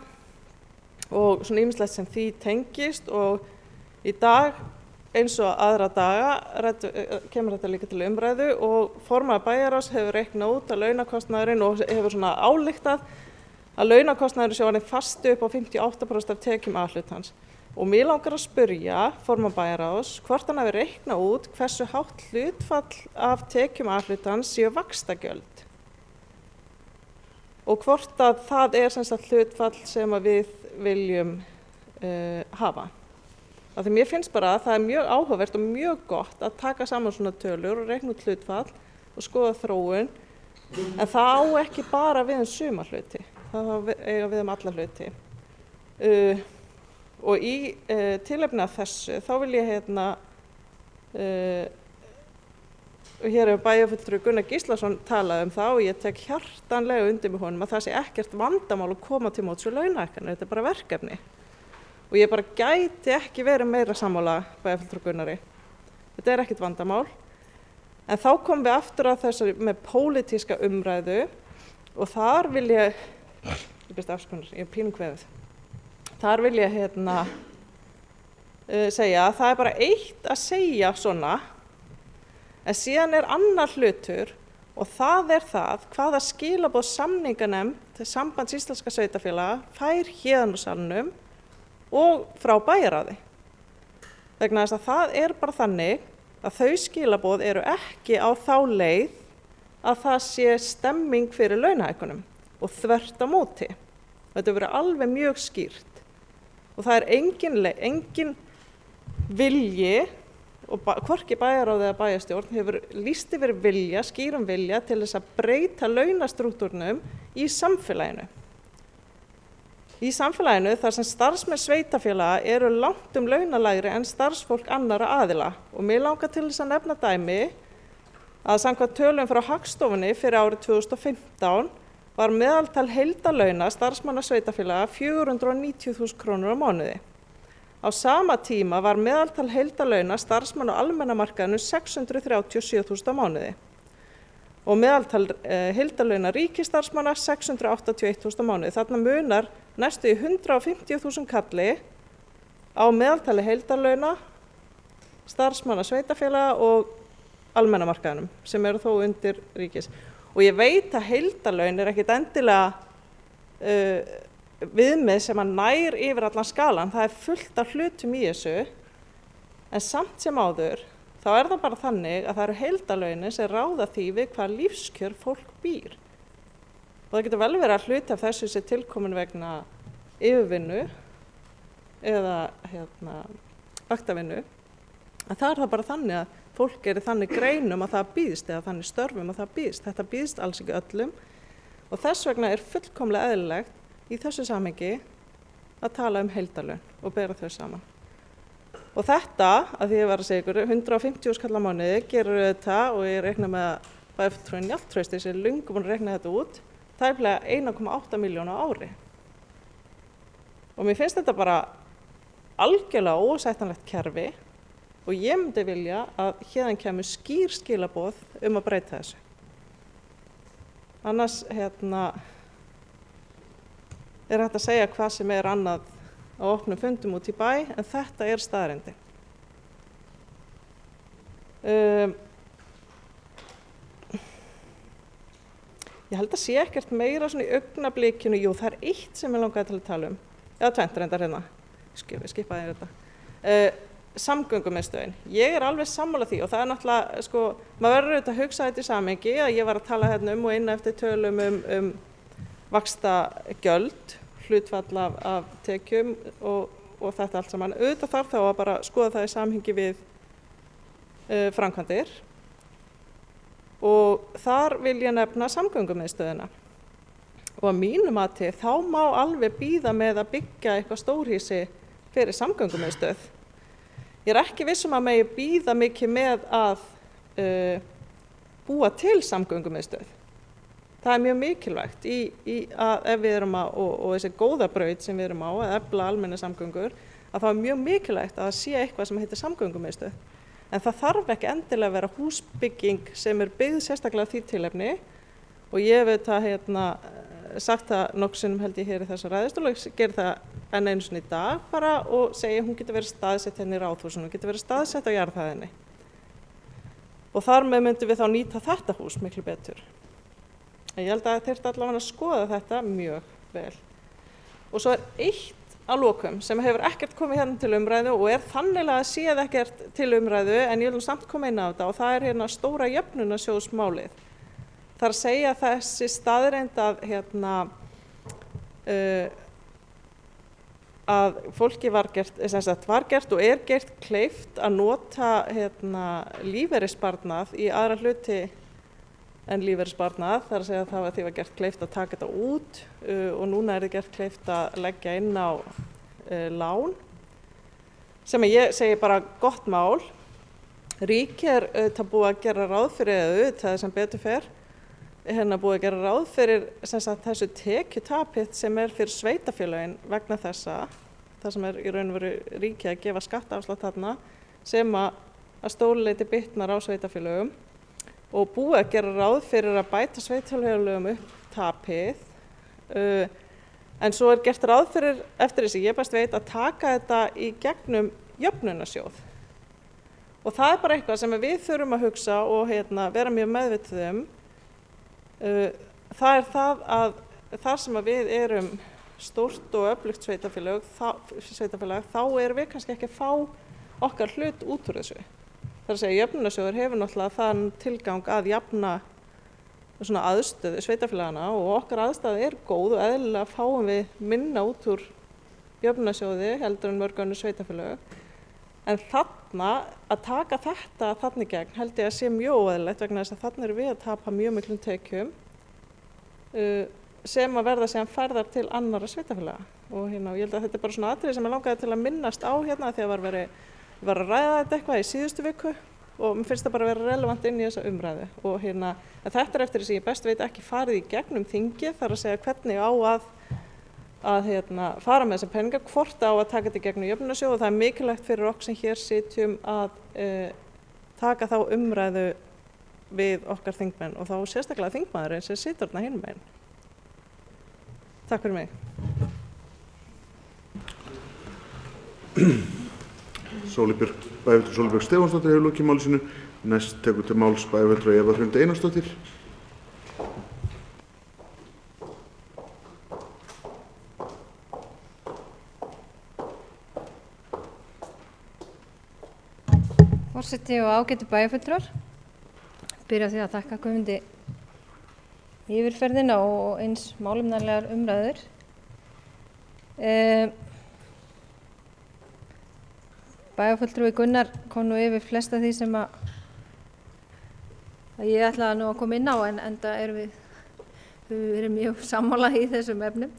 C: og svona ýmislegt sem því tengist og í dag eins og aðra daga kemur þetta líka til umræðu og formaður bæjarráðs hefur reiknað út að launakostnaðurinn og hefur svona ályktað að launakostnaðurinn sé orðinn fast upp á 58% af tekjum A-hlutans. Og mér langar að spyrja formaður bæjarráðs hvort hann hafi reiknað út hversu hátt hlutfall af tekjum A-hlutans séu vaxtagjöld. Og hvort að það er sem sagt hlutfall sem að við viljum hafa. Af því mér finnst bara að það er mjög áhugavert og mjög gott að taka saman svona tölur og reikna út hlutfall og skoða þróun, en það á ekki bara við suma hluti, það á við alla hluti. Og í tilefni af þessu þá vil ég hér hefur bæjarfulltrúi Gunnar Gíslason talað það og ég tek hjartanlega undir með honum að það sé ekkert vandamál að koma til móts við launahækkanir, þetta er bara verkefni. Og ég bara gæti ekki verið meira sammála bæjarfulltrúi Gunnari. Þetta er ekkert vandamál. En þá komum við aftur að þessu með pólitíska umræðu og þar vil ég byrst afskonar, ég er pínukveðið. Þar vil ég segja að það er bara eitt að segja svona, en síðan er annar hlutur og það er það hvaða skilaboð samninganefnd Sambands íslenskra sveitarfélaga fær héðan úr salnum og frá bæjarráði. Vegna þess að það er bara þannig að þau skilaboð eru ekki á þá leið að það sé stemming fyrir launahækkunum og þvert á móti. Þetta verður alveg mjög skýrt. Og það er engin vilji, og hvorki bæjarráð eða bæjarstjórn hefur lýst yfir vilja, skýrum vilja til þess að breyta launastrúktúrnum í samfélaginu. Í samfélaginu þar sem starfsmenn sveitarfélaga eru langt launalægri en starfsfólk annarra aðila. Og mig langar til þess að nefna dæmi að samkvæmt tölum frá Hagstofunni fyrir árið 2015 var meðaltal heildarlauna starfsmanna sveitarfélaga 490.000 krónur á mánuði. Á sama tíma var meðaltal heildarlauna starfsmanna á almenna markaðinu 637.000 á mánuði og meðaltal heildarlauna ríkisstarfsmanna 681.000 á mánuði. Þarna munar næstu í 150.000 kalli á meðaltali heildarlauna starfsmanna sveitarfélaga og almenna markaðinum sem eru þó undir ríkis. Og ég veit að heildarlaun er ekkit endilega viðmið sem að nær yfir allan skalan, það er fullt af hlutum í þessu, en samt sem áður þá er það bara þannig að það eru heildarlaunin sem ráða því við hvað lífskjör fólk býr. Og það getur vel verið að hluti af þessu sé tilkomin vegna yfirvinnu eða vaktavinnu, en það er það bara þannig að fólk er í þannig greinum að það býðst eða þannig störfum að það býðst. Þetta býðst alls ekki öllum og þess vegna er fullkomlega eðlilegt í þessu samhengi að tala heildarlaun og bera þau saman. Og þetta, að því ég var að segja ykkur, 150.000 kall á mánuði gerur þetta og ég reikna með að bæjarfulltrúinn Njáll Trausti sem er löngu búinn að reikna þetta út, tæplega 1,8 milljóna á ári. Og mér finnst þetta bara algjörlega ósættanlegt kerfi og ég myndi vilja að héðan kemur skýr skilaboð að breyta þessu. Annars er hægt að segja hvað sem er annað á opnum fundum út í bæ, en þetta er staðreyndin. Ég ég held að sé ekkert meira svona í augnablikinu, jú það er eitt sem ég langaði til að tala eða tvennt reyndar hérna, skipaði þetta. Samgöngumiðstöðin. Ég alveg sammála því og það náttúrulega, sko, maður verður auðvitað að hugsa þetta í samhengi að ég var að tala hérna og inn eftir tölum vaxtagjöld, hlutfall af tekjum og þetta allt saman. Auðvitað þarf þá að bara skoða það í samhengi við framkvæmdir og þar vil ég nefna samgöngumiðstöðina. Og að mínu mati þá má alveg bíða með að byggja eitthvað stórhýsi fyrir samgöngumiðstöð. Ég er ekki viss að megi bíða mikið með að búa til samgöngumiðstöð. Það er mjög mikilvægt að ef við erum og þessi góða braut sem við erum á, að efla almenna samgöngur, að það er mjög mikilvægt að það sé eitthvað sem heitir samgöngumiðstöð. En það þarf ekki endilega að vera húsbygging sem byggð sérstaklega því tilefni og ég veit að sagt það nokkuð held ég hér í þessu ræðustól og gerir það enn einu sinni í dag bara og segja hún getur verið staðsett henni í Ráðhúsinu, hún getur verið staðsett á jarðhæðinni. Og þar með myndum við þá nýta þetta hús miklu betur. Ég held að þyrfti allavega að skoða þetta mjög vel. Og svo er eitt að lokum sem hefur ekkert komið hérna til umræðu og þannig að séð ekkert til umræðu en ég vil samt koma inn á þetta og það er hérna stóra jöfnunarsjóðsmálið. Það er að segja þessi staðreynd að fólki var gert og er gert kleift að nota lífeyrissparnað í aðra hluti en lífeyrissparnað. Það er að segja að því var gert kleift að taka þetta út og núna er gert kleift að leggja inn á lán sem ég segi bara gott mál. Ríkið er búið að gera ráð fyrir það sem betur fer. Búið að gera ráð fyrir þessu tekjutapið sem er fyrir sveitafélögin vegna þessa, það sem er í raun og veru ríkið að gefa skattaafslátt þarna sem að stóruleyti bitnar á sveitafélögum og búið að gera ráð fyrir að bæta sveitafélögum upp tapið en svo er gert ráð fyrir, eftir þessi ég best veit, að taka þetta í gegnum jöfnunarsjóð. Og það er bara eitthvað sem við þurfum að hugsa og vera mjög meðvituð það er það að þar sem að við erum stórt og öflugt sveitafélag þá erum við kannski ekki að fá okkar hlut út úr þessu. Það er að segja jöfnunarsjóður hefur náttúrulega þann tilgang að jafna svona aðstöðu sveitafélagana og okkar aðstæða er góð og eðlilega fáum við minna út úr jöfnunarsjóði heldur en mörg önnur sveitafélag. En þarna að taka þetta þarna í gegn held ég að sé mjög óeðlilegt vegna þess að þarna erum við að tapa mjög miklum tekjum sem að verða síðan færðar til annarra sveitafélaga. Og ég held að þetta er bara svona atriði sem ég langaði til að minnast á þegar var að ræða þetta eitthvað í síðustu viku og mér finnst það bara að vera relevant inn í þessa umræðu. Og þetta er eftir þess að ég best veit ekki farið í gegnum þingið, þar að segja hvernig á að fara með þessa peninga, hvort á að taka þetta í gegnum jöfnunarsjóð og það er mikilvægt fyrir okkur sem hér sitjum að taka þá umræðu við okkar þingmenn og þá sérstaklega þingmaðurinn sem situr þarna hinum megin. Takk fyrir mig.
A: Bæjarfulltrúi Sólbjörg Stefánsdóttir hefur lokið máli sínu. Næst tekur til máls bæjarfulltrúi Eva Hrund Einarsdóttir.
F: Forseti og ágætu bæjarfulltrúar, byrja á því að þakka Guðmundi yfirferðina og eins málefnalegar umræður. Bæjarfulltrúi Gunnar kom nú yfir flest af því sem að ég ætlaði nú að koma inn á en enda erum við erum mjög sammála í þessum efnum.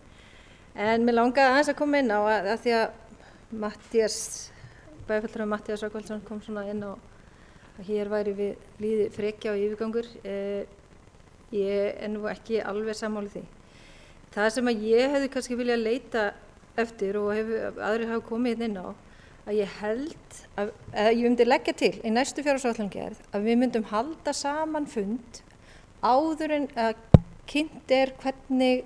F: En mér langaði aðeins að koma inn á að því að bæjarfulltrúi Matthías Rögnvaldsson kom svona inn á að hér væri við lýði frekja og yfirgangur. Ég er nú ekki alveg sammála því. Það sem að ég hefði kannski viljað leita eftir og aðrir hafa komið inn á, að ég held að ég myndi leggja til í næstu fjárhagsáætlunargerð að við myndum halda saman fund áður en að kynnt er hvernig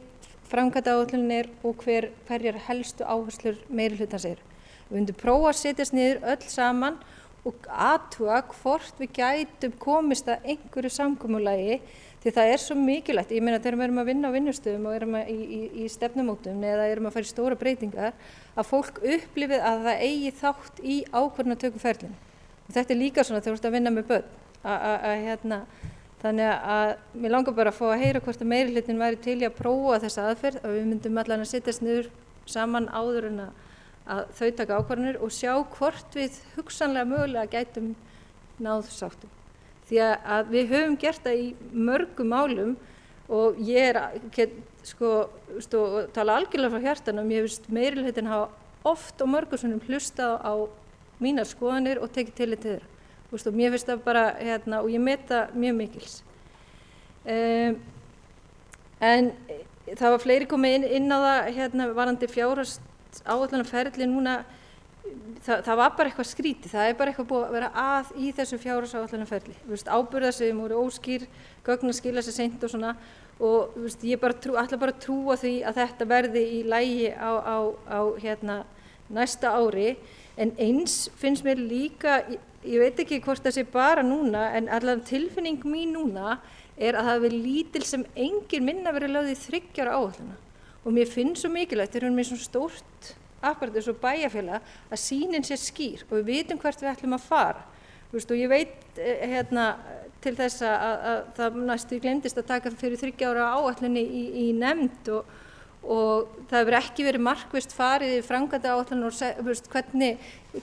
F: framkvæmdaáætlunin er og hverjar helstu áherslur meirihlutans eru. Við myndum prófa að setjast niður öll saman og athuga hvort við gætum komist að einhverju samkomulagi Því það svo mikilvægt, ég meina þegar við erum að vinna á vinnustöðum og erum í stefnumótum eða erum að fara í stóra breytingar, að fólk upplifið að það eigi þátt í ákvörðunartökuferlinu. Og þetta líka svona þegar þú ert að vinna með börn, þannig að mér langar bara að fá að heyra hvort að meirihlutin væri til í að prófa þessa aðferð, að við myndum allan að sittast niður saman áður en að þau taka ákvarðanir og sjá hvort við hugsanlega mögulega gætum náð sáttum. Því að við höfum gert það í mörgum málum og ég tala algjörlega frá hjartanum, ég finnst meirihlutin hafa oft og mörgum sinnum hlustað á mínar skoðanir og tekið tillit til þeirra. Og mér finnst það bara, og ég meta mjög mikils. En það var fleiri komið inn á það, varðandi fjárhagsáætlunarferli núna, það var bara eitthvað skrítið, það bara eitthvað búið að vera að í þessu fjárhagsáætlunarferli. Ábyrgðarsjóðum voru óskýr, gögn að skila sér seint og svona, og ég ætla bara að trúa því að þetta verði í lagi á næsta ári, en eins finnst mér líka, ég veit ekki hvort það sé bara núna, en allan tilfinning mín núna að það hafi lítil sem engin minna verið lögð í 3 ára áætlunina. Og mér finnst svo mikilvægt, þegar við erum með svona stórt apparat eins og bæjarfélag, að sýnin sé skýr og við vitum hvert við ætlum að fara. Og ég veit til þess að það næstu glemdist að taka fyrir 3 ára áætlunni í nefnd og það hefur ekki verið markvisst farið í framkvæmdaáætlun og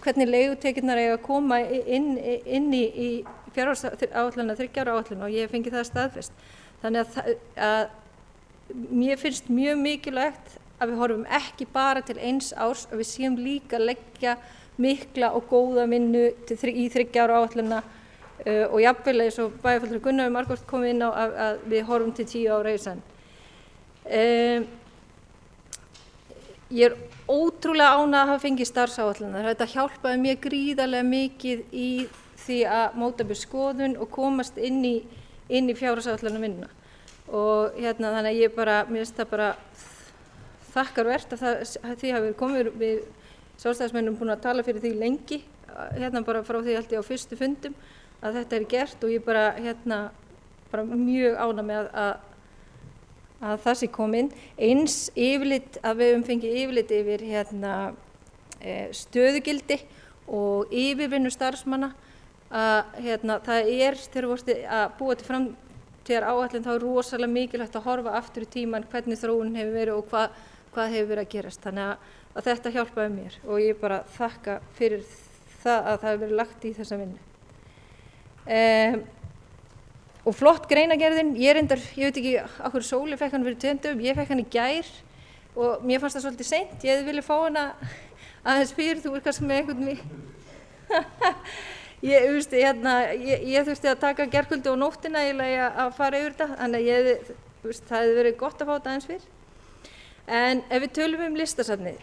F: hvernig leigutekjurnar eiga að koma inn í fjárhagsáætlunina, 3 ára áætlun, og ég hef fengið það staðfest. Þannig að mér finnst mjög mikilvægt að við horfum ekki bara til 1 árs, að við séum líka að leggja mikla og góða vinnu í 3 ára áætlunina og jafnvel eins og bæjarfulltrúi Gunnar margoft komið inn á að við horfum til 10 ára í senn. Ég ótrúlega ánægð að hafa fengið starfsáætlunar. Þetta hjálpaði mér gríðarlega mikið í því að móta mér skoðun og komast inn í fjárhagsáætlunarvinnuna. Og þannig að mér finnst það bara þakkarvert að því hafi verið komið. Við sjálfstæðismennum búin að tala fyrir því lengi, bara frá því held ég á fyrstu fundum, að þetta gert, og ég bara mjög ánægð með að það sé kominn. Eins yfirlit, að við höfum fengið yfirlit yfir stöðugildi og yfirvinnu starfsmanna, að það þegar vorstu að búa til framtíðar áætlun, þá rosalega mikilvægt að horfa aftur í tíman hvernig þróunin hefur verið og hvað hefur verið að gerast. Þannig að þetta hjálpaði mér og ég bara þakka fyrir það að það hefur verið lagt í þessa vinnu. Og flott greinagerðin, ég veit ekki á hverju Sóli fekk hann fyrir 2 dögum, ég fekk hann í gær og mér fannst það svolítið seint, ég hefði viljað fá hana aðeins fyrir, þú kannski með einhvern ég þurfti að taka gærkvöldi og nóttina eiginlega að fara yfir þetta, þannig að það hefði verið gott að fá þetta aðeins fyrir. En ef við tölum listasafnið,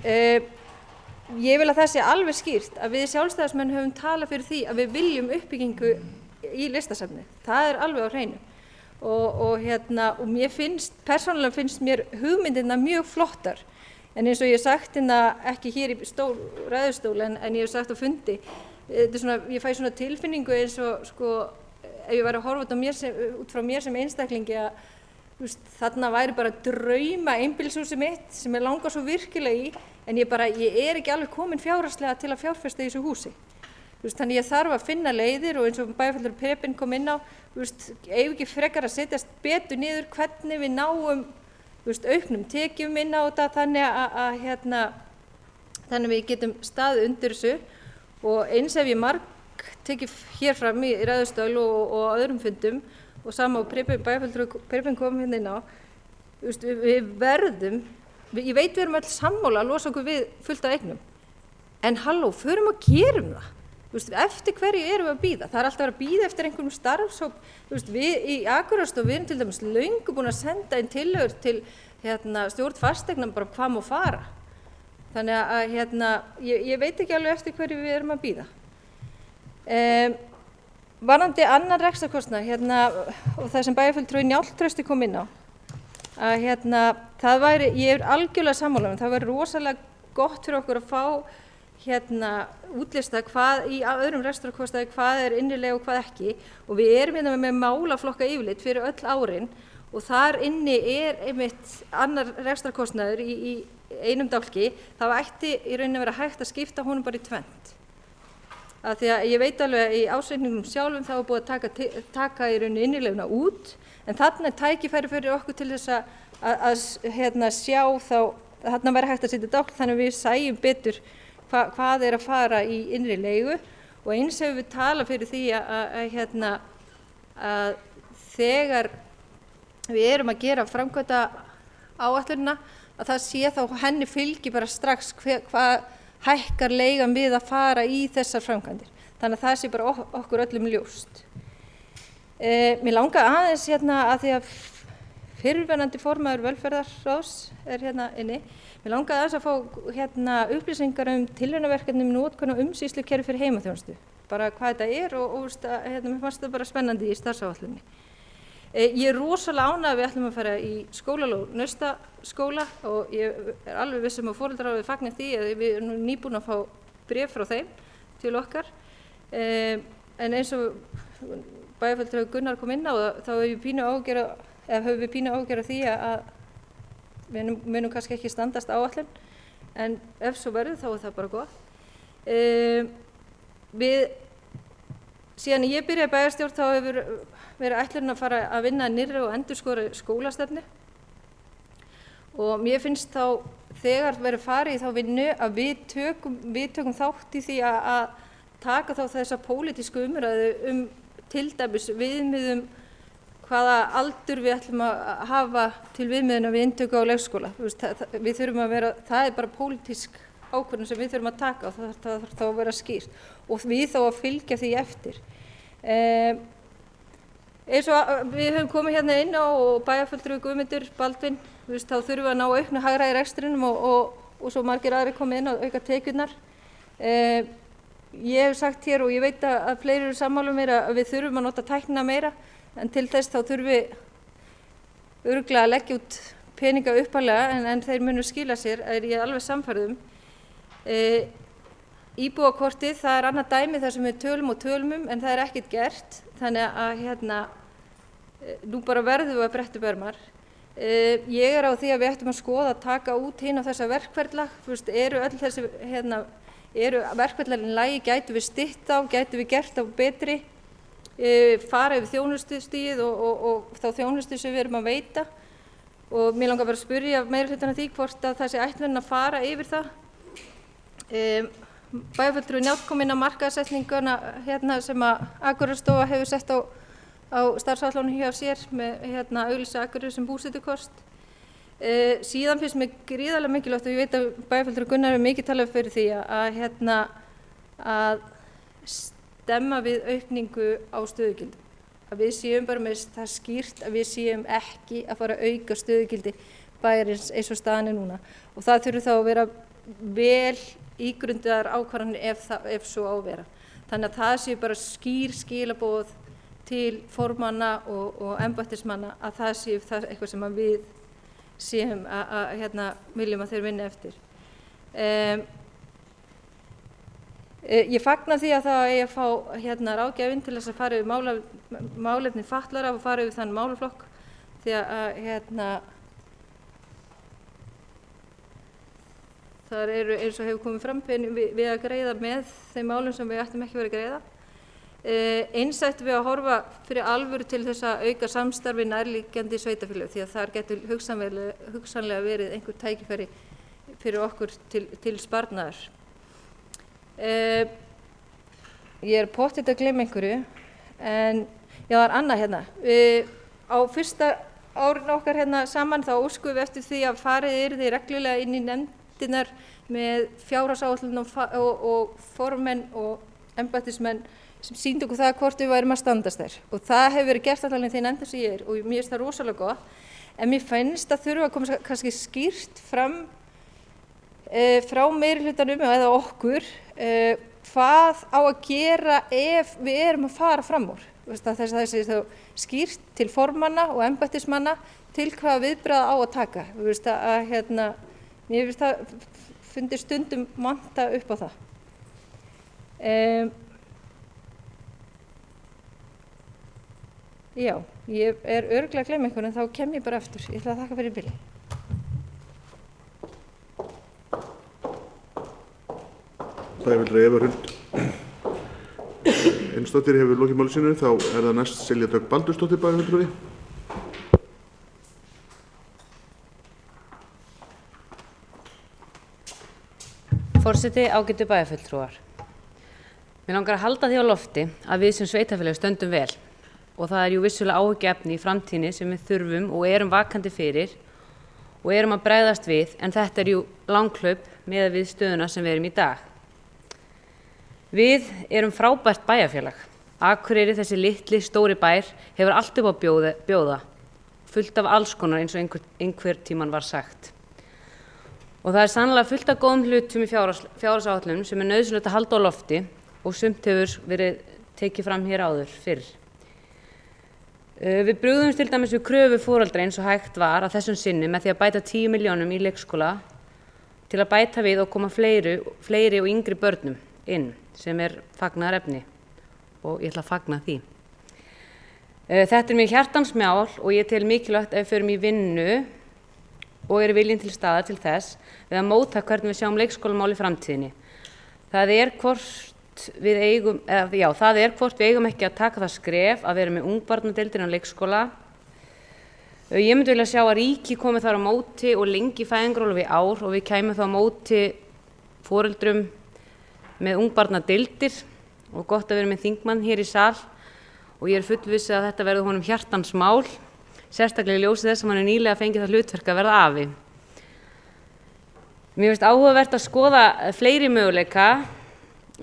F: ég vil að það sé alveg skýrt að við sjálfstæðismenn höfum talað fyrir því að við viljum uppbyggingu í listasafni, það alveg á hreinu og mér persónulega finnst mér hugmyndirna mjög flottar, en eins og ég hef sagt ekki hér í ræðustól en ég hef sagt á fundi, ég fæ svona tilfinningu eins og ef ég væri að horfa út frá mér sem einstaklingi að þarna væri bara drauma einbýlishúsið mitt sem langar svo virkilega í, en ég ekki alveg komin fjárhagslega til að fjárfesta í þessu húsi. Þannig ég þarf að finna leiðir og eins og bæjarfulltrúi Pepinn kom inn á, eigum ekki frekar að setjast betur niður hvernig við náum auknum tekjum inn á þetta þannig við getum staðið undir þessu. Og eins ef ég tekið hér fram í ræðustól og öðrum fundum og sama á bæjarfulltrúi Pepinn kom hérna inn á, við verðum, ég veit við erum öll sammála að losa okkur við fullt af eignum, en halló, förum og gerum það. Eftir hverju erum við að bíða? Það alltaf að bíða eftir einhverjum starfshóp. Við í Akureyrar við erum til dæmis löngu búin að senda inn tillögur til stjórn fasteigna bara hvað má fara. Þannig að ég veit ekki alveg eftir hverju við erum að bíða. Varðandi annan rekstrarkostnað og það sem bæjarfulltrúi Njáll Trausti kom inn á, að það væri, ég algjörlega sammála, það væri rosalega gott fyrir okkur að fá útlista hvað í öðrum rekstrarkostnaði, hvað er innrilega og hvað ekki, og við erum hérna með málaflokka yfirlit fyrir öll árin og þar inni er einmitt annar rekstrarkostnaður í einum dálki. Það ætti í rauninni að vera hægt að skipta honum bara í tvennt. Af því að ég veit alveg að í ársreikningnum sjálfum þá er búið að taka í rauninni innrileguna út, en þarna er tækifæri fyrir okkur til þess að sjá þá, þarna væri hægt að setja dálk þannig að við sæjum betur hvað er að fara í innri leigu, og eins hefur við talað fyrir því að þegar við erum að gera framkvæmda áætlunina að það sé þá henni fylgi bara strax hvað hækkar leigan við að fara í þessar framkvæmdir. Þannig að það sé bara okkur öllum ljóst. Mér langar aðeins að því að fyrrverandi formaður velferðarráðs er inni. Mér langaði aðeins að fá upplýsingar tilraunaverkefni með notkun á umsýslukerfi fyrir heimaþjónustu. Bara hvað þetta er og mér fannst það bara spennandi í starfsáætluninni. Ég er rosalega ánægð að við ætlum að fara í skólalóð Naustaskóla og ég er alveg viss að foreldraráðið fagnar því að við erum nýbúin að fá bréf frá þeim til okkar. En eins og bæjarfulltrúi Gunnar kom inn á þá höfum við pínu áhyggjur af því að við munum kannski ekki standast áætlun, en ef svo verður þá er það bara gott. Síðan ég byrjaði bæjarstjórn þá hefur verið ætlunin að fara að vinna nýrri og endurskoða skólastefnu, og mér finnst þá þegar verið farið í þá vinnu að við tökum þátt í því að taka þá þessa pólitísku umræðu til dæmis viðmiðum hvaða aldur við ætlum að hafa til viðmiðuna við inntöku á leikskóla. Við þurfum að vera, það er bara pólitísk ákvörðun sem við þurfum að taka og það þarf þá að vera skýrt og við þá að fylgja því eftir. Eins og við höfum komið hérna inn á og bæjarfulltrúi Guðmundur Baldvin, þá þurfum við að ná auknu hagræði í rekstrinum og svo margir aðrir komið inn á auka tekjurnar. Ég hef sagt hér og ég veit að fleiri eru sammála mér að við þurfum að nota tæknina meira, en til þess þá þurfum við örugglega að leggja út peninga upphaflega en þeir munu skila sér, er ég alveg sannfærð um. Íbúakortið, það er annað dæmi þar sem við tölum og tölum en það er ekkert gert, þannig að nú bara verðum við að bretta upp ermar. Ég er á því að við ættum að skoða að taka út hina þessa verkferla, eru öll þessi eru verkferlarnir í lagi, gætu við stytt á, gætu við gert á betri, fara yfir þjónustustigið og þá þjónustu sem við erum að veita, og mér langar bara að spyrja meirihlutann því hvort að það sé ætlunin að fara yfir það. Bæjarfulltrúi Njáll kom inn á markaðssetninguna sem að Akureyrarstofa hefur sett á starfsáætlunum hjá sér með auglýsa Akureyri sem búsetukost. Síðan finnst mér gríðarlega mikilvægt, og ég veit að bæjarfulltrúi Gunnar hefur mikið talað fyrir því að stemma við aukningu á stöðugildum. Að við séum bara með það skýrt að við séum ekki að fara að auka stöðugildi bæjarins eins og staðan er núna. Og það þurfi þá að vera vel ígrundaðar ákvarðanir ef svo á að vera. Þannig að það séu bara skýr skilaboð til formanna og embættismanna að það séu það eitthvað sem að við séum að viljum að þeir vinna eftir. Ég fagna því að það eigi að fá ráðgjafinn til þess að fara yfir málefni fatlaðra og fara yfir þann málaflokk, því að þar eru eins og hefur komið fram við að greiða með þeim málum sem við ættum ekki verið að greiða. Eins ættum við að horfa fyrir alvöru til þess að auka samstarfi nærliggjandi sveitarfélög, því að þar getur hugsanlega verið einhver tækifæri fyrir okkur til sparnaðar. Ég er pottþétt að gleyma einhverju, en já, það er annað á fyrsta árin okkar saman þá óskuðum við eftir því að farið yrði reglulega inn í nefndirnar með fjárhagsáætlun og formenn og embættismenn sem sýndu okkur það hvort við værum að standast þær, og það hefur verið gert allavega í þeim nefndum sem ég er og mér finnst það rosalega gott, en mér finnst að þurfa að koma kannski skýrt fram frá meirihlutanum eða okkur hvað á að gera ef við erum að fara fram úr. Það sé þá skýrt til formanna og embættismanna til hvaða viðbragða á að taka. Mér finnst það fundir stundum vanta upp á það. Já, ég er örugglega að glemma einhvern en þá kem ég bara aftur. Ég ætla að þakka fyrir bili.
A: Bæjarfulltrúi Eva Hrund Einarsdóttir hefur lokið máli sínu, þá er það næst Silja Dögg Baldursdóttir bæjarfulltrúi.
I: Forseti, ágætu bæjarfulltrúar. Mér langar að halda því á lofti að við sem sveitarfélög stöndum vel og það er jú vissulega áhyggjuefni í framtíðinni sem við þurfum og erum vakandi fyrir og erum að bregðast við, en þetta er jú langhlaup miðað við stöðuna sem við erum í dag. Við erum frábært bæjarfélag. Akureyri, þessi litli, stóri bær, hefur allt upp á bjóða, fullt af alls konar eins og einhver tíman var sagt. Og það er sannlega fullt af góðum hlutum í fjárhagsáætlunum sem er nauðsynlegt að halda á lofti og sumt hefur verið tekið fram hér áður fyrr. Við brugðumst til dæmis við kröfu foreldra eins og hægt var að þessum sinni með því að bæta 10 milljónum í leikskóla til að bæta við og koma fleiri og yngri börnum inn sem er fagnaðarefni og ég ætla að fagna því. Þetta er mér hjartans mál og ég tel mikilvægt að við förum í vinnu og eru viljin til staðar til þess við að móta hvernig við sjáum leikskólamál í framtíðinni. Það er hvort við eigum ekki að taka það skref að vera með ungbarnadeildir á leikskóla. Ég myndi vilja sjá að ríki komi þar á móti og lengi fæðingarorlof í ár og við kæmum þá á móti foreldrum með ungbarnadeildir og gott að vera með þingmann hér í sal og ég er fullviss að þetta verður honum hjartans mál, sérstaklega í ljósi þess að hann er nýlega fengið það hlutverk að verða afi. Mér finnst áhugavert að skoða fleiri möguleika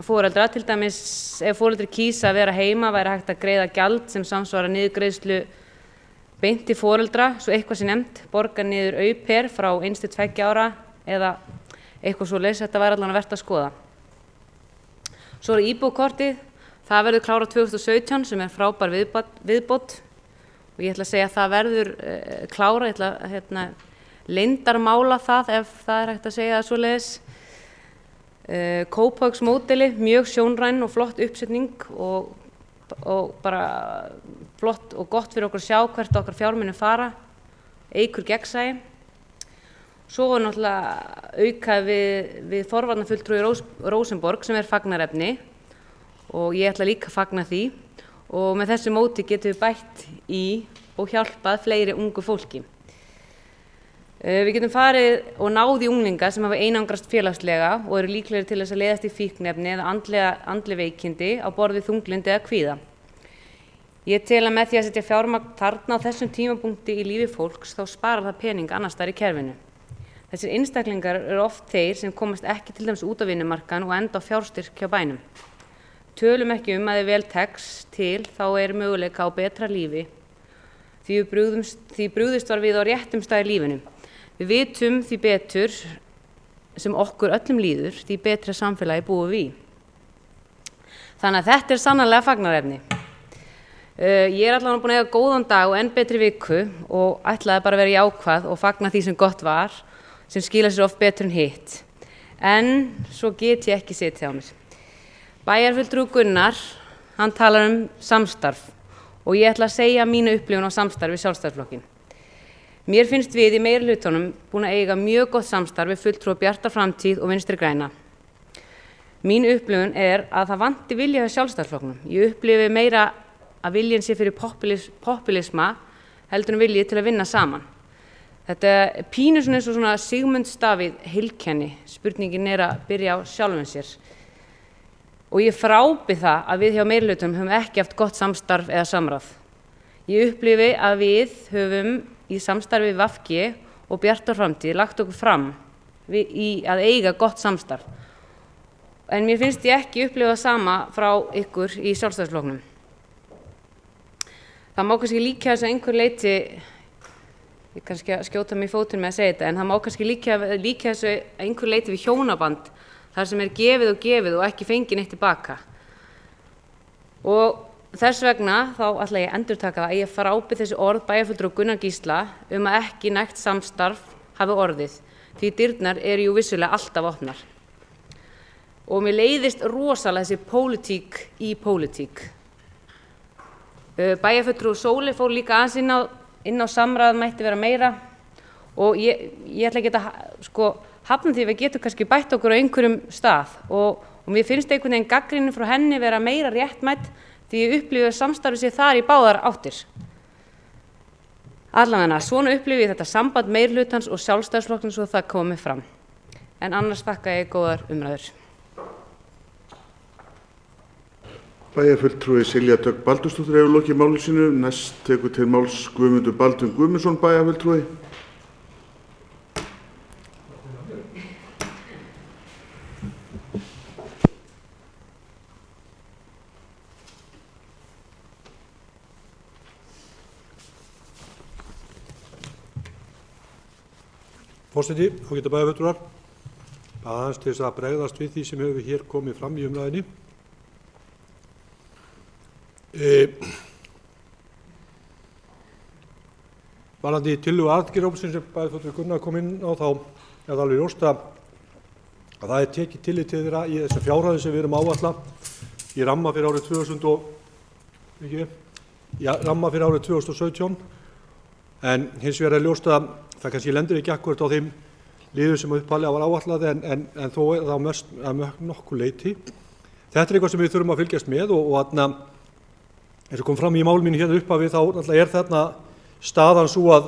I: foreldra, til dæmis ef foreldri kýsa að vera heima væri hægt að greiða gjald sem samsvarar niðurgreiðslu beint til foreldra, svo eitthvað sé nefnt, borga niður au pair frá 1 til 2 ára eða eitthvað svoleiðis, þetta væri allan að verta að skoða. Svo er íbúðkortið, það verður klárað 2017 sem er frábær viðbót og ég ætla að segja að það verður klárað, ég ætla að leyndarmála það ef það er hægt að segja það svoleiðis. Kópavogsmódeli, mjög sjónræn og flott uppsetning og bara flott og gott fyrir okkur að sjá hvert okkar fjármunir fara, eykur gegnsæi. Svo er náttúrulega aukað við forvarnafulltrúi Rósenborg sem er fagnaðarefni og ég ætla líka að fagna því og með þessu móti getum við bætt í og hjálpað fleiri ungu fólki. Við getum farið og náð í unglinga sem hafa einangrast félagslega og eru líklegir til þess að leiðast í fíkniefni eða andleg veikindi á borð við þunglyndi eða kvíða. Ég tel að með því að setja fjármagn þarna á þessum tímapunkti í lífi fólks þá sparar það pening annars staðar í kerfinu. Þessir einstaklingar eru oft þeir sem komast ekki til dæmis út á vinnumarkaðinn og enda á fjárstyrk hjá bænum. Tölum ekki að ef vel tekst til þá er möguleika á betra lífi því brugðist var við á réttum stað í lífinu. Við vitum því betur sem okkur öllum líður, því betra samfélagi búum við. Þannig að þetta er sannarlega fagnaðarefni. Ég er allavega búin að eiga góðan dag og enn betri viku og ætlaði bara að vera jákvæð og fagna því sem gott var, sem skila sér oft betur en hitt. En svo get ég ekki setið á mér. Bæjarfulltrúi Gunnar, hann talar samstarf og ég ætla að segja mína upplifun á samstarfi við Sjálfstæðisflokkinn. Mér finnst við í meirihlutanum búin að eiga mjög gott samstarf við fulltrúa Bjarta framtíð og Vinstri græna. Mín upplifun er að það vanti vilja hjá Sjálfstæðisflokknum. Ég upplifi meira að viljinn sé fyrir populisma heldur en vilji til að vinna saman. Þetta er pínu eins og svona Sigmunds Davíð heilkenni. Spurningin er að byrja á sjálfum sér. Og ég frábið það að við hjá meirihlutanum höfum ekki haft gott samstarf eða samráð. Ég upplifi að við höfum í samstarfi við VG og Bjarta framtíð lagt okkur fram í að eiga gott samstarf. En mér finnst ég ekki upplifa sama frá ykkur í Sjálfstæðisflokknum. Það má kannski líka þess að einhver leiti, ég kannski að skjóta mig í fótinn með að segja þetta, en það má kannski líka þess að einhver leiti við hjónaband þar sem er gefið og ekki fengið neitt tilbaka. Og þess vegna þá ætla ég að endurtaka það að ég frábið þessi orð bæjarfulltrúa Gunnar Gísla að ekki nægt samstarf hafi orðið, því dyrnar eru jú vissulega alltaf opnar. og mér leiðist rosalega þessi pólitík í pólitík. Bæjarfulltrúi Sóley fór líka aðeins inn á samráð mætti vera meira og ég ætla ekki að hafna því við getum kannski bætt okkur á einhverjum stað og mér finnst einhvern veginn gagnrýnin frá henni vera meira réttmætt því ég upplifi að samstarfið sé þar í báðar áttir. Allavega, svona upplifi ég þetta samband meirhlutans og Sjálfstæðisflokksins og það komi fram. En annars þakka ég góðar umræður.
A: Bæjarfulltrúi Silja Dögg Baldursdóttir hefur lokið máli sínu. Næst tekur til máls Guðmundur Baldvin Guðmundsson, bæjarfulltrúi.
B: Forseti, ágætu bæjarfulltrúar, aðeins til þess að bregðast við því sem hefur hér komið fram í umræðinni. Varðandi tillögu aðgerðahópsins sem bæjarfulltrúi Gunnar kom inn á, þá er það alveg ljóst að það er tekið tillit til þeirra í þessu fjárhæðum sem við erum áætla í ramma fyrir árið 2017, en hins vegar er ljóst að það kannski lendir ekki akkúrat á þeim liðum sem upphaflega var áætlað en þó er það að nokkuð leyti. Þetta er eitthvað sem við þurfum að fylgjast með og eins og kom fram í máli mínu hérna upphafi þá náttúrulega er þarna staðan svo að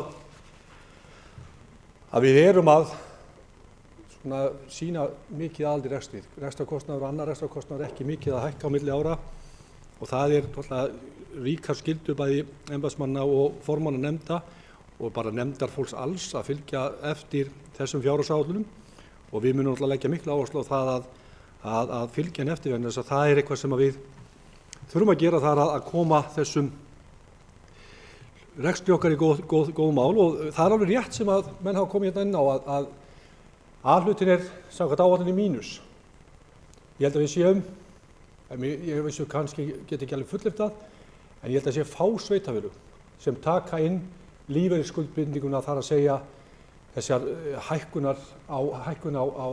B: við erum að sýna mikið aðhald í rekstri. Rekstrarkostnaður og annar rekstrarkostnaður ekki mikið að hækka á milli ára og það er náttúrulega ríkar skyldur bæði embættismanna og formanna nefnda og bara nefndar fólks alls að fylgja eftir þessum fjárhagsáætlunum og við munum náttúrulega leggja mikla áherslu á það að fylgja henni eftir vegna þess að það er eitthvað sem við þurfum að gera, það að koma þessum rekstri okkar í góð mál og það er alveg rétt sem að menn hafa komið hérna inn á að A-hlutin er samkvæmt áætluninni mínus. Ég held að við séum, ég vissu kannski get ekki alveg fullyrt það, en ég held að sé fá sveitarfélög sem taka inn lífeyrisskuldbindinguna, þar að segja þessar hækkun á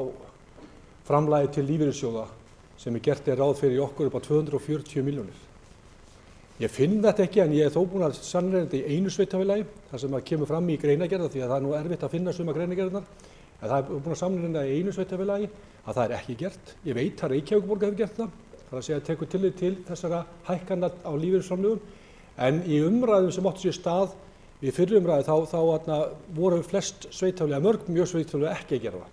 B: framlagi til lífeyrissjóða sem gert ráð fyrir okkur upp á 240 milljónir. Ég finn þetta ekki en ég þó búin að sannreyna þetta í einu sveitarfélagi þar sem kemur fram í greinargerð því að það er nú erfitt að finna suma greinargerðirnar en það er búin að sannreyna í einu sveitarfélagi að það er ekki gert. Ég veit að Reykjavíkurborg hefur gert það, þar að segja tekur tillit til þessara hækkana á lífeyrisframlögum en í umræðum sem áttu sér stað við fyrri umræðu þá voru flest sveitarfélagi, mjög sveitarfélagi ekki að gera það.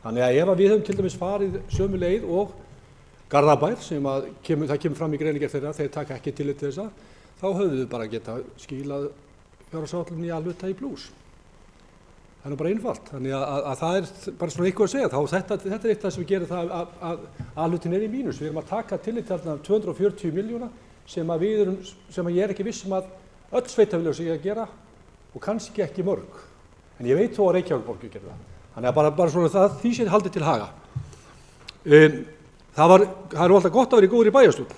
B: Þannig að ef við höfum til dæmis farið sömu leið og Garðabær sem það kemur fram í greinargerð þeirra, þeir taka ekki tillit til þessa, þá höfðu við bara geta skilað fjárhagsáætluninni í A-hluta í plús. Það er bara einfalt, þannig að það er bara svona eitthvað að segja, þetta er eitt af það sem gerir það að A-hlutin er í mínus. Við erum að taka tillit til 240 miljóna sem ég er ekki viss að öll sveitarfélög sé að gera og kannski ekki mörg. En ég veit þó að Reykjavíkurborg gerir það. Þannig að bara svona því sé haldið til haga. Það er alltaf gott að vera í góðri bæjarstjórn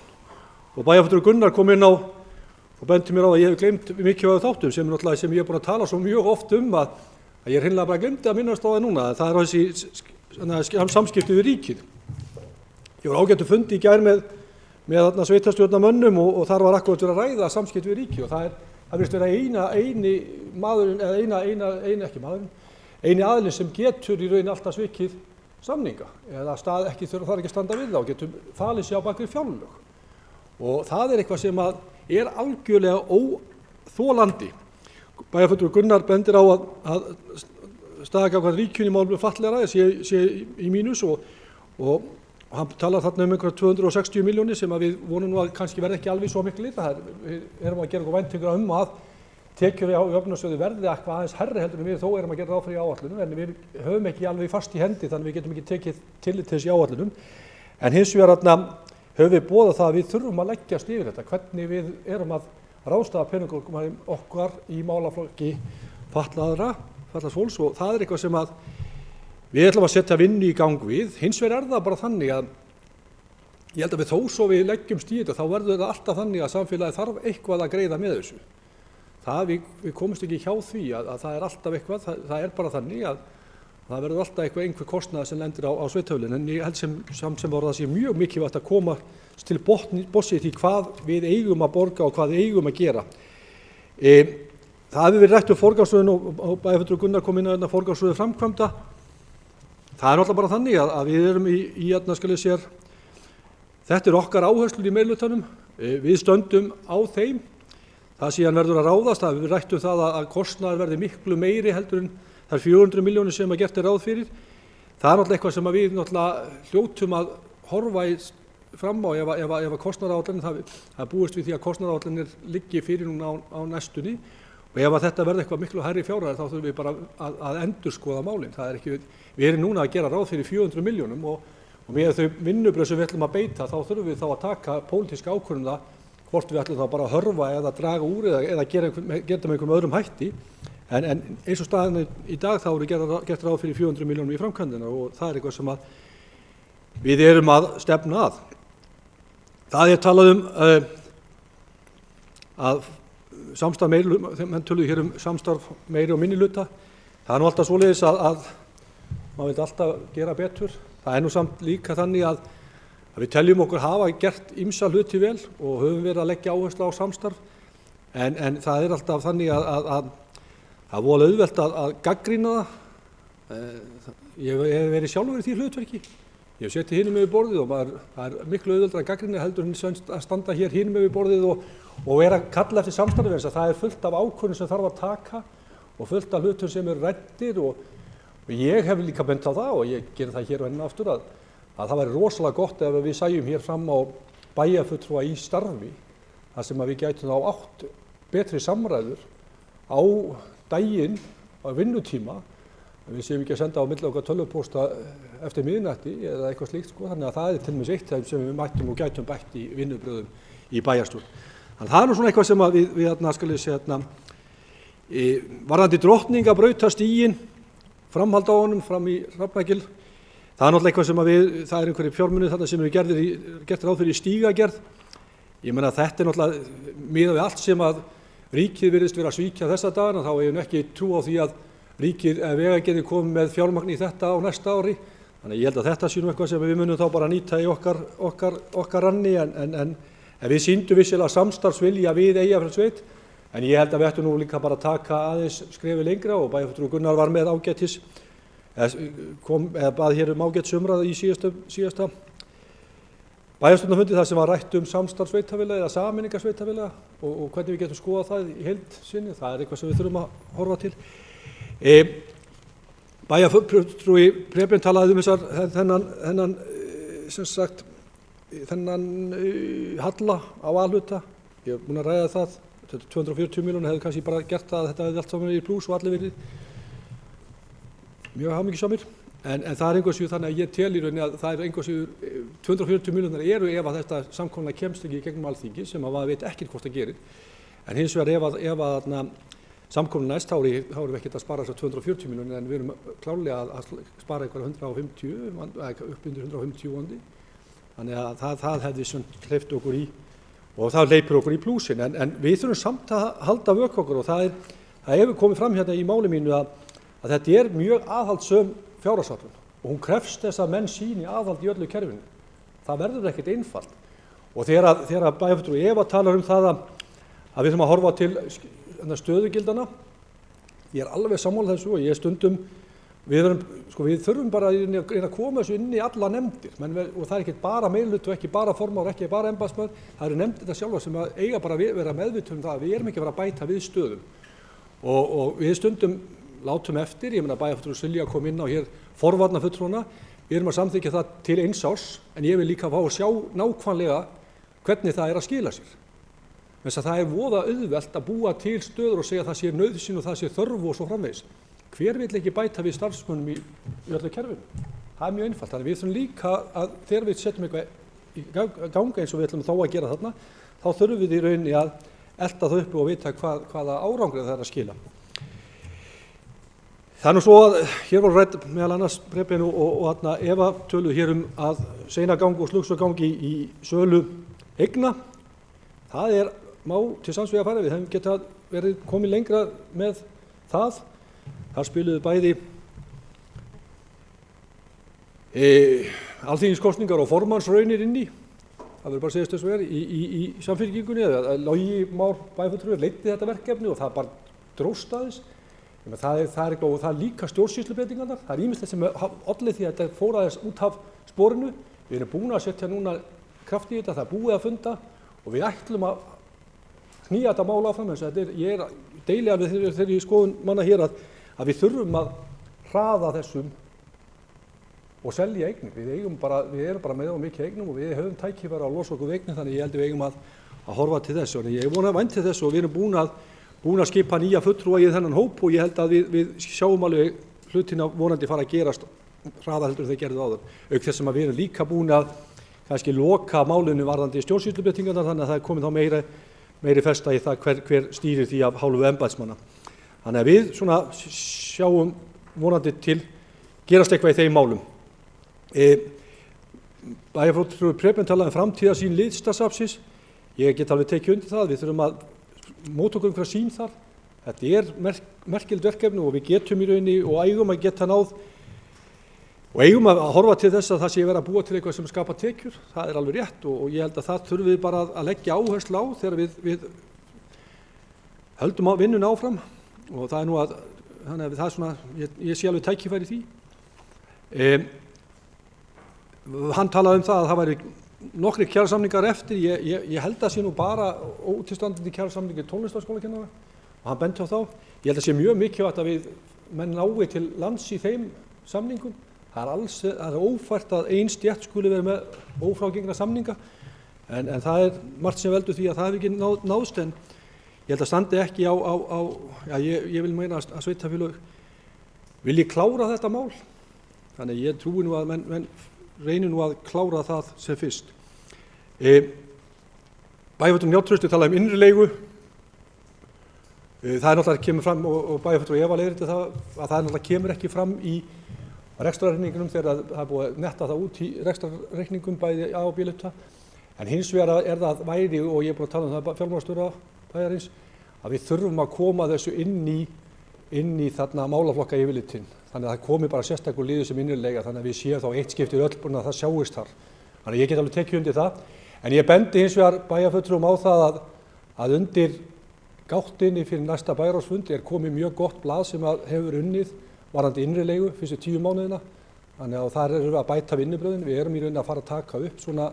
B: og bæjarfulltrúi Gunnar kom inn á og benti mér á að ég hef gleymt mikilvægum þáttum sem ég er búin að tala svo mjög oft að ég hreinlega bara gleymdi að minnast á það núna. Það er þessi samskipti við ríkið. Ég var ágættur fundi í gær með sveitarstjórnarmönnum og þar var akkúrat verið að ræða samskipti við ríkið og það virðist vera eini aðilinn sem getur í raun alltaf svikið samninga eða þarf ekki að standa við þá, getur falið sig á bak við fjárlög. Og það er eitthvað sem er algjörlega óþolandi. Bæjarfulltrúi Gunnar bendir á að staða gagnvart ríkinu í málum fatlaðra sé í mínus og hann talar þarna einhverjar 260 milljónir sem við vonum nú að kannski verði ekki alveg svo miklu. Við erum að gera væntingar að tekjur á jöfnunarsjóði verði eitthvað aðeins herri heldur en við þó erum að gera ráð fyrir í áætlunum en við höfum ekki alveg fast í hendi þannig við getum ekki tekið tillit til þess í áætlunum. En hins vegar höfum við boðað það að við þurfum að leggjast yfir þetta, hvernig við erum að ráðstafa peningum okkar í málaflokki fatlaðs fólks og það er eitthvað sem við ætlum að setja vinnu í gang við. Hins vegar er það bara þannig að ég held að við þó svo við leggjumst í þetta þá verður þetta alltaf þannig að samfélagið þarf eitthvað að greiða með þessu. Við komumst ekki hjá því að það er alltaf eitthvað, það er bara þannig Það verður alltaf einhver kostnað sem lendir á sveitarfélögin, en ég held sem voru það sé mjög mikilvægt að koma til botnið því hvað við eigum að borga og hvað við eigum að gera. Það hefur verið rætt forgangsröðun og bæjarfulltrúi Gunnar kom inn á forgangsröðun framkvæmda. Það er náttúrulega bara þannig að við erum þetta er okkar áherslur í meirihlutanum, við stöndum á þeim. Það síðan verður að ráðast, það hefur verið rætt það að kostnaður verði miklu meiri heldur en þær 400 milljónir sem að gert ráð fyrir. Það er náttúrulega eitthvað sem við náttúrulega hljótum að horfa fram á ef kostnaðaráætlanir, það búist við því að kostnaðaráætlanir liggi fyrir núna á næstunni, og ef þetta verði eitthvað miklu hærri fjárhæðir þá þurfum við bara að endurskoða málin. Það er ekki, við erum núna að gera ráð fyrir 400 milljónum og með þau vinnubrögð sem við ætlum að beita þá þurfum við þá að taka pólitíska ákvörðun það hvort við ætlum þá bara að hörfa eða draga úr eða gera með einhverjum öðrum hætti. En eins og staðan í dag þá eru gert ráð fyrir 400 milljónum í framkvæmdina og það er eitthvað sem við erum að stefna að. Það er talað að samstarf meiri, menn töluðu hér samstarf meiri og minnihluta. Það er nú alltaf svoleiðis að maður vil alltaf gera betur. Það er nú samt líka þannig að við teljum okkur hafa gert ýmsa hluti vel og höfum verið að leggja áherslu á samstarf, en það er alltaf þannig að það er voðalega auðvelt að gagnrýna það. Ég hef verið sjálfur í því hlutverki. Ég hef setið hinum yfir borðið og það er miklu auðveldara að gagnrýna heldur en að standa hér hinum yfir borðið og vera að kalla eftir samstarfi, eins að það er fullt af ákvörðunum sem þarf að taka og fullt af hlutum sem eru ræddir og ég hef líka bent á það og ég geri það hér og enn aftur að það væri rosalega gott ef við sæjum hér fram á bæjarfulltrúa í starfi þar sem við gætum þá átt betri samræður á daginn á vinnutíma. Við séum ekki að senda á milli okkar tölvupósta eftir miðnætti eða eitthvað slíkt, þannig að það er til dæmis eitt sem við mættum og gætum bætt í vinnubrögðum í bæjarstjórn. Þannig að það er nú svona eitthvað sem við varðandi Drottningabrautastíginn, framhald á honum fram í Hrafnagil. Það er náttúrulega eitthvað sem það er einhverjir fjármunir þarna sem eru gert ráð fyrir stígagerð. Ég meina þetta er náttúrulega miðað við allt sem að ríkið virðist vera að svíkja þessa dagana, þá eigum við ekki trú á því að ríkið Vegagerðin komið með fjármagn í þetta á næsta ári. Þannig að ég held að þetta sé nú eitthvað sem við munum þá bara nýta í okkar ranni, en við sýndum vissilega samstarfsvilja við Eyjafjarðarsveit, en ég held að við ættum nú líka bara að taka aðeins skrefi lengra og bæjarfulltrúi Gunnar var með ágætis eða bað hér ágætisumræðu í síðasta bæjarstjórnarfundi þar sem var rætt samstarfssveitarfélaga eða sameiningarsveitarfélaga og hvernig við getum skoðað það í heild sinni. Það er eitthvað sem við þurfum að horfa til. Bæjarfulltrúi Preben talaði þennan halla á A-hluta. Ég hef búin að ræða það. 240 milljónir hefði kannski bara gert það að þetta hefði allt saman í plús og allir verið mjög hamingjusamir, en það er einhversið þannig að ég tel í rauninni að það er einhversið 240 milljónir eru ef að þetta samkomulag kemst ekki í gegnum Alþingi sem að maður veit ekkert hvort það gerir, en hins vegar ef að samkomulag næst þá erum við ekkert að spara þessar 240 milljónir, en við erum klárlega að spara einhverja 150 upp undir 150 vondi, þannig að það hefði hleypt okkur í og það leipur okkur í plúsin, en við þurfum samt að halda vöku okkur og það hefur komið fram hérna í máli mínu að þetta er mjög aðhaldssöm fjárhagsáætlun og hún krefst þess að menn sýni aðhald í öllu kerfinu. Það verður ekkert einfalt og þegar bæjarfulltrúi Eva talar það að við þurfum að horfa til stöðugildana, ég er alveg sammála þessu og ég stundum við þurfum bara að reyna að koma þessu inn í alla nefndir, og það er ekki bara meirihluti og ekki bara formaður, ekki bara embættismaður, það eru nefndirnar sjálfar sem eiga bara að vera meðvituð það að við erum ekki að vera að bæta við stöðum og við stundum látum eftir. Ég meina bæjarfulltrúi Silja kom inn á hér forvarnafulltrúana, við erum að samþykkja það til 1 árs, en ég vil líka fá að sjá nákvæmlega hvernig það er að skila sér. Þess að það er voða auðvelt að búa til stöður og segja að það sé nauðsyn og það sé þörf og svo framvegis. Hver vill ekki bæta við starfsmönnum í öllu kerfinu? Það er mjög einfalt. Þannig við þurfum líka að þegar við setjum eitthvað í ganga eins og við ætlum þó að gera þarna, þá þurfum við í rauninni að elta það upp og vita hvaða árangri það er að skila. Það er nú svo að hér voru rædd meðal annars Preben og Eva töluðu hér að seinagang og slugsugangi í sölu eigna. Það má til sanns vegar fara, við hefum getað verið komið lengra með það. Þar spiluðu bæði Alþingiskosningar og formannsraunir inn í, það verður bara að segja þess að í Samfylkingunni, að Logi Már bæjarfulltrúi leiddi þetta verkefni og það bara dróst aðeins. Það er líka stjórnsýslubreytingarnar, það er ýmislegt sem olli því að þetta fór aðeins út af sporinu. Við erum búin að setja núna kraft í þetta, það er búið að funda og við ætlum að knýja þetta mál áfram. Ég er deilega við þeirri skoðun manna hér að við þurfum að hraða þessum og selja eignir. Við erum bara með á mikið eignum og við höfum tækifæri að losa okkur við eignir, þannig ég held við eigum að horfa til þess. Og ég vona vænt til þess og við erum búin að skipa nýja fulltrúa í þennan hóp og ég held að við sjáum alveg hlutina vonandi fara að gerast hraða heldur þeir gerðu áður. Auk þess sem að við erum líka búin að kannski loka málinu varðandi stjórnsýslubreytingarnar, þannig að það er komið þá meiri festa í það hver stýrir því af hálfu embættismanna. Þannig að við svona sjáum vonandi til gerast eitthvað í þeim málum. Bæjarfulltrúi Preben talaði framtíðarsýn Listasafnsins. Ég get alveg tekið undir það. Við þurfum að móta okkur einhverja sýn þar. Þetta er merkilegt verkefni og við getum í rauninni og eigum að geta náð og eigum að horfa til þess að það sé verið að búa til eitthvað sem skapar tekjur. Það er alveg rétt og ég held að það þurfum við bara að leggja áherslu á þegar við höldum vinnuna áfram og það er þannig að það er svona, ég sé alveg tækifæri í því. Hann talaði það að það væri nokkrir kjarasamningar eftir. Ég held að sé nú bara ótilstandandi kjarasamningi tónlistarskólakennara og hann benti á þá. Ég held að sé mjög mikilvægt að menn nái til lands í þeim samningum. Það er ófært að ein stétt skuli vera með ófrágengna samninga en það er margt sem veldur því að það hefur ekki náðst en ég held að standi ekki ég vil meina að sveitarfélög vilji klára þetta mál. Þannig ég trúi nú að menn reynir nú að klára það sem fyrst. Bæjarfulltrúi Njáll Trausti talaði innri leigu. Það er náttúrulega kemur fram og bæjarfulltrúi Eva leiðrétti það að það náttúrulega kemur ekki fram í rekstrarreikningunum þegar það er búið að netta það út í rekstrarreikningum bæði A og B-hluta. En hins vegar er það væri og ég er búin að tala það fjármálastjóra bæjarins að við þurfum að koma þessu inn í þarna málaflokka yfirlitin. Þannig að það komi bara sérstakur liður sem innrilega þannig að við séum þá eitt skipti öll búin að það sjáist þar. Þannig að ég get alveg tekið undir það. En ég bendi hins vegar bæjarfulltrúum á það að undir gáttinni fyrir næsta bæjarráðsfund er komið mjög gott blað sem hefur unnið varðandi innrilegu fyrstu 10 mánuðina. Þannig að þar erum við að bæta vinnubröðin. Við erum í rauninni að fara að taka upp svona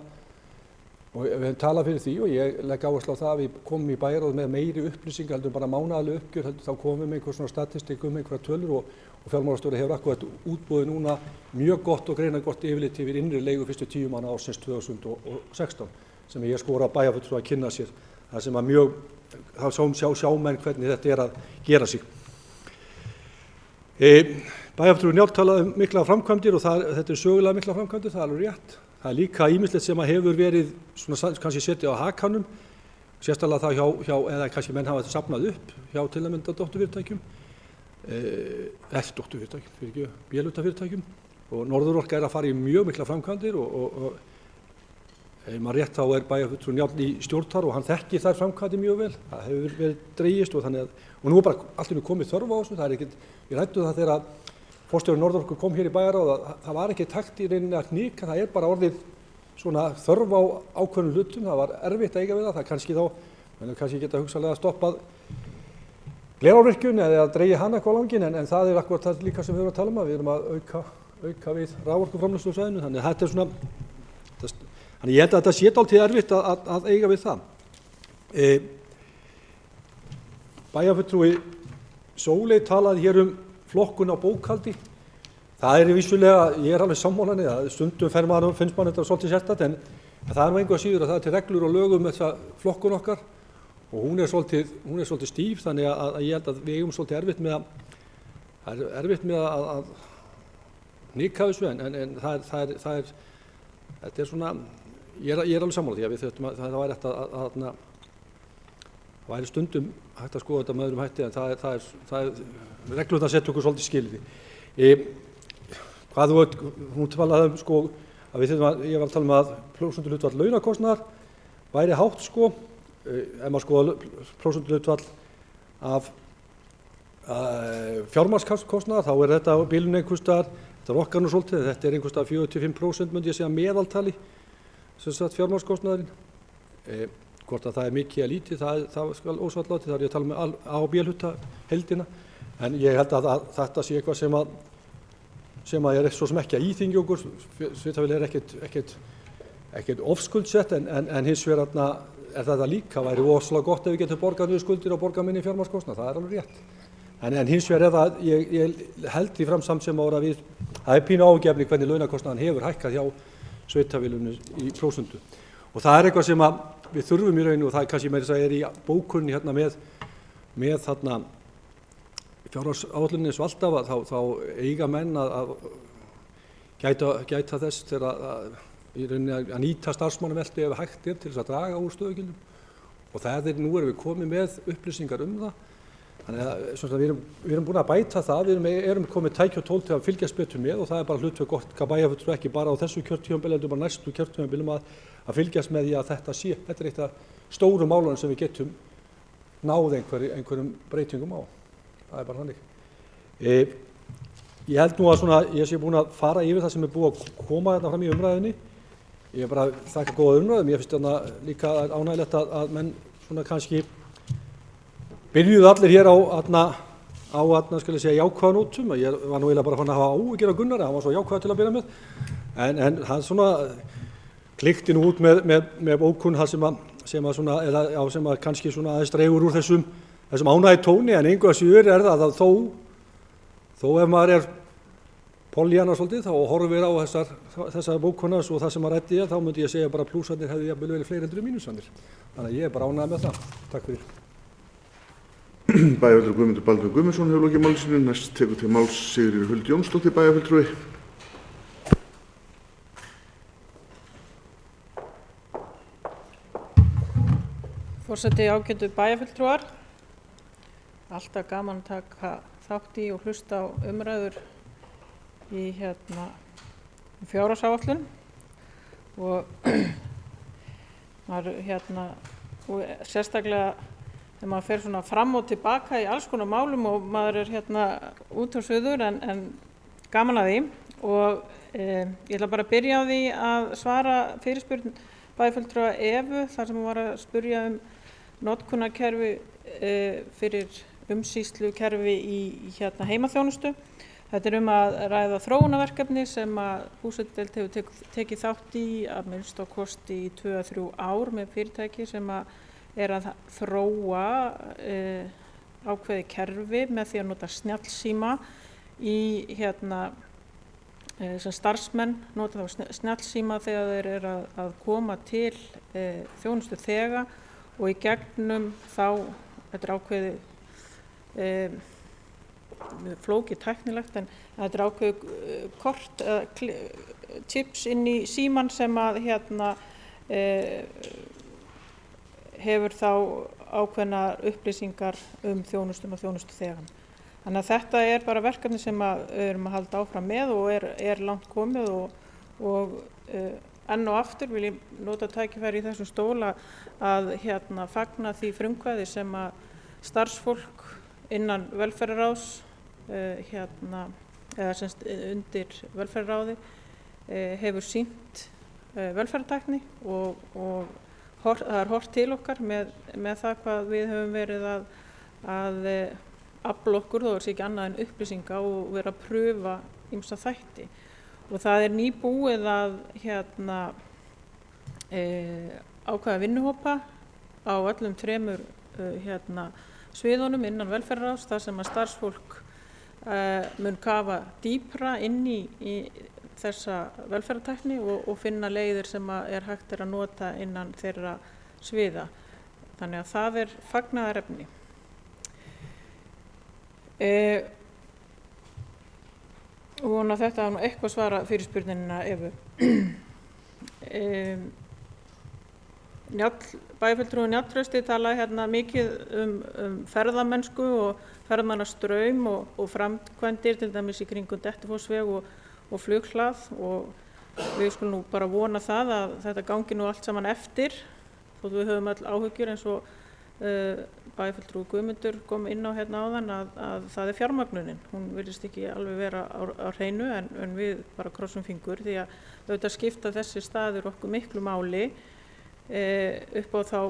B: og við höfum talað fyrir því og ég legg áherslu á það að við komum í bæjarráð með meiri upplýsingar heldur bara mánaðarleg uppgjör heldur þá komum við með einhver svona statistik einhverja tölur og fjármálastjóri hefur akkurat útboðið núna mjög gott og greinargott yfirlit yfir innrilegu fyrstu 10 mánuði ársins 2016 sem ég skora bæjarfulltrúa að kynna sér. Það sem að sjá menn hvernig þetta er að gera sig. Bæjarfulltrúi Njáll talaði mikla framkvæmdir og þetta er sögulega mikla framkvæmdir, það er alveg rétt. Það er líka ýmislegt sem að hefur verið svona kannski setið á hakanum, sérstaklega það hjá eða kannski menn hafa safnað upp hjá til að mynda dótturfyrirtækjum, B-hlutafyrirtækjum og Norðurorka er að fara í mjög mikla framkvæmdir og ef maður rétt þá er bæjarfulltrúi Njáll í stjórn þar og hann þekkir þær framkvæmdir mjög vel. Það hefur verið dregist og nú er bara allt komið þörf á þessu. Það er ekkert, ég ræddi það þegar forstjóri Norðurorku kom hér í bæjarráð að það var ekki takt í rauninni að hnika, það er bara orðið svona þörf á ákveðnum hlutum, það var erfitt að eiga við það kannski þá, menn kannski geta hugsanlega stoppað glerárvirkjun eða að dreigja hana eitthvað langinn en það er akkurat það líka sem við erum að tala við erum að auka við raforkuframleiðslu á svæðinu, þannig þetta er svona, þannig ég held að þetta sé dálítið erfitt að eiga við það. Bæjarfulltrúi Sóley talaði hér flokkun á bókhaldi. Það er vissulega, ég er alveg sammála að stundum finnst mann þetta svolítið sérstakt en það er nú engu að síður að það er til reglur og lögum þessa flokkun okkar og hún er svolítið stíf þannig að ég held að við eigum svolítið erfitt með að hnika þessu en þetta er svona, ég er alveg sammála því að við þurftum að það væri hægt að það væri stundum hægt að skoða þetta með öðrum hætti en það er reglurnar setja okkur svolítið skilyrði. Hún talaði að ég var að tala að prósentuhlutfall launakostnaðar væri hátt ef maður skoða prósentuhlutfall af fjármagnskostnaðar þá er þetta á bilinu einhvers staðar þetta rokkar nú svolítið, þetta er einhvers staðar 45% myndi ég segja meðaltali, sem sagt fjármagnskostnaðurinn. Hvort að það er mikið að lítið, það skal ósvalláti, það er ég að tala með A og B hluta heildina, en ég held að þetta sé eitthvað sem að er svo sem ekki að íþyngja okkur, sveitarfélög er ekkert ofskuldsett, en hins vegar er þetta líka, væri óslega gott ef við getum borgað niður skuldir og borgað minni fjármagnskostnað, það er alveg rétt. En hins vegar er það, ég held því fram samt sem ára það er pínu ágefni hvernig launakostnaðan hefur hækkað hjá sveitarfélögunum í prósentu. Og það er eitthvað sem við þurfum í rauninu, og það er kannski meira að er í bókunni hérna með þarna fjárhagsáætluninni eins og alltaf, þá eiga menn að gæta þess þegar í rauninni að nýta starfsmannaveltu ef hægt er til þess að draga úr stöðugildum. Og nú erum við komið með upplýsingar það. Þannig að við erum búin að bæta það, við erum komið tæki og tól til að fylgjast betur með, og það er bara hlutverk gott bæjarfulltrúa, ekki bara á þessu kjörtímabili heldur bara næstu kjörtímabilum að fylgjast með því að þetta er eitt af stóru málunum sem við getum náð einhverjum breytingum á. Það er bara þannig. Ég held nú að ég sé búin að fara yfir það sem er búið að koma þetta fram í umræðinni. Ég bara þakka góða umræðum. Ég finnst þarna líka ánægilegt að menn svona kannski byrjuðu allir hér á skal ég segja jákvæða nótum. Ég var nú eiginlega bara fann að hafa áhyggjur af Gunnari, hann var svo jákvæður til að byrja með. En hann svona klikti nú út með bókun sem að kannski svona aðeins dreigur úr þessum ánægja tóni, en engu að síður er það að þó ef maður er Pollyanna svolítið, þá horfir á þessar bókunas og það sem maður ræddi þá myndi ég segja bara plúsarnir hefði jafnvel verið fleiri heldur en mínusarnir. Þannig að ég er bara ánægður með það. Takk fyrir.
A: Bæjarfulltrúi Guðmundur Baldvin Guðmundsson hefur lokið máli sínu. Næst tekur til máls Sigríður Huld Jónsdóttir, bæjarfulltrúi.
G: Forseti, ágætu bæjarfulltrúar. Alltaf gaman að taka þátt í og hlusta á umræður í fjárhagsáætlun og maður og sérstaklega þegar maður fer svona fram og tilbaka í alls konar málum og maður er út á suður en gaman að því og ég ætla bara að byrja á því að svara fyrirspurn bæjarfulltrúa Evu þar sem hún var að spurja notkunarkerfi fyrir umsýslukerfi í heimaþjónustu. Þetta er að ræða þróunarverkefni sem að búsetudeild hefur tekið þátt í að minnst á kosti í 2-3 ár með fyrirtæki sem er að þróa ákveði kerfi með því að nota snjallsíma í sem starfsmenn nota þá snjallsíma þegar þeir eru að koma til þjónustu þega og í gegnum þá, þetta er ákveði flókið tæknilegt en þetta er ákveðið kort chips inn í síman sem að hefur þá ákveðnar upplýsingar þjónustuna og þjónustuþegann. Þannig að þetta er bara verkefni sem við erum að halda áfram með og er langt komið og enn og aftur vil ég nota tækifæri í þessum stóla að fagna því frumkvæði sem að starfsfólk innan velferðarráðs eða semst undir velferðarráði hefur sýnt velferðartækni og það er horft til okkar með það hvað við höfum verið að afla okkur, þó er sér ekki annað en upplýsinga og vera að pröfa ýmsa þætti og það er nýbúið að ákveða vinnuhópa á öllum 3 sviðunum innan velferðarráðs þar sem að starfsfólk mun kafa dýpra inn í þessa velferðartækni og finna leiðir sem er hægt að nota innan þeirra sviða. Þannig að það er fagnaðarefni. Og vona þetta var eitthvað svara fyrir spurninguna Evu. Bæjarfulltrúi Njálltrausti talaði mikið ferðamennsku og ferðamannastraum og framkvæmdir til dæmis í kringum Dettifossveg og flughlað og við skulum nú bara vona það að þetta gangi nú allt saman eftir þótt við höfum öll áhyggjur eins og bæjarfulltrúi Guðmundur kom inn á hérna áðan að það fjármögnunin. Hún virðist ekki alveg vera á hreinu en við bara krossum fingur því að auðvitað skipta þessi staður okkur miklu máli upp á þá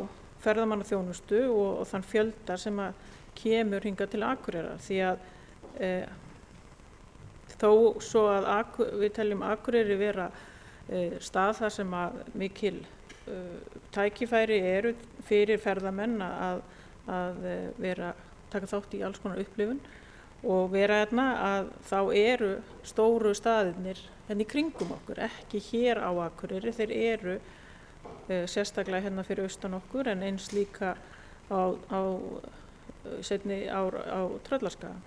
G: ferðamannaþjónustu og þann fjölda sem að kemur hingað til Akureyrar því að þó svo að við teljum Akureyri vera stað þar sem að mikil tækifæri eru fyrir ferðamenn að taka þátt í alls konar upplifun og vera hérna að þá eru stóru staðirnir hérna í kringum okkur, ekki hér á Akureyri, þeir eru sérstaklega hérna fyrir austan okkur en eins líka seinni ár á Tröllaskaga.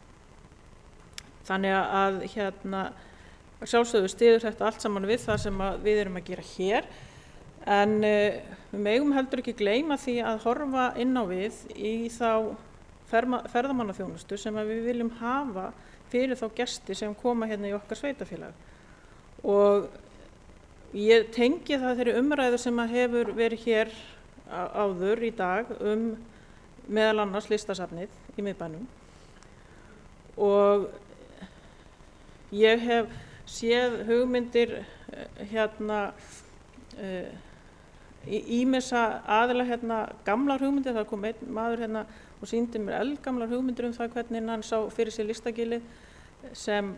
G: Þannig að hérna sjálfsögðu styður þetta allt saman við það sem við erum að gera hér en við megum heldur ekki gleyma því að horfa inn á við í þá ferðamannaþjónustu sem við viljum hafa fyrir þá gesti sem koma hérna í okkar sveitafélag. Og ég tengi það þeirri umræðu sem hefur verið hér áður í dag meðal annars Listasafnið í miðbænum og ég hef séð hugmyndir hérna ýmissa aðila hérna gamlar hugmyndir, það kom einn maður hérna og sýndi mér eldgamlar hugmyndir það hvernig hann sá fyrir sér Listagilið sem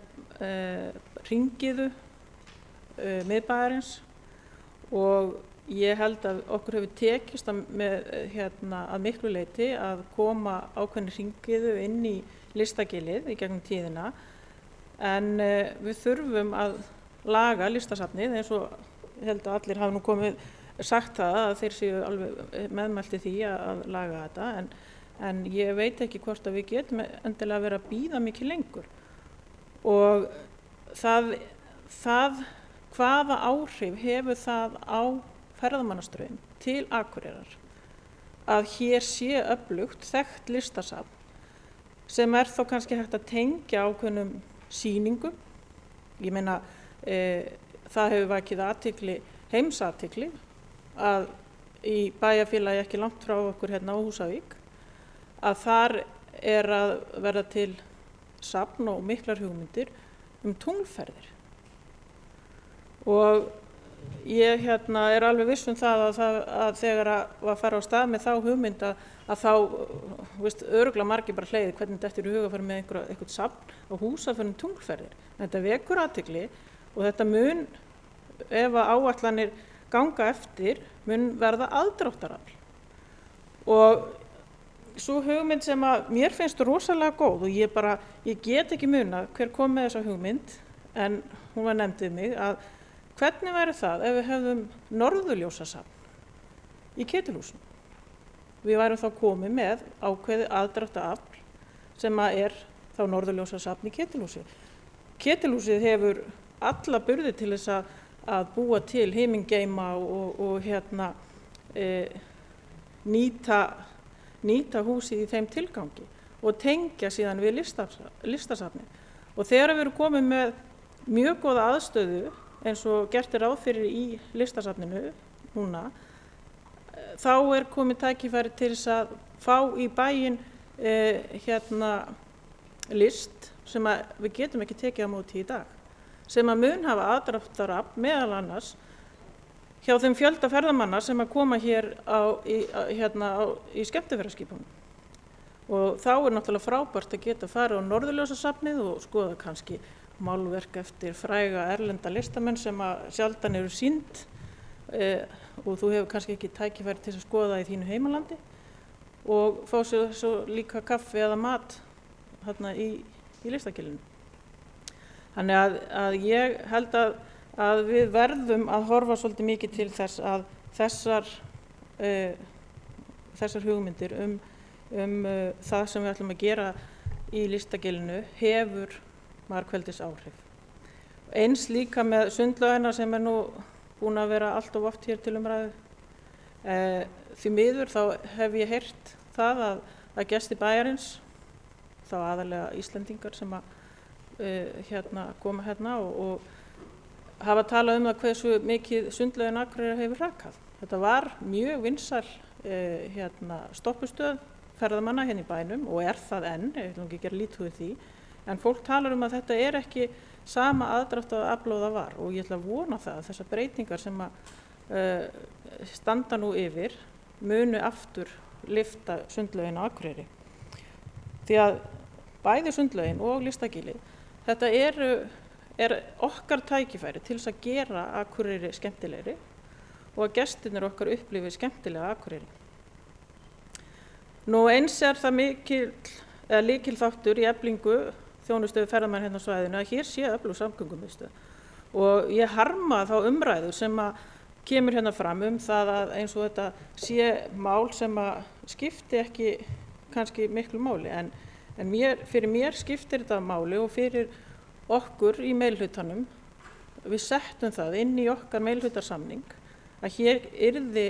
G: hringiðu miðbæjarins og ég held að okkur hefur tekist að miklu leyti að koma ákveðni hringiðu inn í Listagilið í gegnum tíðina en við þurfum að laga Listasafnið eins og ég held að allir hafa nú komið sagt það að þeir séu alveg meðmælti því að laga þetta en ég veit ekki hvort að við getum endilega verið að bíða mikið lengur og það hvaða áhrif hefur það á ferðamannastraum til Akureyrar að hér sé öflugt þekkt listasafn sem þó kannski hægt að tengja ákveðnum sýningum. Ég meina það hefur vakið heimsathygli að í bæjarfélagi ekki langt frá okkur hérna á Húsavík að þar að verða til safn og miklar hugmyndir tunglferðir og ég alveg viss það að þegar var að fara á stað með þá hugmynd að þá örugglega margir bara hlegið hvernig þetta í huga að fara með eitthvað safn á Húsafjörðum tunglferðir. Þetta vekur athygli og þetta mun ef áætlanir ganga eftir mun verða aðdráttarafl og sú hugmynd sem að mér finnst rosalega góð og ég get ekki munað hver kom með þessa hugmynd en hún var nefnd við mig að hvernig væri það ef við hefðum norðurljósasafn í Ketilhúsinu. Við værum þá komið með ákveðið aðdráttarafl sem þá norðurljósasafn í Ketilhúsi. Ketilhúsið hefur alla burði til þess að búa til himingeima og nýta húsið í þeim tilgangi og tengja síðan við listasafnið. Og þegar við erum komið með mjög góða aðstöðu eins og gert ráð fyrir í listasafninu núna, þá komið tækifæri til þess að fá í bæinn list sem við getum ekki tekið á móti í dag, sem að mun hafa aðdráttarafl meðal annars hjá þeim fjölda ferðamanna sem að koma hér í skemmtiferðaskipunum. Og þá náttúrulega frábært að geta farið á Norðurljósasafnið og skoða kannski málverk eftir fræga erlenda listamenn sem að sjaldan eru sýnd og þú hefur kannski ekki tækifæri til að skoða í þínu heimalandi og fá sér svo líka kaffi eða mat þarna í Listagilinu. Þannig að ég held að við verðum að horfa svolítið mikið til þess að þessar hugmyndir það sem við ætlum að gera í Listagilinu hefur margfeldis áhrif. Eins líka með sundlaugina sem nú búin að vera allt of oft hér til umræðu. Því miður þá hef ég heyrt það að gestir bæjarins, þá aðalega Íslendingar sem að koma hérna og hafa talað það hversu mikið sundlaugin Akureyrar hefur hrakað. Þetta var mjög vinsæl stoppustöð ferðamanna hérna í bænum og það enn, ég ætlum ekki að gera lítið úr því, en fólk talar að þetta ekki sama aðdrátt að aflóða var og ég ætla að vona það að þessar breytingar sem að standa nú yfir munu aftur lyfta sundlaugin á Akureyri. Því að bæði sundlaugin og Listagilið, þetta er okkar tækifæri til þess að gera Akureyri skemmtilegri og að gestirnir okkar upplifi skemmtilega Akureyri. Nú eins það lykil þáttur í eflingu þjónustu við ferðamenn hérna á svæðinu að hér sé öflug samgöngumiðstöð og ég harma þá umræðu sem að kemur hérna fram það að eins og þetta sé mál sem að skipti ekki kannski miklu máli en fyrir mér skiptir þetta máli og fyrir okkur í meirihlutanum, við settum það inn í okkar meirihlutasamning að hér yrði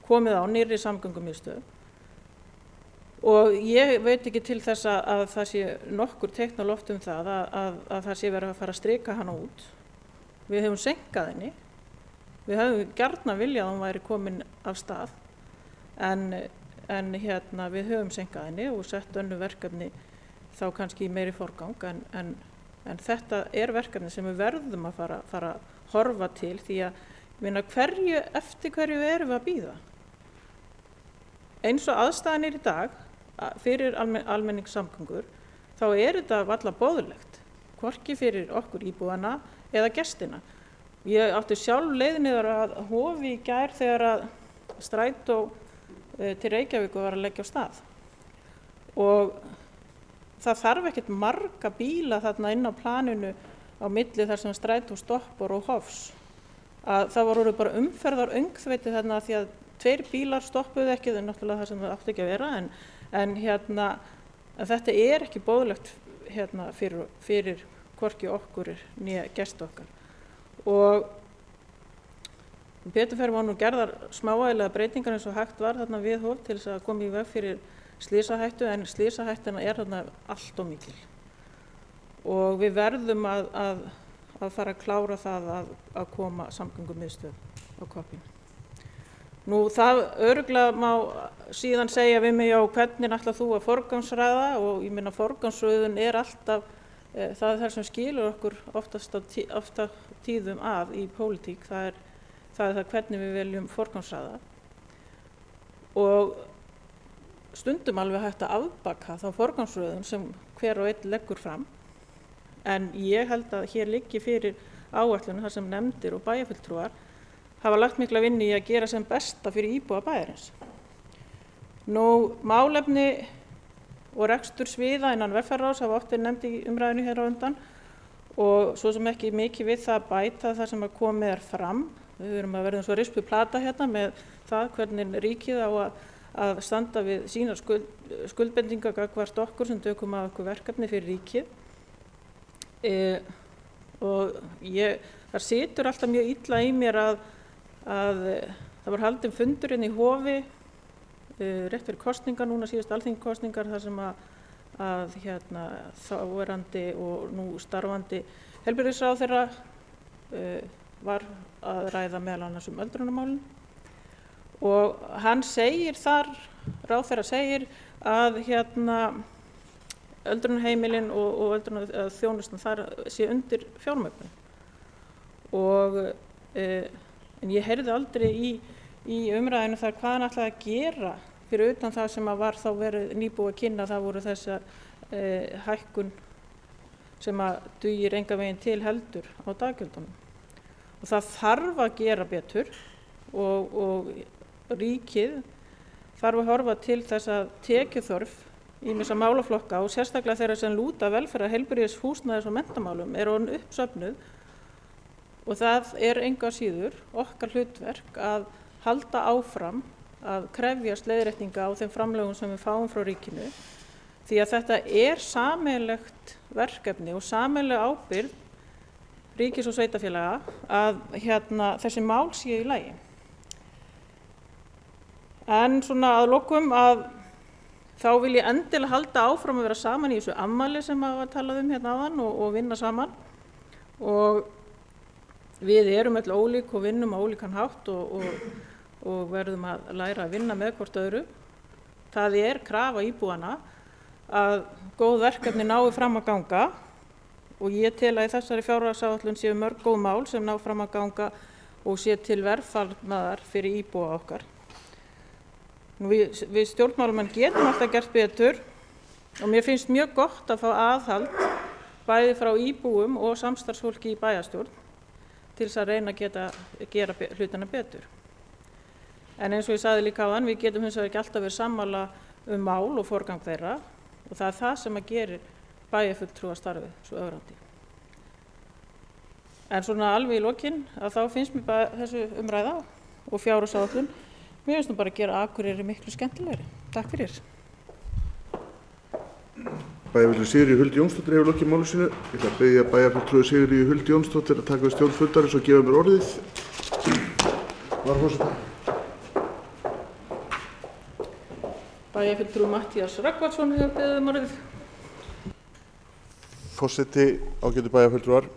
G: komið á nýrri samgöngumiðstöð og ég veit ekki til þess að það sé nokkur teikn á loft það að það sé verið að fara að strika hana út. Við höfum seinkað henni, við höfum gjarnan viljað að hún væri komin af stað en við höfum seinkað henni og sett önnur verkefni þá kannski í meiri forgang en þetta verkefni sem við verðum að fara að horfa til því að eftir hverju erum við að bíða. Eins og aðstæðan í dag fyrir almenningssamgöngur þá þetta varla boðlegt, hvorki fyrir okkur íbúana eða gestina. Ég átti sjálf leið niður að Hofi í gær þegar að strætó til Reykjavíkur var að leggja á stað og það þarf ekkert marga bíla þarna inn á planinu á milli þar sem strætó stoppar og Hofs að það voru bara umferðar öngþveiti þarna því að 2 bílar stoppuðu ekki, það er náttúrulega það sem það átti ekki að vera en þetta ekki boðlegt fyrir hvorki okkur né gesti okkar og betur fer var nú gerðar smávægilegar breytingar eins og hægt var þarna við Hof til þess að koma í veg fyrir slysahættu en slysahættuna þarna allt of mikil og við verðum að fara að klára það að koma samgöngumiðstöð á koppinn. Nú það örugglega má síðan segja við mig hvernig ætlar þú að forgangsraða og ég meina forgangsröðun alltaf það sem skilur okkur ofta tíðum að í pólitík, það er hvernig við viljum forgangsraða og stundum alveg hægt að afbaka þá forgangsröðun sem hver og einn leggur fram en ég held að hér liggi fyrir áætlun þar sem nefndir og bæjarfulltrúar hafa lagt mikla vinnu í að gera sem besta fyrir íbúa bæjarins. Nú málefni og rekstur sviða innan velferðarráðs hafa oft verið nefnd í umræðinu hér á undan og svo sem ekki mikið við það bæta það sem að komið fram. Við erum að verða eins og rispuð plata hérna með það hvernig ríkið á að standa við sínar skuldbendingar gagnvart okkur sem tökum að okkur verkefni fyrir ríkið. Og það situr alltaf mjög illa í mér að það var haldinn fundur inn í Hofi rétt fyrir kosningar núna síðast alþingiskosningar þar sem að þáverandi og nú starfandi heilbrigðisráðherra var að ræða meðal annars öldrunarmálin og hann segir þar, ráðherra segir að öldrunarheimilin og öldrunarþjónustan þar sé undir fjármögnun og en ég heyrði aldrei í umræðinu þar hvað hann ætlaði að gera fyrir utan það sem var þá verið nýbúið að kynna, það voru þessa hækkun sem að dugir engan veginn til heldur á daggjöldunum. Og það þarf að gera betur og ríkið þarf að horfa til þess að tekjuþörf ýmissa málaflokka og sérstaklega þeirra sem lúta velferðar, heilbrigðis, húsnæðis og menntamálum orðin uppsöfnuð og það engu að síður okkar hlutverk að halda áfram að krefjast leiðréttinga á þeim framlögum sem við fáum frá ríkinu því að þetta sameiginlegt verkefni og sameiginleg ábyrgð ríkis og sveitarfélaga að þessi mál séu í lagi. En svona að lokum þá vil ég endilega halda áfram að vera saman í þessu afmæli sem var talað hérna áðan og vinna saman og við erum öll ólík og vinnum á ólíkan hátt og og verðum að læra að vinna með hvort öðru. Það er krafa íbúana að góð verkefni nái fram að ganga og ég tel að í þessari fjárhagsáætlun séu mörg góð mál sem ná fram að ganga og sé til velfarnaðar fyrir íbúa okkar. Við stjórnmálamenn getum alltaf gert betur og mér finnst mjög gott að fá aðhald bæði frá íbúum og samstarfsfólki í bæjarstjórn til þess að reyna að gera hlutina betur. En eins og ég sagði líka áðan, við getum hins vegar ekki alltaf verið sammála mál og forgang þeirra og það er það sem að gerir bæjarfulltrúastarfið svo ögrandi. En svona alveg í lokin að þá finnst mér bara þessu umræða og fjárhagsáætlun, mér finnst bara að gera Akureyri miklu skemmtilegri. Takk fyrir.
A: Bæjarfulltrúi Sigríður Huld Jónsdóttir hefur lokið máli sínu. Ég ætla að biðja bæjarfulltrúi Sigríður Huld Jónsdóttir að taka við stjórn fundarins og gefa mér orðið. Varaforseti.
G: Bæjarfulltrúi Matthías Rögnvaldsson hefur beðið orðið.
A: Forseti, ágætu bæjarfulltrúar.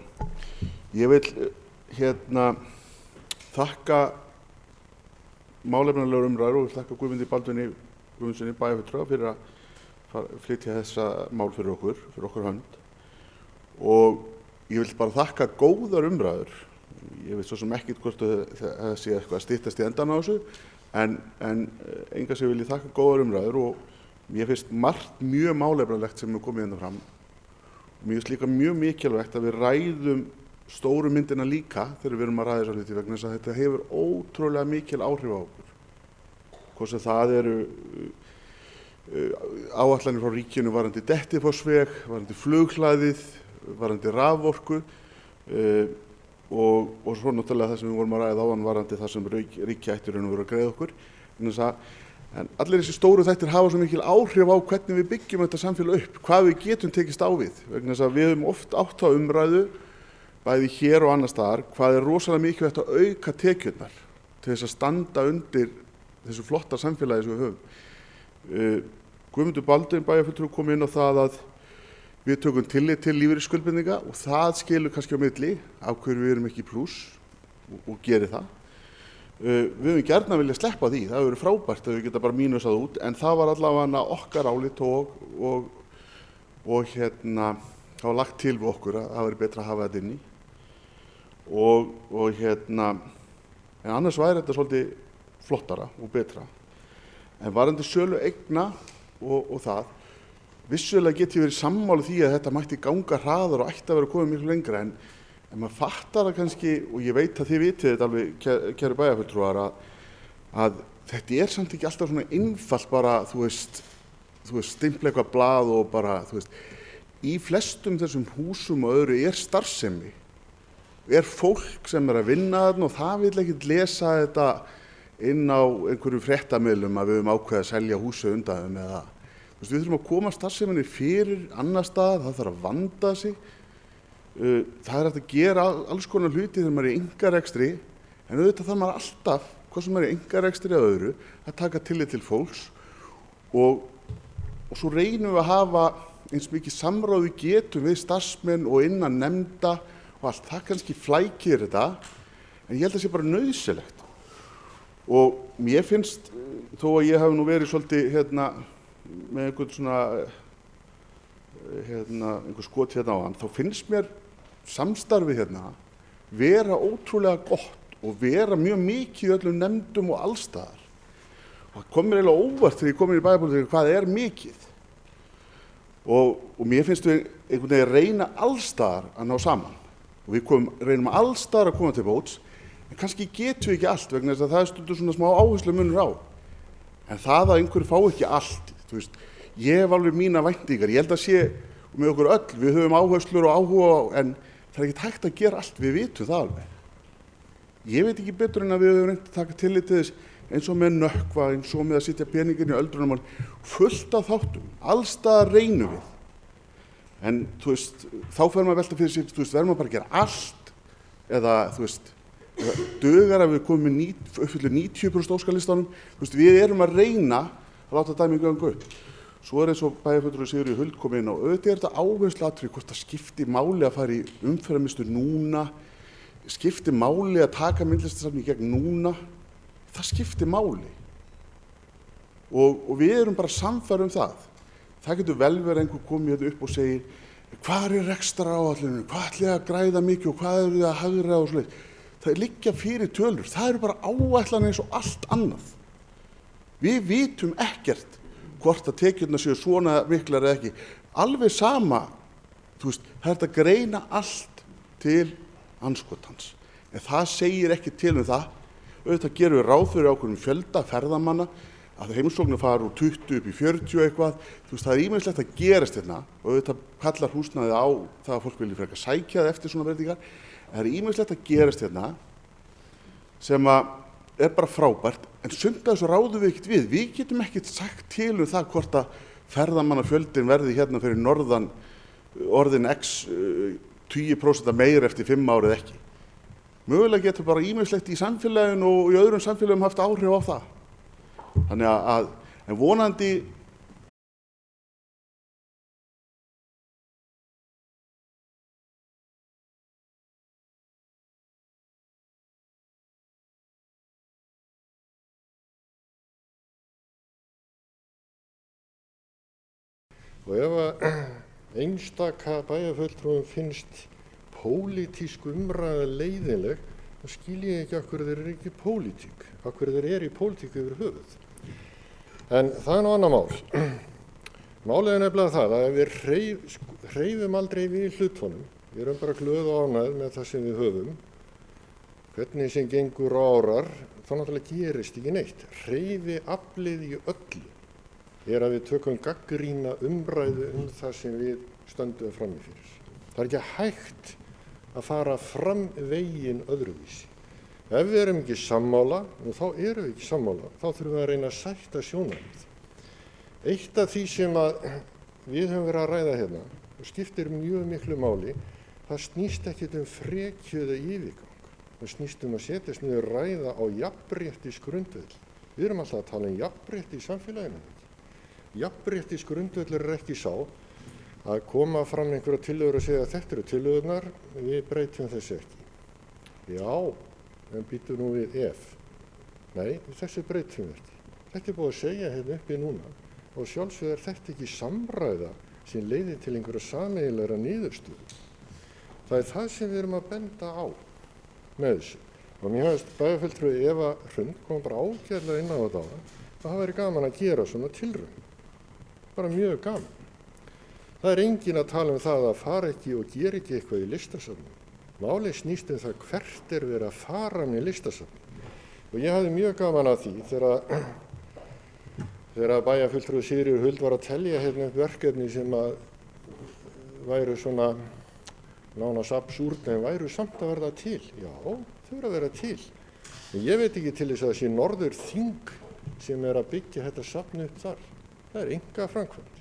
A: Ég vil þakka málefnalegur umræður og þakka Guðmundi Baldvini Guðmundssyni bæjarfulltrúa fyrir að flytja þessa mál fyrir okkur hönd. Og ég vil bara þakka góðar umræður. Ég veit svo sem ekkert hvort það sé eitthvað að styttast í endan á þessu, en enga sér vil ég þakka góðar umræður og mér finnst margt mjög málefnalegt sem er komið hérna fram. Mér finnst líka mjög mikilvægt að við ræðum stóru myndina líka þegar við erum að ræða þessa hluti vegna þess að þetta hefur ótrúlega mikil áhrif á okkur. Hvort sem það eru áætlanir frá ríkinu varðandi Dettifossveg, varðandi flughlaðið, varðandi raforku og svo náttúrulega það sem við vorum að ræða áðan varðandi það sem ríki ætti raun og veru að greiða okkur. En allir þessi stóru þættir hafa svo mikil áhrif á hvernig við byggjum þetta samfélag upp, hvað við getum tekist á við. Vegna þess að við höfum oft átt á umræðu, bæði hér og annar staðar, hvað er rosalega mikilvægt að auka tekjurnar til þess að standa undir þessu flotta samfélagi sem við höfum. Guðmundur Baldvin bæjarfulltrúi kom inn á það að við tökum tillit til lífeyrisskuldbindinga og það skilur kannski á milli af hverju við erum ekki í plús og gerir það. Við höfum gjarnan vilja sleppa því, það hefur verið frábært að við geta bara mínusað út, en það var allavega okkar álit og það var lagt til við okkur að það væri betra að hafa þetta inni. En annars væri þetta svolítið flottara og betra. En varðandi sölu eigna og það, vissulega get ég verið sammála því að þetta mætti ganga hraðar og ætti að vera komið miklu lengra, en maður fattar það kannski, og ég veit að þið vitið þetta alveg, kæru bæjarfulltrúar, að þetta er samt ekki alltaf svona einfalt bara, þú veist, stimpla eitthvað blað og bara, í flestum þessum húsum og öðru er starfsemi, er fólk sem er að vinna þarna og það vil ekkert lesa þetta inn á einhverjum fréttamiðlum að við höfum ákveðið að selja húsið undan þeim eða, við þurfum að koma starfseminni fyrir annar stað, það þarf að vanda sig. Það er hægt að gera alls konar hluti þegar maður er í einkarekstri, en auðvitað þarf maður alltaf, hvað sem maður er í einkarekstri eða öðru, að taka tillit til fólks og svo reynum við að hafa eins mikið samráð við getum við starfsmenn og innan nefnda og allt. Það kannski flækir þetta, en ég held að það sé bara nauðsynlegt. Og mér finnst, þó að ég hafi nú verið svolítið með einhvern svona, einhver skot á hann, þá finnst mér samstarfið vera ótrúlega gott og vera mjög mikið í öllum nefndum og allstaðar. Og það kom mér eiginlega óvart þegar ég kom inn í bæjarpólitík hvað er mikið. Og mér finnst við einhvern veginn reyna allstaðar að ná saman. Og við reynum allstaðar að koma til bóts, en kannski getum við ekki allt vegna þess að það er stundum svona smá áherslumunur á. En það að einhverju fá ekki allt, ég hef alveg mína væntingar, ég held að sé með okkur öll, við höfum áherslur og áhuga, en það er ekki hægt að gera allt, við vitum það alveg. Ég veit ekki betur en að við höfum reynt að taka tillit til þess eins og með nökkva, eins og með að setja peningin í öldrunarmál, fullt af þáttum, allstaðar reynum við. En þá fer maður að velta fyrir sér, verður maður bara að gera allt, eða dugar að við komum með uppfyllir 90% óskalistanum, við erum að reyna að láta dæmið ganga upp. Svo er eins og bæjarfulltrúi Sigríður Huld kom inn á, auðvitað er þetta áhersluatriði hvort það skipti máli að fara í umferðarmiðstöð núna, skipti máli að taka myndlistarsafni í gegn núna. það skiptir máli. Og við erum bara sannfærð það. Það getur vel verið einhver komið hérna upp og segir, hvað er rekstraráætlunin, hvað ætlið að græða mikið og hvað eru þið að hagræða og svoleiðis. Það liggja fyrir tölur, það eru bara áætlanir eins og allt annað. Við vitum ekkert hvort að tekjurnar séu svona miklar eða ekki. Alveg sama, það er þetta að greina allt til andskotans. En það segir ekki til það. Auðvitað gerum við ráð fyrir ákveðnum fjölda ferðamanna, að heimsóknir fara úr 20 upp í 40 eitthvað. Það er ýmislegt að gerast hérna og auðvitað kallar húsnæðið á það að fólk vilja frekar sækja það eftir svona breytingar. En það er ýmislegt að gerast hérna sem er bara frábært, en sumt af þessu ráðum við ekkert við. Við getum ekkert sagt til það hvort að ferðamannafjöldin verði hérna fyrir norðan orðin x 20% meira eftir 5 ár eða ekki. Mögulega getur bara ýmislegt í samfélaginu og í öðrum samfélagum haft áhrif á það. Þannig en vonandi
D: og ef að einstaka bæjarfulltrúum finnst pólitísk umræða leiðinleg, þá skil ég ekki af hverju þeir eru ekki í pólitík, af hverju þeir eru í pólitík yfir höfuð. En það er nú annað mál. Málið er nefnilega það að ef við hreyfum aldrei við hlutunum, við erum bara glöð og ánægð með það sem við höfum, hvernig sem gengur árar, þá náttúrulega gerist ekki neitt. Hreyfi aflið í öllu er að við tökum gagnrýna umræðu það sem við stöndum frammi fyrir. Það er ekki hægt að fara fram veginn öðruvísi. Ef við erum ekki sammála, og þá erum við ekki sammála, þá þurfum við að reyna að sætta sjónarmið. Eitt af því sem við höfum verið að ræða hérna, og skiptir mjög miklu máli, það snýst ekkert frekjuða yfirgang. Það snýst að setjast niður ræða á jafnréttisgrundvöll. Við erum alltaf að tala jafnrétti í samfélaginu. Jafnréttisgrundvöllur er ekki sá að koma fram einhverja tillögur og segja að þetta eru tillögurnar, við breytum þessu ekki. Já, en býtum nú við ef. Nei, þessu breytum við ekki. Þetta er búið að segja hérna uppi núna og sjálfsögðu er þetta ekki samræða sem leiðir til einhverja sameiginlegra niðurstöðu. Það er það sem við erum að benda á með þessu. Og mér hefðist bæjarfulltrúi Eva Hrund kom bara ágætlega inn á þetta á það væri gaman að gera svona tilraun. Bara mjög gaman. Það er engin að tala það að fara ekki og gera ekki eitthvað í listasafnum. Málið snýst það hvert er verið að fara með listasafn. Og ég hafði mjög gaman að því þegar bæjarfulltrúi Sigríður Huld var að telja hérna upp verkefni sem að væru svona nánast absúrd en væru samt að verða til. Já, þau eru að vera til. En ég veit ekki til þess að það sé Norðurþing sem er að byggja þetta safn upp þar. Það er einkaframkvæmd.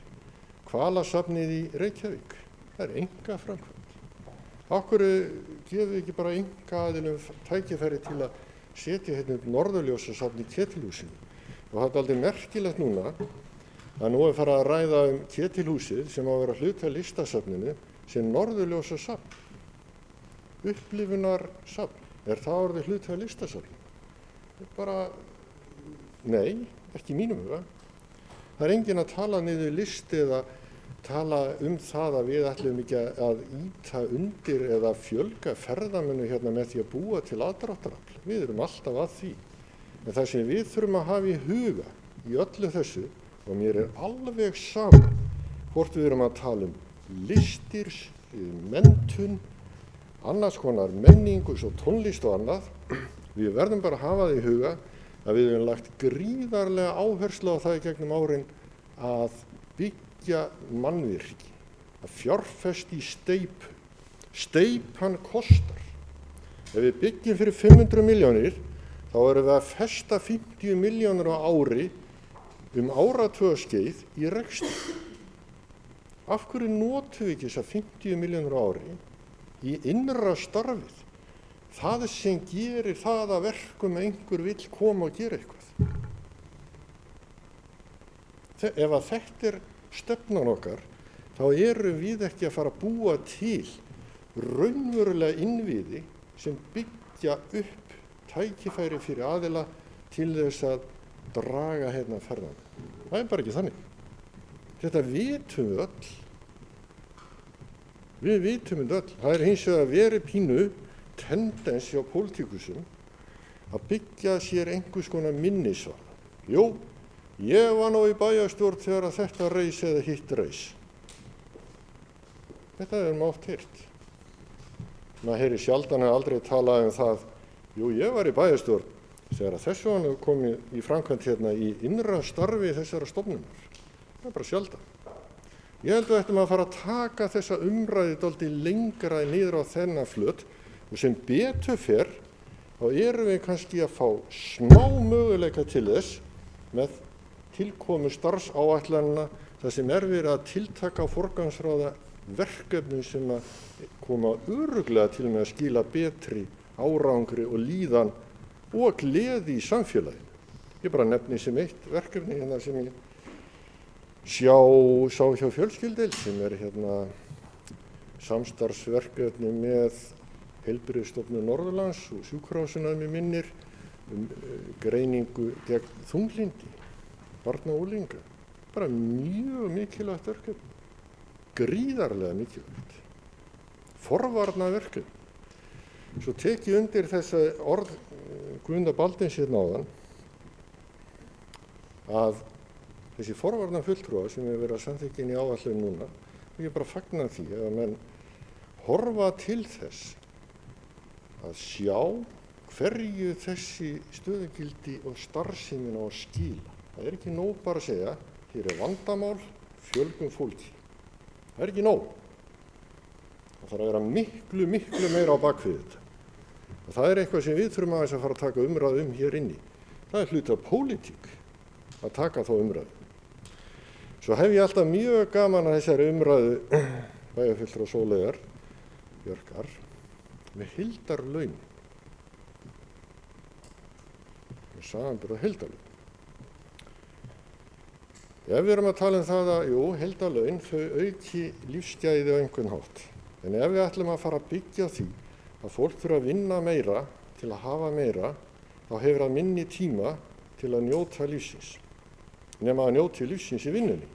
D: Hvalasafnið í Reykjavík, það er einkaframkvæmd. Af hverju gefum við ekki bara einkaaðilum tækifæri til að setja hérna upp norðurljósasafn í Ketilhúsinu? Og það er aldrei merkilegt núna að nú er farið að ræða Ketilhúsið sem á að vera hluti af listasafninu sem norðurljósasafn. Upplifunarsafn, er það orðið hluti af listasafninu? Bara, nei, ekki mínum huga. Það er enginn að tala niður listi eða tala það að við ætlum ekki að ýta undir eða fjölga ferðamennu hérna með því að búa til aðdráttarafl. Við erum alltaf að því. En það sem við þurfum að hafa í huga í öllu þessu, og mér er alveg saman hvort við erum að tala listir, menntun, annars konar menningu, svo tónlist og annað, við verðum bara að hafa það í huga að við hefum lagt gríðarlega áherslu á það í gegnum árin að byggja mannvirki, að fjárfesta í steypu. Steypan kostar. Ef við byggjum fyrir 500 milljónir, þá erum við að festa 50 milljónir á ári áratugaskeið í rekstur. Af hverju notum við ekki þessar 50 milljónir á ári í innra starfið? Það sem gerir það að verkum að einhver vill koma og gera eitthvað. Ef að þetta er stefnan okkar, þá erum við ekki að fara að búa til raunverulega innviði sem byggja upp tækifæri fyrir aðila til þess að draga hérna ferðamenn. Það er bara ekki þannig. Þetta vitum við öll. Við vitum þetta öll. Það er hins vegar verið pínu tendens hjá pólitíkusum að byggja sér einhvers konar minnisvarða. Jú, ég var nú í bæjarstjórn þegar að þetta reis eða hitt reis. Þetta er maður oft heyrt. Maður heyri sjaldan eða aldrei talað það. Jú, ég var í bæjarstjórn þegar að þessu hann komið í framkvæmd hérna í innra starfi þessara stofnunar. Það er bara sjaldan. Ég held að ættum að fara að taka þessa umræði dálítið lengra niður á þennan flöt og sem betur fer þá erum við kannski að fá smá möguleika til þess með tilkomu starfsáætlanina þar sem verið að tiltaka og forgangsráða verkefnum sem að koma örugglega til með að skila betri árangri og líðan og gleði í samfélaginu. Ég bara nefni sem eitt verkefni hérna sem ég sá hjá fjölskyldudeild sem er hérna samstarfsverkefni með Heilbrigðisstofnun Norðurlands og sjúkrahúsinu að mig minnir greiningu gegn þunglyndi, barna og unglinga. Bara mjög mikilvægt verkefni, gríðarlega mikilvægt, forvarna verkefni. Svo tek ég undir þessa orð Guðmundar Baldvins hérna áðan að þessi forvarna fulltrúar sem er verið að samþykkja inn í áætlun núna, og ég bara fagna því að menn horfa til þess að sjá hverju þessi stöðugildi og starfsemin á að skila. Það er ekki nóg bara að segja, hér er vandamál, fjölgun fólki. Það er ekki nóg. Það þarf að vera miklu meira á bakvið þetta. Og það er eitthvað sem við þurfum aðeins að fara að taka umræðu hér inni. Það er hluti af pólitík að taka þá umræðu. Svo hef ég alltaf mjög gaman að þessari umræðu bæjarfulltrúa Sóleyjar Björkar með heildarlaun. Með samanburð á heildarlaun. Ef við erum að tala það að, heildarlaun þau auki lífsgæði á einhvern hátt. En ef við ætlum að fara að byggja því að fólk þurfa að vinna meira til að hafa meira, þá hefur það minni tíma til að njóta lífsins. Nema að njóti lífsins í vinnunni.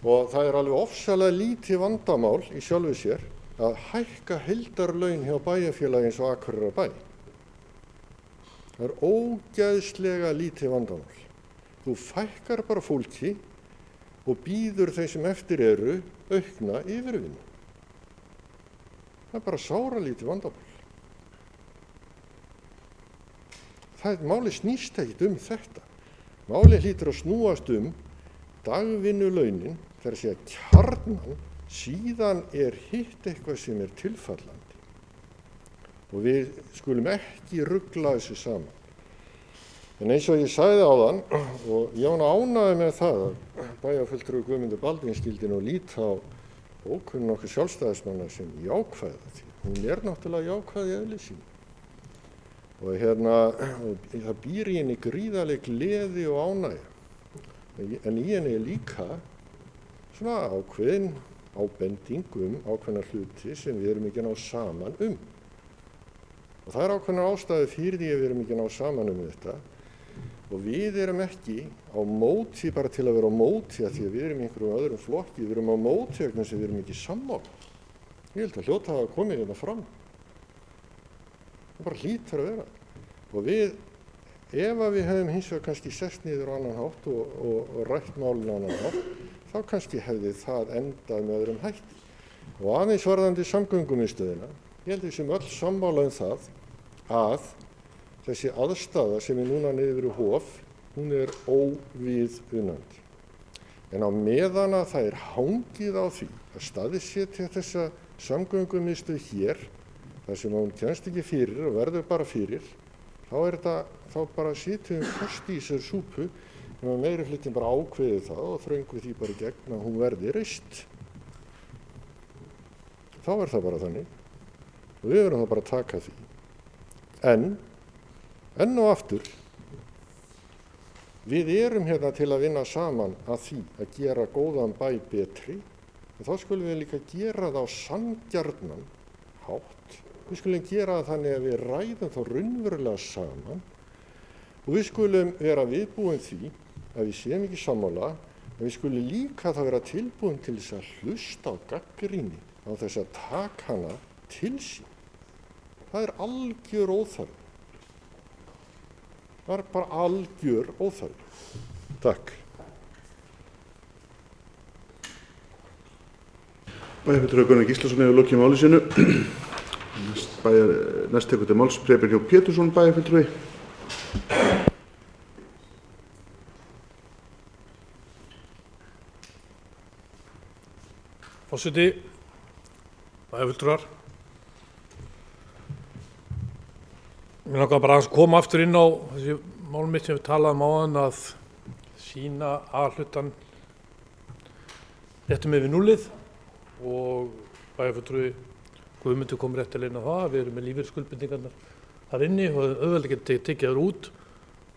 D: Og það er alveg ofsalega lítið vandamál í sjálfu sér að hækka heildarlaun hjá bæjarfélagi eins og Akureyrarbæ. Það er ógeðslega lítið vandamál. Þú fækkar bara fólki og býður þeim sem eftir eru aukna yfirvinnu. Það er bara sáralítið vandamál. Málið snýst ekkert þetta. Málið hlýtur að snúast dagvinnulaunin, þegar að segja kjarnan, síðan er hitt eitthvað sem er tilfallandi. Og við skulum ekki rugla þessu saman. En eins og ég sagði áðan, og ég var ánægður með það að bæjarfulltrúi Guðmundur Baldvins skyldi nú líta á bókunum okkur sjálfstæðismanna sem jákvæða því. Hún er náttúrulega jákvæð í eðli sínu. Og það býr í henni gríðarleg gleði og ánægja. En í henni er líka svona ákveðin ábending ákveðna hluti sem við erum ekki að ná saman Og það er ákveðnar ástæður fyrir því að við erum ekki að ná saman þetta. Og við erum ekki á móti bara til að vera á móti að því að við erum í einhverjum öðrum flokki, við erum á móti vegna sem við erum ekki sammála. Ég held að hljóta hafa komið hérna fram. Það bara hlýtur að vera. Og ef við hefðum hins vegar kannski sest niður á annan hátt og rætt málinu á annan hátt, þá kannski hefði það endað með öðrum hætti. Og aðeins varðandi samgöngumiðstöðina, ég held við sem öll sammála það að þessi aðstaða sem er núna niður í Hof, hún er óviðunandi. En á meðan að það er hangið á því að staðsetja þessa samgöngumiðstöð hér, þar sem hún kemst ekki fyrir og verður bara fyrir, þá bara sitjum við fast í þessari súpu, en meiri hlutin bara ákveði það og þröngum því bara gegn að hún verði reist. Þá er það bara þannig og við verðum það bara að taka því. Enn og aftur, við erum hérna til að vinna saman að því að gera góðan bæ betri, en þá skulum við líka gera það á sanngjarnan hátt. Við skulum gera það þannig að við ræðum þá raunverulega saman Og við skulum vera viðbúin því að við séum ekki sammála, en við skulum líka þá vera tilbúin til þess að hlusta á gagnrýni á þess að taka hana til sín. Það er algjör óþarfi. Það er bara algjör óþarfi. Takk.
A: Bæjarfulltrúi Gunnar Gíslason hefur lokið máli sínu. Næst tekur til máls Preben Hjó Pétursson, bæjarfulltrúi.
E: Forseti, bæjarfulltrúar. Mér langar bara að koma aftur inn á þessi mál mitt sem við talaðum áðan, að sýna A-hlutann réttum yfir núllið, og bæjarfulltrúi Guðmundur kom réttilega inn á það. Við erum með lífeyrisskuldbindingarnar þar inni og auðveldlega getur tekið þær út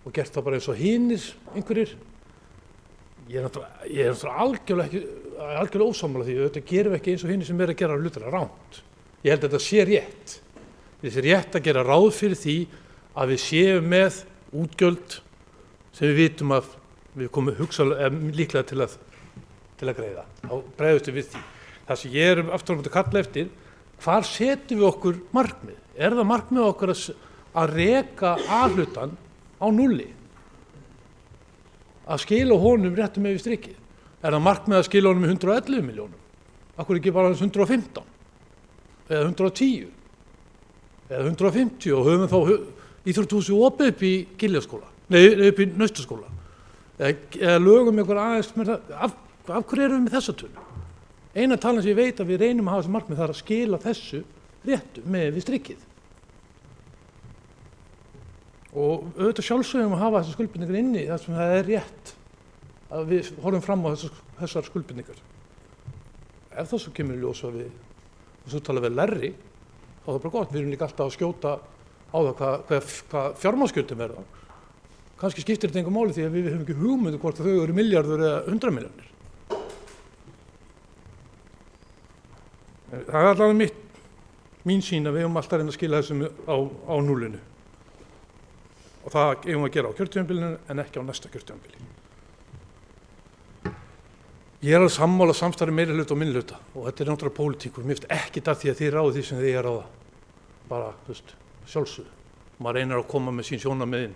E: og gert það bara eins og hinir einhverjir. Ég er náttúrulega algjörlega ósammála því, þetta gerum við ekki eins og hinir sem er að gera hlutina rangt. Ég held að þetta sé rétt. Það sé rétt að gera ráð fyrir því að við séum með útgjöld sem við vitum að við komum líklega til að greiða. Þá bregðumst við því. Það sem ég er aftur á móti að kalla eftir, hvar setjum við okkur markmið? Er það markmið okkar að reka A-hlutann á núlli? Að skila honum réttum yfir strikið? Er það markmið að skila honum í 111 milljónum? Akkur ekki bara 115? Eða 110? Eða 150 og höfum þá íþróttahúsið opið upp í Giljaskóla? Nei, upp í Naustaskóla? Eða lögum einhver aðeins með það? Af hverju erum við með þessa tölu? Eina talan sem ég veit að við reynum að hafa þessi markmið, það er að skila þessu réttu með við strikkið. Og auðvitað sjálfsögum að hafa þessar skuldbindingar inni þar sem það er rétt að við horfum fram á þessar skuldbindingar. Ef það svo kemur í ljós að við, og svo tala við lærri, þá er það bara gott. Við erum líka alltaf að skjóta á það hvað fjármálsgjöldin verða. Kannski skiptir þetta engu máli því að við höfum ekki hugmyndu hvort þau eru milljarður eða 100 milljónir. Það er allavega mín sýn að við höfum alltaf reynd að skila þessum á núllinu. Og það eigum við að gera á kjörtímabilinu en ekki á næsta kjörtímabili. Ég er alveg sammála samstarfi meirihluta og minnihluta og þetta er náttúrulega pólitíkur. Mér finnst ekkert að því að þið ráðið því sem þið er ráða. Bara, sjálfsögðu. Maður reynir að koma með sín sjónarmiðin.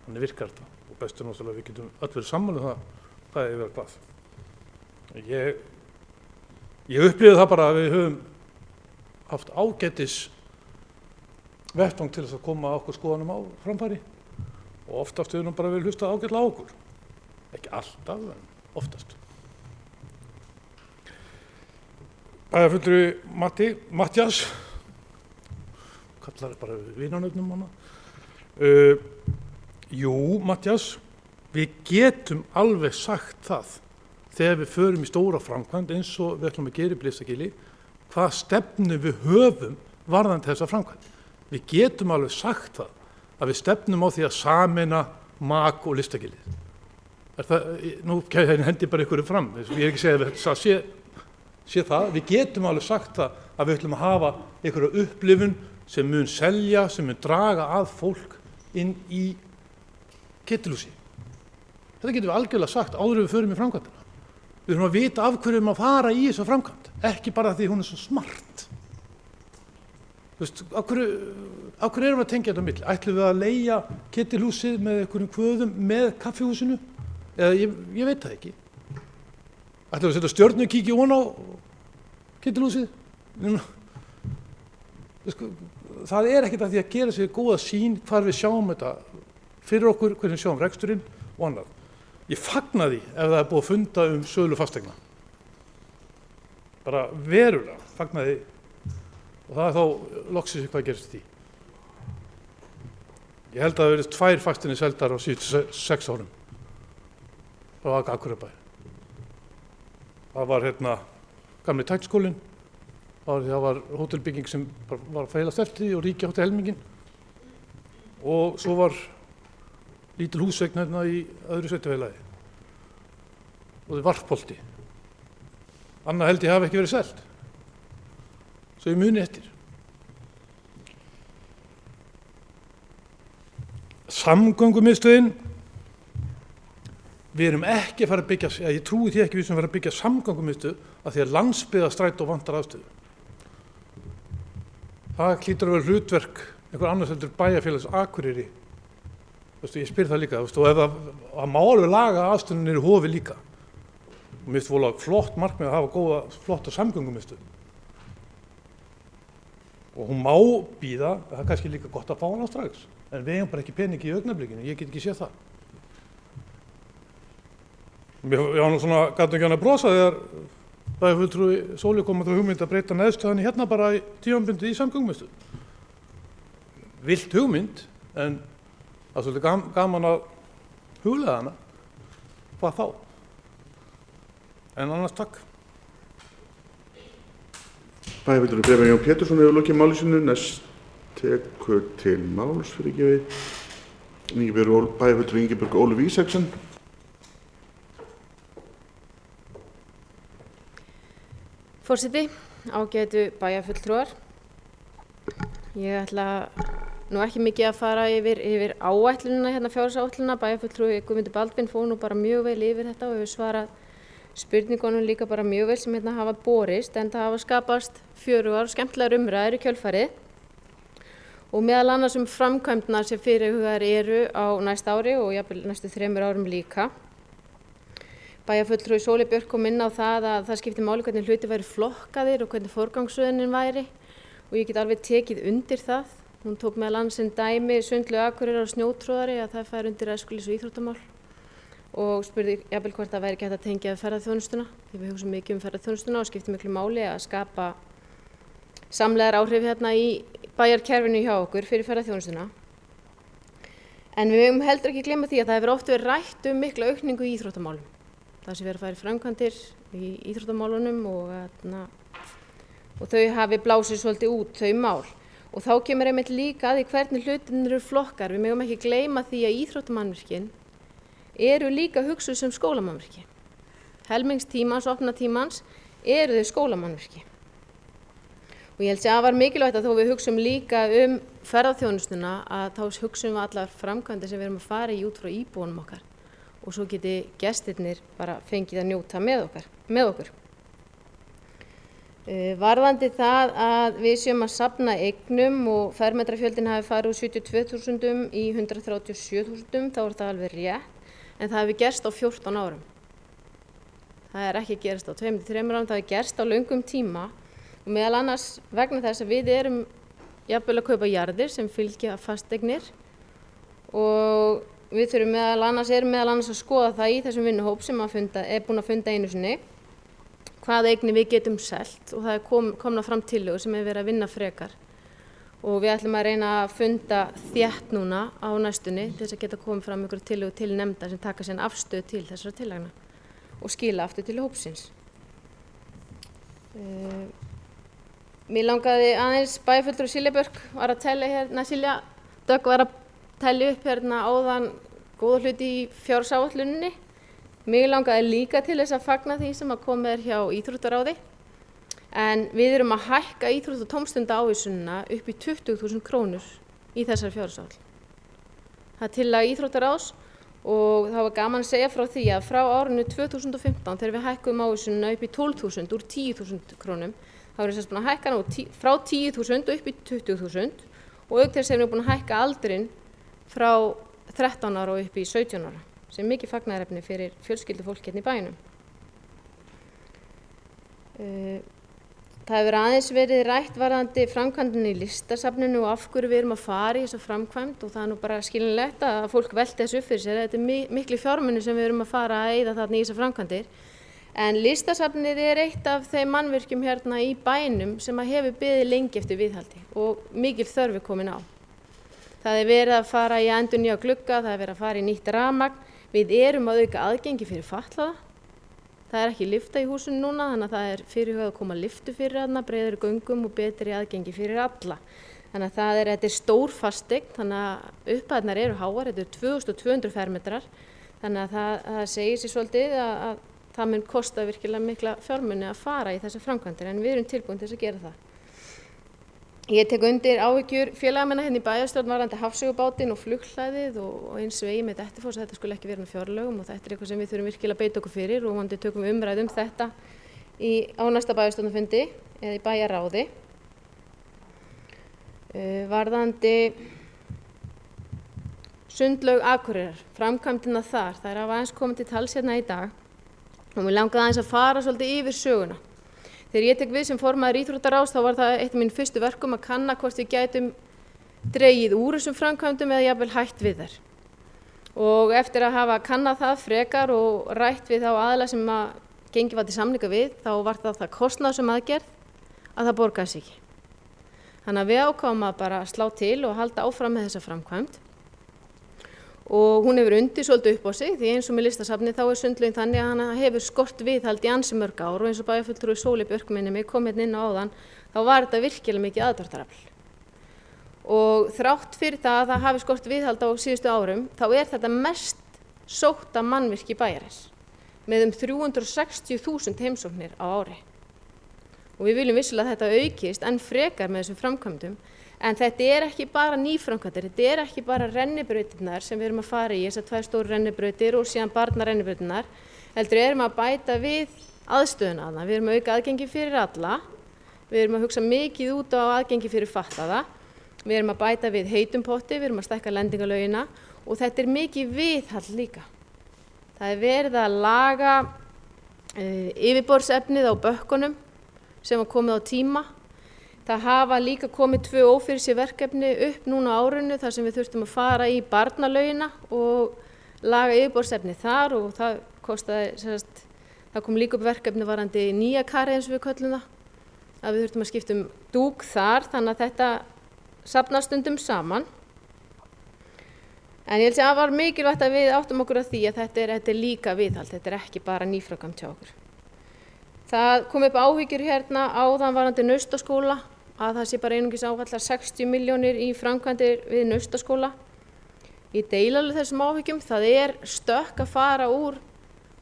E: Þannig virkar þetta. Og bestu náttúrulega við getum öll verið sammála það hvað er verið hvað. Ég upplifði það bara að við höfum haft ágætis vettvang til þess að koma okkur skoðanum á framfæri og oftast höfum bara vel hlustað ágætlega á okkur. Ekki alltaf, en oftast. Bæjarfulltrúi Matthías, kallar bara vinanöfnum hana. Jú, Matthías, við getum alveg sagt það þegar við förum í stóra framkvæmd eins og við ætlum að gera í Blistagili, hvað stefnu við höfum varðandi þessa framkvæmd. Við getum alveg sagt það að við stefnum á því að sameina MAK og Listagilið. Nú hendi bara ykkur fram, ég er ekki að segja að sé það, við getum alveg sagt það að við ætlum að hafa einhverja upplifun sem mun selja, sem mun draga að fólk inn í Ketilhúsi. Þetta getum við algjörlega sagt áður við förum í framkvæmdina. Við þurfum að vita af hverju að fara í þessa framkvæmd, ekki bara því hún er svo smart. Af hverju erum við að tengja þetta á milli? Ætlum við að leigja Ketilhúsið með einhverjum kvöðum með kaffihúsinu? Eða ég veit það ekki. Ætlum við að setja stjörnukíki ofan á Ketilhúsið? Það er ekkert að því að gera sér góða sýn hvar við sjáum þetta fyrir okkur, hvernig við sjáum reksturinn og annað. Ég fagna því ef það er búið að funda sölu fasteigna. Bara verulega fagna því og það er þá loksins hvað gerist því. Ég held að það verið 2 fasteignir seldar á síðustu 6 árum frá Akureyrarbæ. Það var gamli tækniskólinn, það var hótelbygging sem var að feilast eftir því og ríkið átti helminginn og svo var lítil húseign í öðru sveitarfélagi og það er Varpholti. Annað held ég hafi ekki verið selt. Svo ég muni eftir. Samgöngumiðstöðin, við erum ekki að fara að byggja, ég trúi því ekki við sem fara að byggja samgöngumiðstöð af því að landsbyggðarstrætó vantar aðstöðu. Það hlýtur að vera hlutverk einhver annars heldur bæjarfélags Akureyri. Ég spyr það líka, og ef það má alveg laga aðstöðuna niður í Hofi líka. Og mér finnst voðalega flott markmið að hafa flotta samgöngumiðstöð. Og hún má bíða, það er kannski líka gott að fá hana strax, en við eigum bara ekki pening í augnablikinu, ég get ekki séð það. Ég var nú svona, gat ekki hann að brosa þegar bæjarfulltrúi Sóli kom að það hugmynd að breyta neðstöðinni hérna bara í tímabundið í samgöngumiðstöð. Vilt hugmynd, en það er svolítið gaman að huglega hana. Hvað þá? En annars takk.
A: Bæjarfulltrúi Brynjar Jón Pétursson hefur lokið máli sínu. Næst tekur til máls fyrir bæjarfulltrúi Ingibjörg Ólöf Ísaksen.
J: Forseti, ágætu bæjarfulltrúar. Ég ætla nú ekki mikið að fara yfir áætlunina, hérna fjárhagsáætlunina. Bæjarfulltrúi Guðmundur Baldvin fór nú bara mjög vel yfir þetta og hefur svarað spurningunum líka bara mjög vel sem hérna hafa borist, en það hafa skapast fjörugar og skemmtilegar umræður í kjölfarið og meðal annars framkvæmdina sem fyrirhugaðar eru á næsta ári og jafnvel næstu 3 árum líka. Bæjarfulltrúi Sóley Björk kom inn á það að það skipti máli hvernig hluti væri flokkaðir og hvernig forgangsröðunin væri og ég get alveg tekið undir það. Hún tók meðal annars sem dæmi Sundlaug Akureyrar og snjótróðari að það fær undir æskulýðs- og íþróttamál og spurði jafnvel hvort það væri ekki hægt að tengja við ferðaþjónustuna. Því við hugsum mikið ferðaþjónustuna og skipti miklu máli að skapa samlegar áhrif hérna í bæjarkerfinu hjá okkur fyrir ferðaþjónustuna. En við höfum heldur ekki gleyma því að það hefur oft verið rætt mikla aukningu í íþróttamálum. Það sem verið að fara í framkvæmdir í íþróttamálunum og þau hafi blásið svolítið út þau mál. Og þá kemur einmitt líka að því hvernig hlutinir eru flokkar. Við megum ekki gleyma því að íþróttamannvirkin eru líka hugsuð sem skólamannvirki. Helmingstímans, opnatímans eru þau skólamannvirki. Og ég held að það var mikilvægt að þó við hugsum líka ferðaþjónustuna að þá hugsum við allar framkvæmdir sem við erum að fara í út frá íbúunum okkar. Og svo geti gestirnir bara fengið að njóta með okkur. Varðandi það að við séum að safna eignum og fermetrafjöldin hafi farið úr 72.000 í 137.000, þá er það alveg rétt, en það hefur gerst á 14 árum. Það er ekki gerst á 2-3 árum, það hefur gerst á löngum tíma og meðal annars vegna þess að við erum jafnvel að kaupa jarðir sem fylgja fasteignir og við erum meðal annars að skoða það í þessum vinnuhóp sem er búin að funda einu sinni hvaða eignir við getum selt og það er komna fram tillögur sem verið að vinna frekar og við ætlum að reyna að funda þétt núna á næstunni til þess að geta komið fram ykkur tillögur til nefnda sem taka síðan afstöðu til þessara tillagna og skila aftur til hópsins. Mér langaði aðeins bæjarfulltrúi Silja Björk var að telja hérna, Silja Dögg var að telja upp hérna áðan góða hluti í fjárhagsáætluninni. Mig langaði líka til þess að fagna því sem að komið er hjá Íþróttaráði. En við erum að hækka íþrótta- og tómstundaávísunina upp í 20.000 krónur í þessari fjárhagsáætlun. Það er tillaga Íþróttaráðs og það var gaman að segja frá því að frá árinu 2015 þegar við hækkuðum ávísunina upp í 12.000 úr 10.000 krónum þá erum við búin að hækka hana frá 10.000 upp í 20.000 og auk þess erum við búin að hækka aldurinn frá 13 ára og upp í 17 ára sem er mikið fagnaðarefni fyrir fjölskyldufólk hérna í bænum. Það hefur aðeins verið rætt varðandi framkvæmdina í listasafninu og af hverju við erum að fara í þessa framkvæmd og það er nú bara skiljanlegt að fólk velti þessu upp fyrir sér. Þetta er miklu fjármuni sem við erum að fara að eyða þarna í þessar framkvæmdir. En listasafnið er eitt af þeim mannvirkjum hérna í bænum sem hefur beðið lengi eftir viðhaldi og mikil þörf er komin á. Það er verið að fara í endurnýja glugga, það er verið að fara í nýtt rafmagn. Við erum að auka aðgengi fyrir fatlaða. Það er ekki lyfta í húsinu núna, þannig að það er fyrirhugað að koma lyftu fyrir þarna, breiðari göngum og betri aðgengi fyrir alla. Þannig að þetta er stór fasteign, þannig að upphæðirnar eru háar, þetta er 2200 fermetrar. Þannig að það segir sér svolítið að það mun kosta virkilega mikla fjármuni að fara í þessar framkvæmdir, en við erum tilbúin til þess að gera það. Ég tek undir áhyggjur félagamina hérna í bæjarstjórn varðandi hafsögubátinn og flughlaðið og eins vegi með Dettifoss að þetta skulle ekki vera með fjárlögum og þetta eitthvað sem við þurfum virkilega að beita okkur fyrir og vonandi tökum við umræðu þetta á næsta bæjarstjórnarfundi eða í bæjarráði. Varðandi Sundlaug Akureyrar, framkvæmdina þar, það hafa aðeins komið til tals hérna í dag og mér langaði aðeins að fara svolítið yfir söguna. Þegar ég tek við sem formaður íþróttaráðs þá var það eitt af mín fyrstu verkum að kanna hvort við gætum dregið úr þessum framkvæmdum eða jafnvel hætt við þær. Og eftir að hafa kannað það frekar og rætt við þá aðila sem að gengið var til samninga við, þá var það kostnaðarsöm aðgerð að það borgaði sig ekki. Þannig að við ákváðum að bara slá til og halda áfram með þessa framkvæmd. Og hún hefur undið svolítið upp á sig því eins og með listasafni þá sundlaugin þannig að hana hefur skort viðhald í ansi mörg ár og eins og bæjarfulltrúi Sóley Björk minni mig kom hérna inn á áðan þá var þetta virkilega mikið aðdráttarafl. Og þrátt fyrir það að það hafi skort viðhald á síðustu árum þá þetta mest sótta mannvirki bæjarins með 360.000 heimsóknir á ári. Og við viljum vissulega að þetta aukist enn frekar með þessum framkvæmdum. En þetta ekki bara nýframkvæmdir, þetta ekki bara rennibrautirnar sem við erum að fara í, þessar 2 stóru rennibrautir og síðan barnarennibrautirnar, heldur erum að bæta við aðstöðuna þarna. Við erum að auka aðgengi fyrir alla, við erum að hugsa mikið út á aðgengi fyrir fatlaða, við erum að bæta við heitum potti, við erum að stækka lendingalaugina og þetta mikið viðhald líka. Það verið að laga yfirborðsefnið á bökkunum sem var komið á tíma. Það hafa líka komið 2 ófyrirséð verkefni upp núna á árinu þar sem við þurftum að fara í barnalaugina og laga yfirborðsefni þar og það kostaði, það kom líka upp verkefni varðandi nýja karið eins og við köllum það, að við þurftum að skipta dúk þar þannig að þetta safnast stundum saman. En ég held að það var mikilvægt að við áttum okkur að því að þetta líka viðhald, þetta ekki bara nýframkvæmd hjá okkur. Það kom upp áhyggjur hérna áðan varðandi Naustaskóla að það sé bara einungis áfallar 60 milljónir í framkvæmdir við Naustaskóla. Ég deila alveg þessum áhyggjum, það stökk að fara úr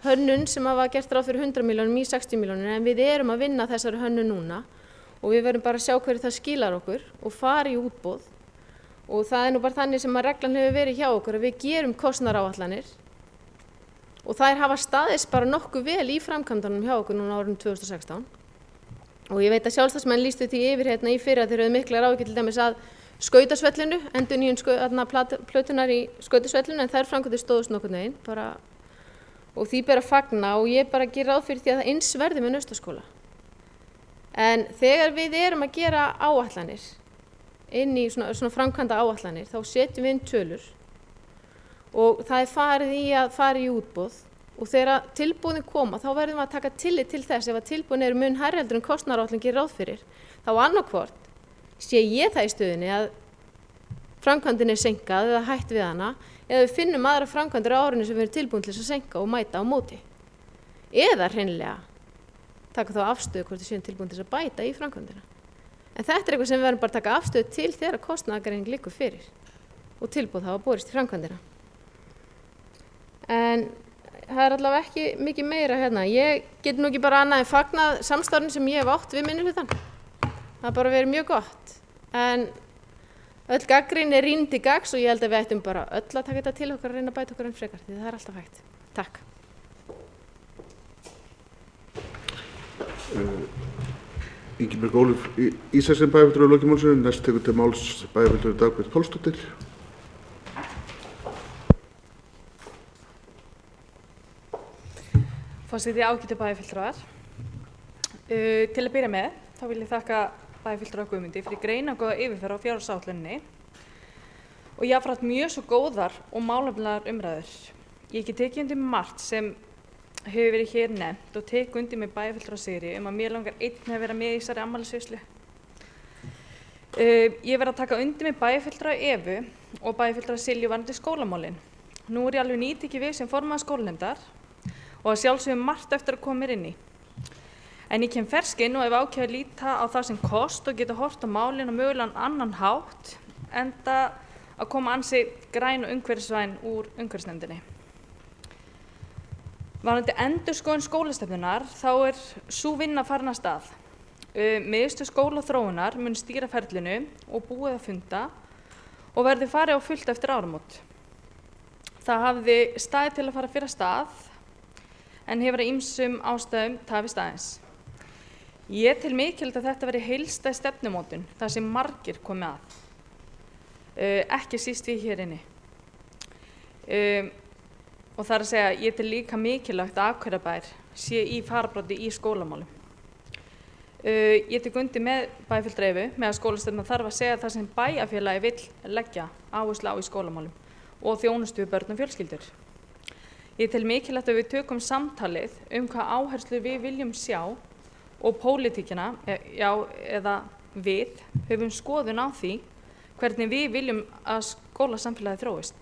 J: hönnun sem var gert ráð fyrir 100 milljónum í 60 milljónir en við erum að vinna þessari hönnun núna og við verðum bara að sjá hverju það skilar okkur og fara í útboð og það nú bara þannig sem að reglan hefur verið hjá okkur að við gerum kostnaðaráætlanir og þær hafa staðist bara nokkuð vel í framkvæmdunum hjá okkur núna árinu 2016. Og ég veit að sjálfstæðismenn lýstu því yfir hérna í fyrra þeir höfðu miklar áhyggjur til dæmis að skautasvellinu, endurnýjun plötunar í skautasvellinu en þær framkvæmdir stóðust nokkurn veginn bara og því ber að fagna og ég bara geri ráð fyrir því að það eins verði með Naustaskóla. En þegar við erum að gera áætlanir inn í svona framkvæmda áætlanir þá setjum við inn tölur og það farið í að fara í útboð og þegar tilboðin koma þá verðum við að taka tillit til þess ef að tilboðin mun hærri heldur en kostnaðaráætlun gerir ráð fyrir þá annarkvort sé ég það í stöðunni að framkvæmdin seinkað eða hætt við hana eða við finnum aðra framkvæmdir á árinu sem við erum tilbúin til þess að seinka og mæta á móti eða hreinlega taka þá afstöðu hvort við séum tilbúin til þess að bæta í framkvæmdina. En þetta eitthvað sem við verðum bara að taka afstöðu til þegar kostnaðargreining liggur fyrir og tilboð hafa borist í framkvæmdina. En það allavega ekki mikið meira hérna. Ég get nú ekki bara annað en fagnað samstarfinu sem ég hef átt við minnihlutann. Það bara verið mjög gott. En öll gagnrýni rýnd í gagns og ég held að við ættum bara öll að taka þetta til okkar og reyna að bæta okkur enn frekar því það alltaf hægt. Takk.
A: Ingibjörg Ólöf Ísaksen bæjarfulltrúi lokið málsins. Næst tekur til máls bæjarfulltrúi Dagbjört Pálsdóttir.
K: Forseti, ágætu bæjarfulltrúar. Til að byrja með, þá vil ég þakka bæjarfulltrúa Guðmundi fyrir greinargóða yfirferð á fjárhagsáætluninni og jafnframt mjög svo góðar og málefnalegar umræður. Ég get tekið undir margt sem hefur verið hér nefnt og tek undir með bæjarfulltrúa Sigri að mér langar einn að vera með í þessari afmælisveislu. Ég verð að taka undir með bæjarfulltrúa Evu og bæjarfulltrúa Silju varðandi skólamálin. Nú ég alveg nýtekið við sem formaður skólanefndar og að sjálfsögum margt eftir að koma mér inn í. En ég kem fersk inn og hef ákveðið að líta á það sem kost og geta horft á málin og mögulegan annan hátt enda að koma ansi græn og umhverfisvæn úr umhverfisnefndinni. Varðandi endurskoðun skólastefnunnar þá sú vinna farin af stað. Miðstöð skólaþróunar mun stýra ferlinu og búið að funda og verði farið á fullt eftir áramót. Það hafði staðið til að fara fyrr af stað en hefur að ýmsum ástæðum tafist aðeins. Ég tel mikilvægt að þetta veri heildstæð stefnumótun þar sem margir komi að, ekki síst við hér inni. Og það er að segja, ég tel líka mikilvægt að Akureyrarbær sé í fararbroddi í skólamálum. Ég tek undir með bæjarfulltrúa Evu með að skólastefnan þarf að segja það sem bæjarfélagi vill leggja áherslu á í skólamálum og þjónustu við börn og fjölskyldur. Ég tel mikilvægt að við tökum samtalið hvað áherslu við viljum sjá og pólitíkina, eða við, höfum skoðun á því hvernig við viljum að skólasamfélagið þróist.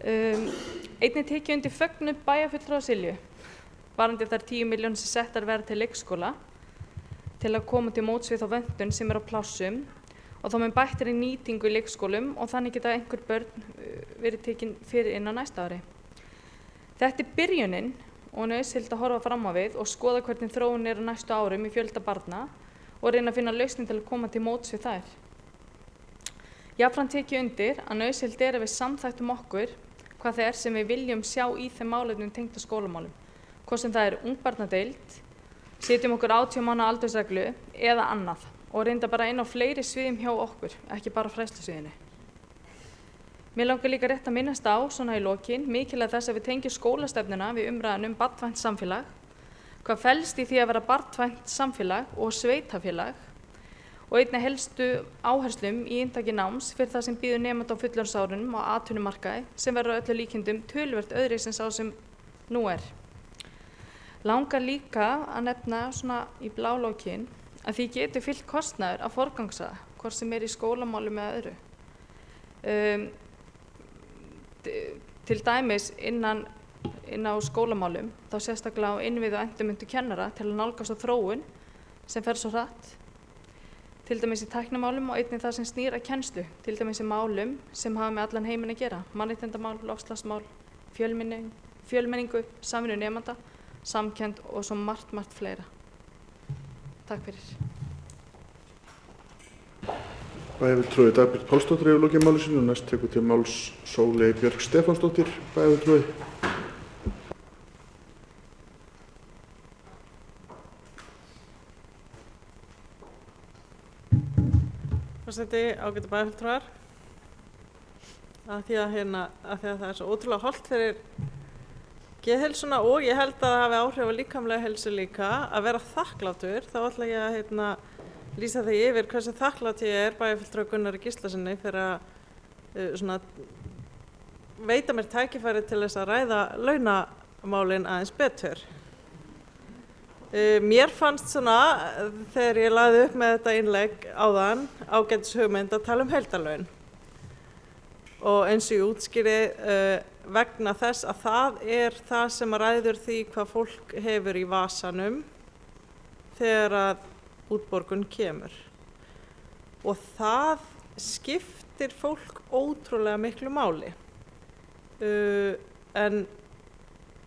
K: Einnig tek ég undir fögnuð bæjarfulltrúa Silju varðandi þær 10 milljónir sem settar verða til leikskóla til að koma til móts við þá vöntun sem er á plássum og þá með bættri nýtingu í leikskólum og þannig geta einhver börn verið tekin fyrir inn á næsta ári. Þetta er byrjunin og nauðsynlegt að horfa fram á við og skoða hvernig þróun er á næstu árum í fjölda barna og reyna að finna lausn til að koma til móts við þær. Jafnframt tek ég undir að nauðsynlegt er að við samþættum okkur hvað það er sem við viljum sjá í þeim málefnum tengda skólamálum. Hvort sem það er ungbarnadeild, setjum okkur 18 mánaða aldursreglu eða annað og reynda bara inn á fleiri sviðum hjá okkur, ekki bara fræðslusviðinu. Mér langar líka rétt að minnast á, svona í lokin, mikilvægt þess að við tengjum skólastefnuna við umræðan barnvænt samfélag, hvað felst í því að vera barnvænt samfélag og sveitafélag og einnig helstu áherslum í inntaki náms fyrir það sem býður nemenda á fullorðinsárunum og atvinnumarkaði sem verður öllu líkindum töluvert öðruvísi en sá sem nú er. Langar líka að nefna svona í blálókin að því getur fylgt kostnaður að forgangsraða, hvort sem er í skólamálum eða öðru. Til dæmis inn á skólamálum, þá sérstaklega á innviði og endurmenntu kennara til að nálgast á þróun sem fer svo hratt. Til dæmis í tæknimálum og einnig það sem snýr að kennslu, til dæmis í málum sem hafa með allan heiminn að gera, mannréttindamál, loftslagsmál, fjölmenningu, samvinnu nemenda, samkennd og svo margt fleira. Takk fyrir.
A: Bæjarfulltrúi Dagbjört Pálsdóttir hefur lokið máli sínu og næst tekur til máls Sóley Björk Stefánsdóttir, bæjarfulltrúi.
C: Forseti, ágætu bæjarfulltrúar. Af því að það er svo ótrúlega hollt fyrir geðheilsuna og ég held að það hafi áhrif á líkamlega heilsu líka að vera þakklátur, þá ætla ég að lýsa því yfir hversu þakklátt ég er bæjarfulltrúa Gunnari Gíslasyni fyrir að veita mér tækifæri til þess að ræða launamálin aðeins betur. Mér fannst þegar ég lagði upp með þetta innlegg áðan ágætis hugmynd að tala heildarlaun og eins og ég útskýrði vegna þess að það er það sem ræður því hvað fólk hefur í vasanum þegar að útborgun kemur. Og það skiptir fólk ótrúlega miklu máli. En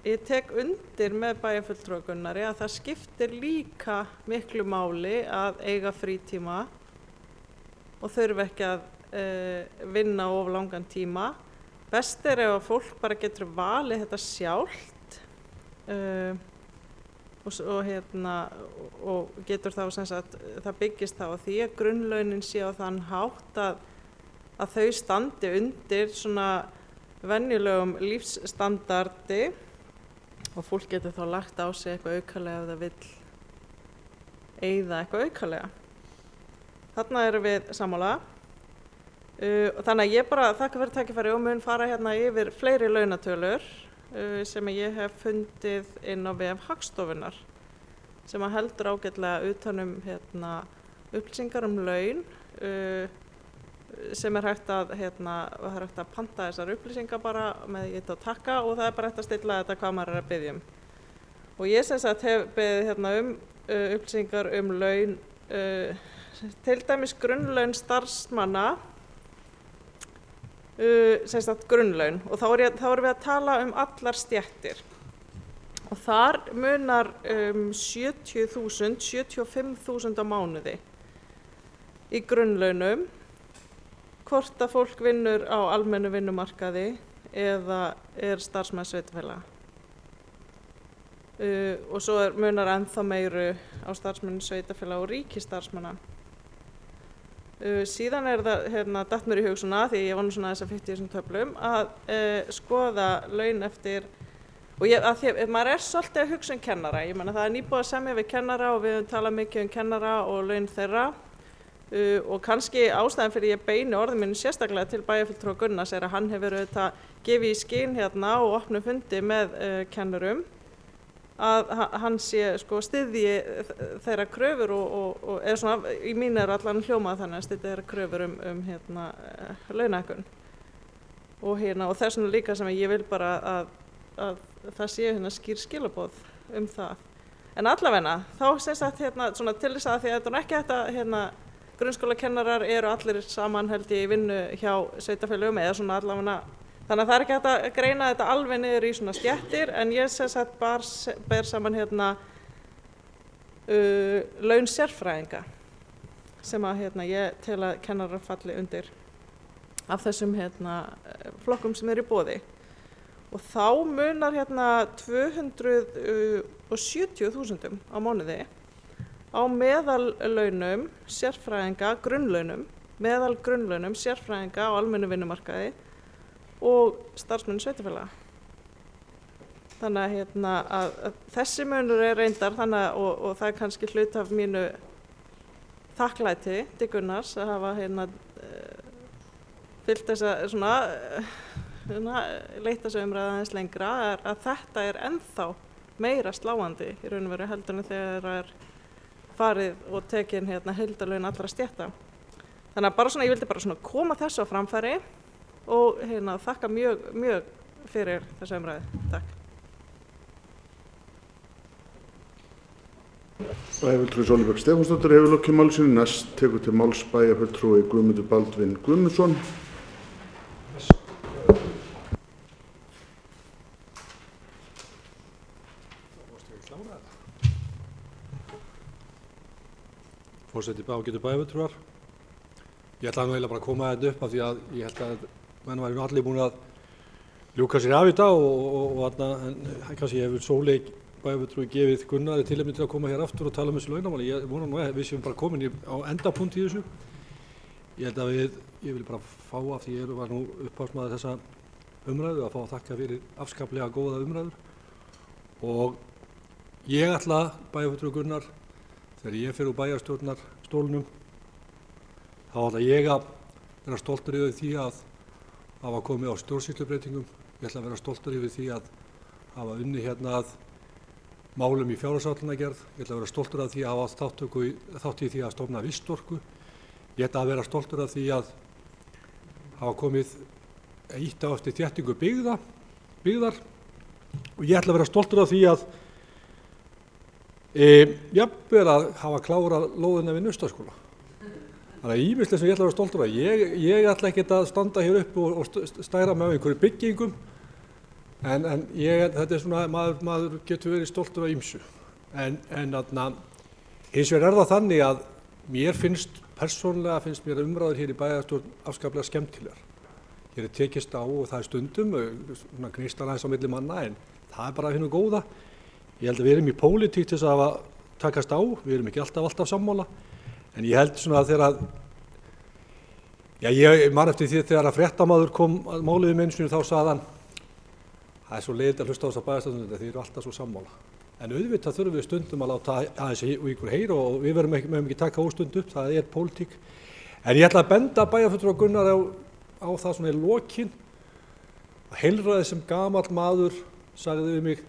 C: ég tek undir með bæjarfulltrúa Gunnari að það skiptir líka miklu máli að eiga frítíma og þurfa ekki að vinna of langan tíma. Best er ef að fólk bara getur valið þetta sjálft og getur þá sem sagt, það byggist þá á því að grunnlaunin sé á þann hátt að þau standi undir svona venjulegum lífsstandardi og fólk getur þá lagt á sig eitthvað aukalega ef það vill eyða eitthvað aukalega. Þarna erum við sammála. Þannig að ég bara þakka fyrir tækifæri og mun fara hérna yfir fleiri launatölur sem ég hef fundið inn á vef Hagstofunnar sem heldur ágætlega utan upplýsingar laun sem hægt að panta þessar upplýsingar bara með ég að taka og það bara hægt að stilla þetta hvað maður að biðja Og ég sem sagt hef beðið upplýsingar laun, til dæmis grunnlaun starfsmanna, sem sagt grunnlaun, og þá erum við að tala allar stéttir. og þar munar 75.000 á mánuði í grunnlaunum, hvort að fólk vinnur á almennu vinnumarkaði eða starfsmenn sveitarfélaga. Og svo munar ennþá meiru á starfsmenn sveitarfélaga og ríkisstarfsmanna. Síðan það datt mér í hug svona, því ég var nú svona þess að fytti þessum töflum, að skoða laun eftir, og maður svolítið að hugsa kennara. Ég meina það nýbúið að semja við kennara og við höfum talað mikið kennara og laun þeirra. Og kannski ástæðan fyrir ég beini orðum mínu sérstaklega til bæjarfulltrúa Gunnars að hann hefur auðvitað gefið í skyn og opnu fundi með kennurum að hann styðji þeirra kröfur og svona, í mínu allan hljómað þannig að styðji þeirra kröfur launahækkun. Og þess vegna líka sem ég vil bara að það séu skýr skilaboð það. En allavegna, þá sem sagt svona til þess að því að þetta ekki hægt að grunnskólakennarar eru allir saman held ég í vinnu hjá sveitarfélögum eða svona allavega, þannig að það ekki hægt að greina þetta alveg niður í svona stéttir, en ég sem sagt ber saman laun sérfræðinga sem að ég tel að kennarar falli undir af þessum flokkum sem eru í boði. Og þá munar 270.000 á mánuði á meðallaunum sérfræðinga, grunnlaunum, meðalgrunnlaunum sérfræðinga á almennu vinnumarkaði og starfsmenn sveitarfélaga. Þannig að þessi munur reyndar og það kannski hluti af mínu þakklæti til Gunnars að hafa fylgt þessa leitt þessu umræðu aðeins lengra, að þetta ennþá meira sláandi í raun og veru heldur en þegar það farið og tekin heildarlaun allra stétta. Þannig að ég vildi bara koma þessu á framfæri og þakka mjög, mjög fyrir þessu umræðu. Takk.
A: Bæjarfulltrúi Sólveig Stefánsdóttir hefur lokið máli sínu. Næst tekur til máls bæjarfulltrúi Guðmundur Baldvin Guðmundsson.
B: Forseti ágætu bæjarfulltrúar. Ég ætla eiginlega bara að koma þetta upp af því að ég held að menn væri allir búin að ljúka sér af í dag og kannski hefur Sólveig bæjarfulltrúi gefið Gunnari tilefni til að koma hér aftur og tala þessu launamál. Ég vona nú að við séum bara komin á endapunkt í þessu. Ég held að ég vil bara fá af því ég var nú upphafsmaður þessa umræðu að fá að þakka fyrir afskaplega góða umræður. Og ég ætla bæjarfulltrúi Gunnar, þegar ég fer úr bæjarstjórnarstólnum, þá ætla ég að vera stoltur yfir því að hafa komið á stjórnsýslubreytingum. Ég ætla að vera stoltur yfir því að hafa unnið að málum í fjárhagsáætlunargerð. Ég ætla að vera stoltur af því að hafa þátt í því að stofna Vistorku. Ég ætla að vera stoltur af því að hafa komið ýtt á eftir þéttingu byggðar. Og ég ætla að vera stoltur af því að jafnvel að hafa klárað lóðina við Naustaskóla. Þannig að ýmislegt sem ég ætla að vera stoltur af. Ég ætla ekkert að standa hér upp og stæra með einhverju byggingum, en þetta svona, maður getur verið stoltur af ýmsu. En hins vegar það þannig að persónulega finnst mér umræður hér í bæjarstjórn afskaplega skemmtilegar. Hér tekist á og það stundum, svona gnistar aðeins á milli manna, en það bara hinu góða. Ég held að við erum í pólitík til þess að takast á, við erum ekki alltaf sammála, en ég held svona að ég man eftir því þegar að fréttamaður kom að málið með einsinu, þá sagði hann, það svo leiðilegt að hlusta á þess að bæjarstjórnarnir, þeir eru alltaf svo sammála. En auðvitað þurfum við stundum að láta aðeins ykkur heyra og við mögum ekki taka óstund upp, það pólitík. En ég ætla að benda bæjarfulltrúa Gunnar á það svona í lokin, að heilræði sem gamall maður sagði við mig,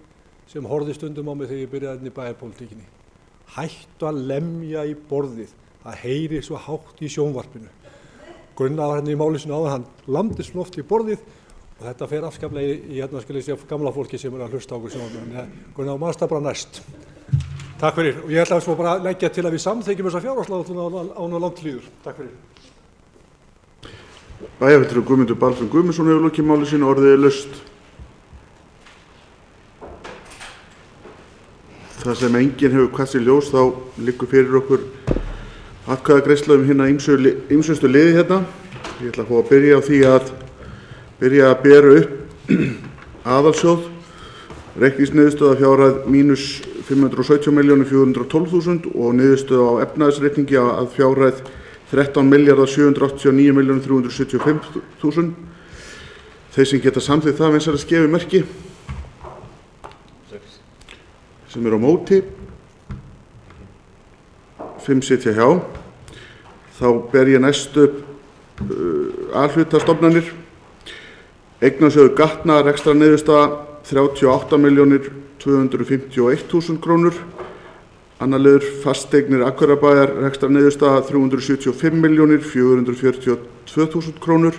B: sem horfði stundum á mig þegar ég byrjaði inn í bæjarpólitíkinni. Hættu að lemja í borðið, það heyri svo hátt í sjónvarpinu. Gunnar var í máli sinu áðan, hann lamdi svona oft í borðið og þetta fer afskaplega í gamla fólki sem að hlusta á okkur sjónvarpinu. Gunnar, maður það bara næst. Takk fyrir, og ég ætla svo bara að leggja til að við samþykjum þessa fjárhagsáætlun án og langt líður. Takk fyrir.
A: Bæjarfulltrúi Guðmundur Baldvin Guðmundsson hefur lokið máli sínu. Orðið laust. Það sem enginn hefur kvatt sér ljós þá liggur fyrir okkur atkvæðagreiðsla hérna ýmsustu liði hérna. Ég ætla að fá að byrja á því að bera upp aðalsjóð, reikningsniðurstöðu fjárhæð mínus 517.412.000 og niðurstöðu á efnahagsreikningi að fjárhæð 13.789.375.000. Þeir sem geta samþykkt það vinsamlegast gefi merki. Sem eru á móti, 5 sitja hjá. Þá ber ég næst upp A-hlutastofnanir. Eignasjóður Gatna rekstrarniðurstaða 38.251.000 krónur. Annar liður fasteignir Akureyrarbæjar rekstrarniðurstaða 375.442.000 krónur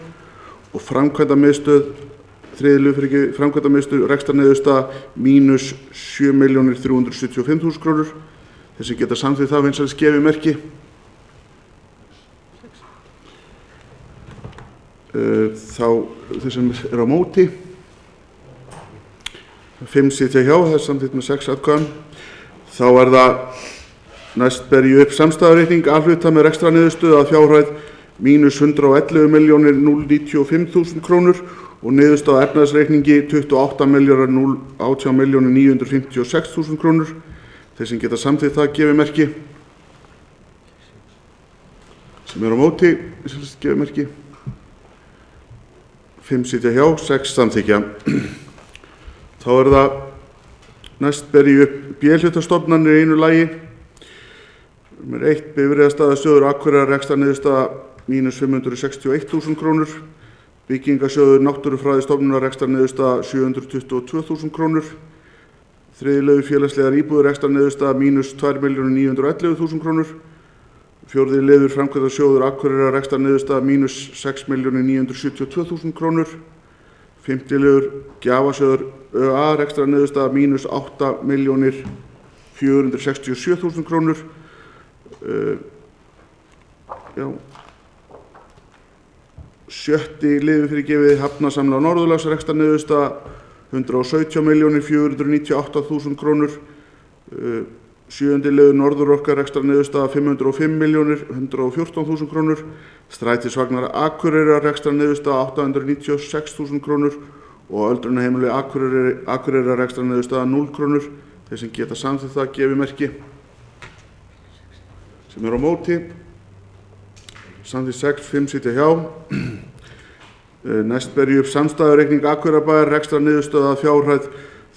A: og framkvæmdamiðstöð rekstrarniðurstaða mínus 7.375.000 krónur. Þeir sem geta samþykkt það vinsamlegast gefi merki. Þá þeir sem eru á móti, 5 sitja hjá, það er samþykkt með 6 atkvæðum. Þá það næst ber ég upp samstæðureikning A-hluta með rekstrarniðurstöðu að fjárhæð mínus 111.095.000 krónur og niðurstaða efnahagsreikningi 28.018.956.000 krónur. Þeir sem geta samþykkt það gefi merki. Sem eru á móti, gefi merki. 5 sitja hjá, 6 samþykkja. Þá það næst ber ég upp B-hlutastofnanir í einu lagi. Númer 1, Bifreiðastæðasjóður Akureyrar rekstrarniðurstaða mínus 561.000 krónur. Byggingasjóður Náttúrufræðistofnunar rekstrarniðurstaða 722.000 krónur. Þriðji liður félagslegar íbúðir rekstrarniðurstaða mínus 2.911.000 krónur. Fjórði liður framkvæmdasjóður Akureyrar rekstrarniðurstaða mínus 6.972.000 krónur. Fimmti liður gjafasjóður ÖA rekstrarniðurstaða mínus 8.467.000 krónur. Sjötti liður fyrirgefið Hafnasamlag Norðurlands rekstrarniðurstaða 117.498.000 krónur. Sjöundi liður Norðurorka rekstrarniðurstaða 505.114.000 krónur. Strætisvagnar Akureyrar rekstrarniðurstaða 896.000 krónur og öldrunarheimili Akureyrar rekstrarniðurstaða 0 krónur. Þeir sem geta samþykkt það gefi merki. Sem eru á móti, samþykkt 6, 5 sitja hjá. Næst ber ég upp samstæðureikning Akureyrarbæjar rekstrarniðurstöðu að fjárhæð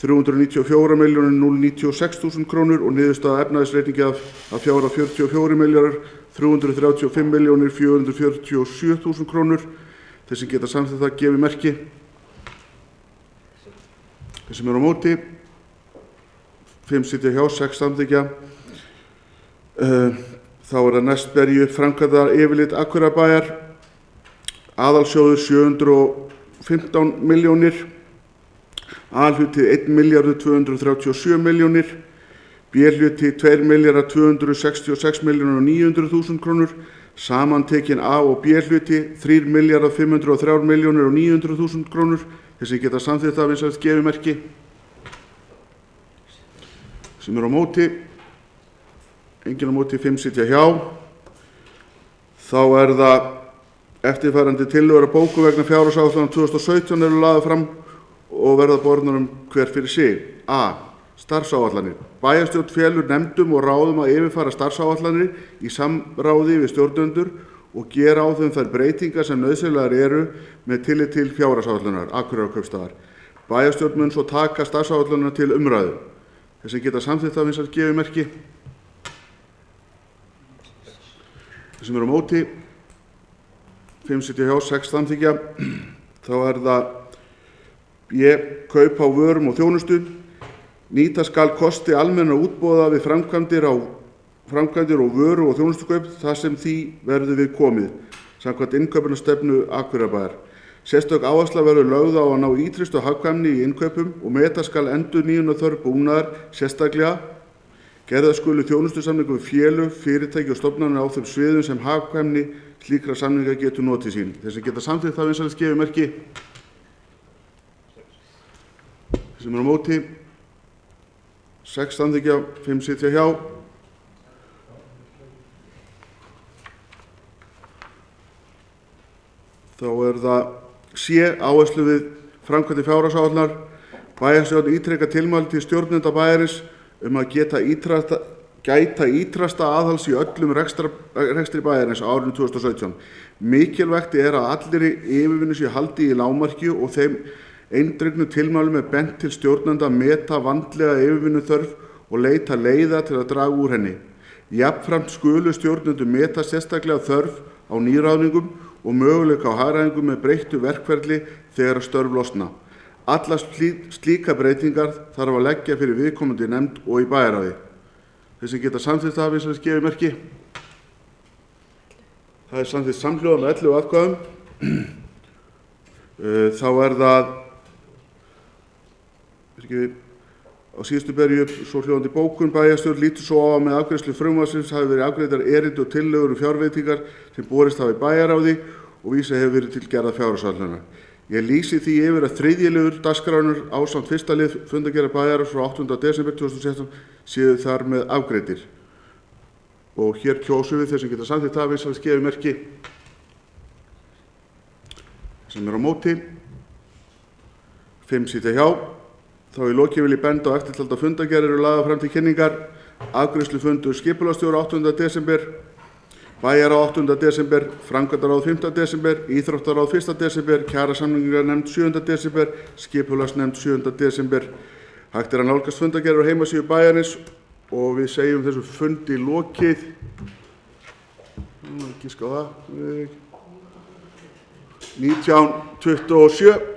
A: 394.096.000 krónur og niðurstaða efnahagsreikningi að fjárhæð 44.335.447.000 krónur. Þeir sem geta samþykkt það gefi merki. Þeir sem eru á móti, 5 sitja hjá, 6 samþykkja. Þá það næst ber ég upp framkvæmdar yfirlit Akureyrarbæjar. Aðalsjóður 715 milljónir. A-hluti 1.237.000.000, B-hluti 2.266.900.000 krónur, samantekin A- og B-hluti 3.503.900.000 krónur. Þeir sem geta samþykkt það vinsamlegast gefi merki. Sem eru á móti, enginn á móti, 5 sitja hjá. Þá það eftirfarandi tillögur að bókum vegna fjárhagsáætlunar 2017 eru lagðar fram og verða bornar hver fyrir sig. A. Starfsáætlanir. Bæjarstjórn felur nefndum og ráðum að yfirfara starfsáætlanir í samráði við stjórnendur og gera á þeim þær breytingar sem nauðsynlegar eru með tillit til fjárhagsáætlunar Akureyrarkaupstaðar. Bæjarstjórn mun svo taka starfsáætlanina til umræðu. Þeir sem geta samþykkt það vinsamlegast gefi merki. Þeir sem eru á móti, 5 sitja hjá, 6 samþykkja. Þá það B. Kaup á vörum og þjónustu. Nýta skal kosti almennra útboða við framkvæmdir og vöru og þjónustukaup þar sem því verður við komið, samkvæmt innkaupastefnu Akureyrarbæjar. Sérstök áhersla verður lögð á að ná ýtrustu hagkvæmni í innkaupum og meta skal endurnýjunarþörf búnaðar sérstaklega. Gerða skulu þjónustusamninga við félög, fyrirtæki og stofnanir á þeim sviðum sem hagkvæmni slíkra samninga getur notið sín. Þeir sem geta samþykkt það vinsamlegast gefi merki. Sem eru á móti, 6 samþykkja, 5 sitja hjá. Þá það C, áherslu við framkvæmdir fjárhagsáætlunar. Bæjarstjórn ítrekar tilmæli til stjórnenda bæjarins að gæta ítrasta aðhalds í öllum rekstri bæjarins á árinu 2017. Mikilvægt að allir yfirvinnu sé haldið í lágmarki og þeim eindregnu tilmælum bent til stjórnenda að meta vandlega yfirvinnuþörf og leita leiða til að draga úr henni. Jafnframt skulu stjórnendur meta sérstaklega þörf á nýráðningum og möguleika á hagræðingu með breyttu verkferli þegar störf losna. Allar slíka breytingar þarf að leggja fyrir viðkomandi nefnd og í bæjarráði. Þeir sem geta samþykkt það við sem gefið merki. Það samþykkt samhljóða með 11 atkvæðum. Þá það á síðustu berju svo hljóðandi bókun. Bæjarstjórn lítur svo á að með afgreiðslu frumvarpsins hafi verið afgreiddar erindi og tillögur fjárveitingar sem borist hafa í bæjarráði og vísað hefur verið til gerðar fjárhagsáætlunar. Ég lýsi því yfir að 3. liður dagskrárinnar ásamt 1. lið fundargerðar bæjarráðs frá 8. desember 2016 séu þar með afgreiddir. Og hér kjósum við þeir sem geta samþykkt það við sem gefið merki sem á móti. 5 sitja hjá. Þá í lokin vil ég benda á eftirtalda fundargerðir eru lagðar fram til kynningar. Afgreiðslufundur skipulagsstjóra 8. desember, bæjarráð 8. desember, framkvæmdaráð 5. desember, íþróttaráð 1. desember, kjarasamninganefnd 7. desember, skipulagsnefnd 7. desember. Hægt að nálgast fundargerðir á heimasíðu bæjarins og við segjum þessu fundi lokið. Giska á það. 19:27.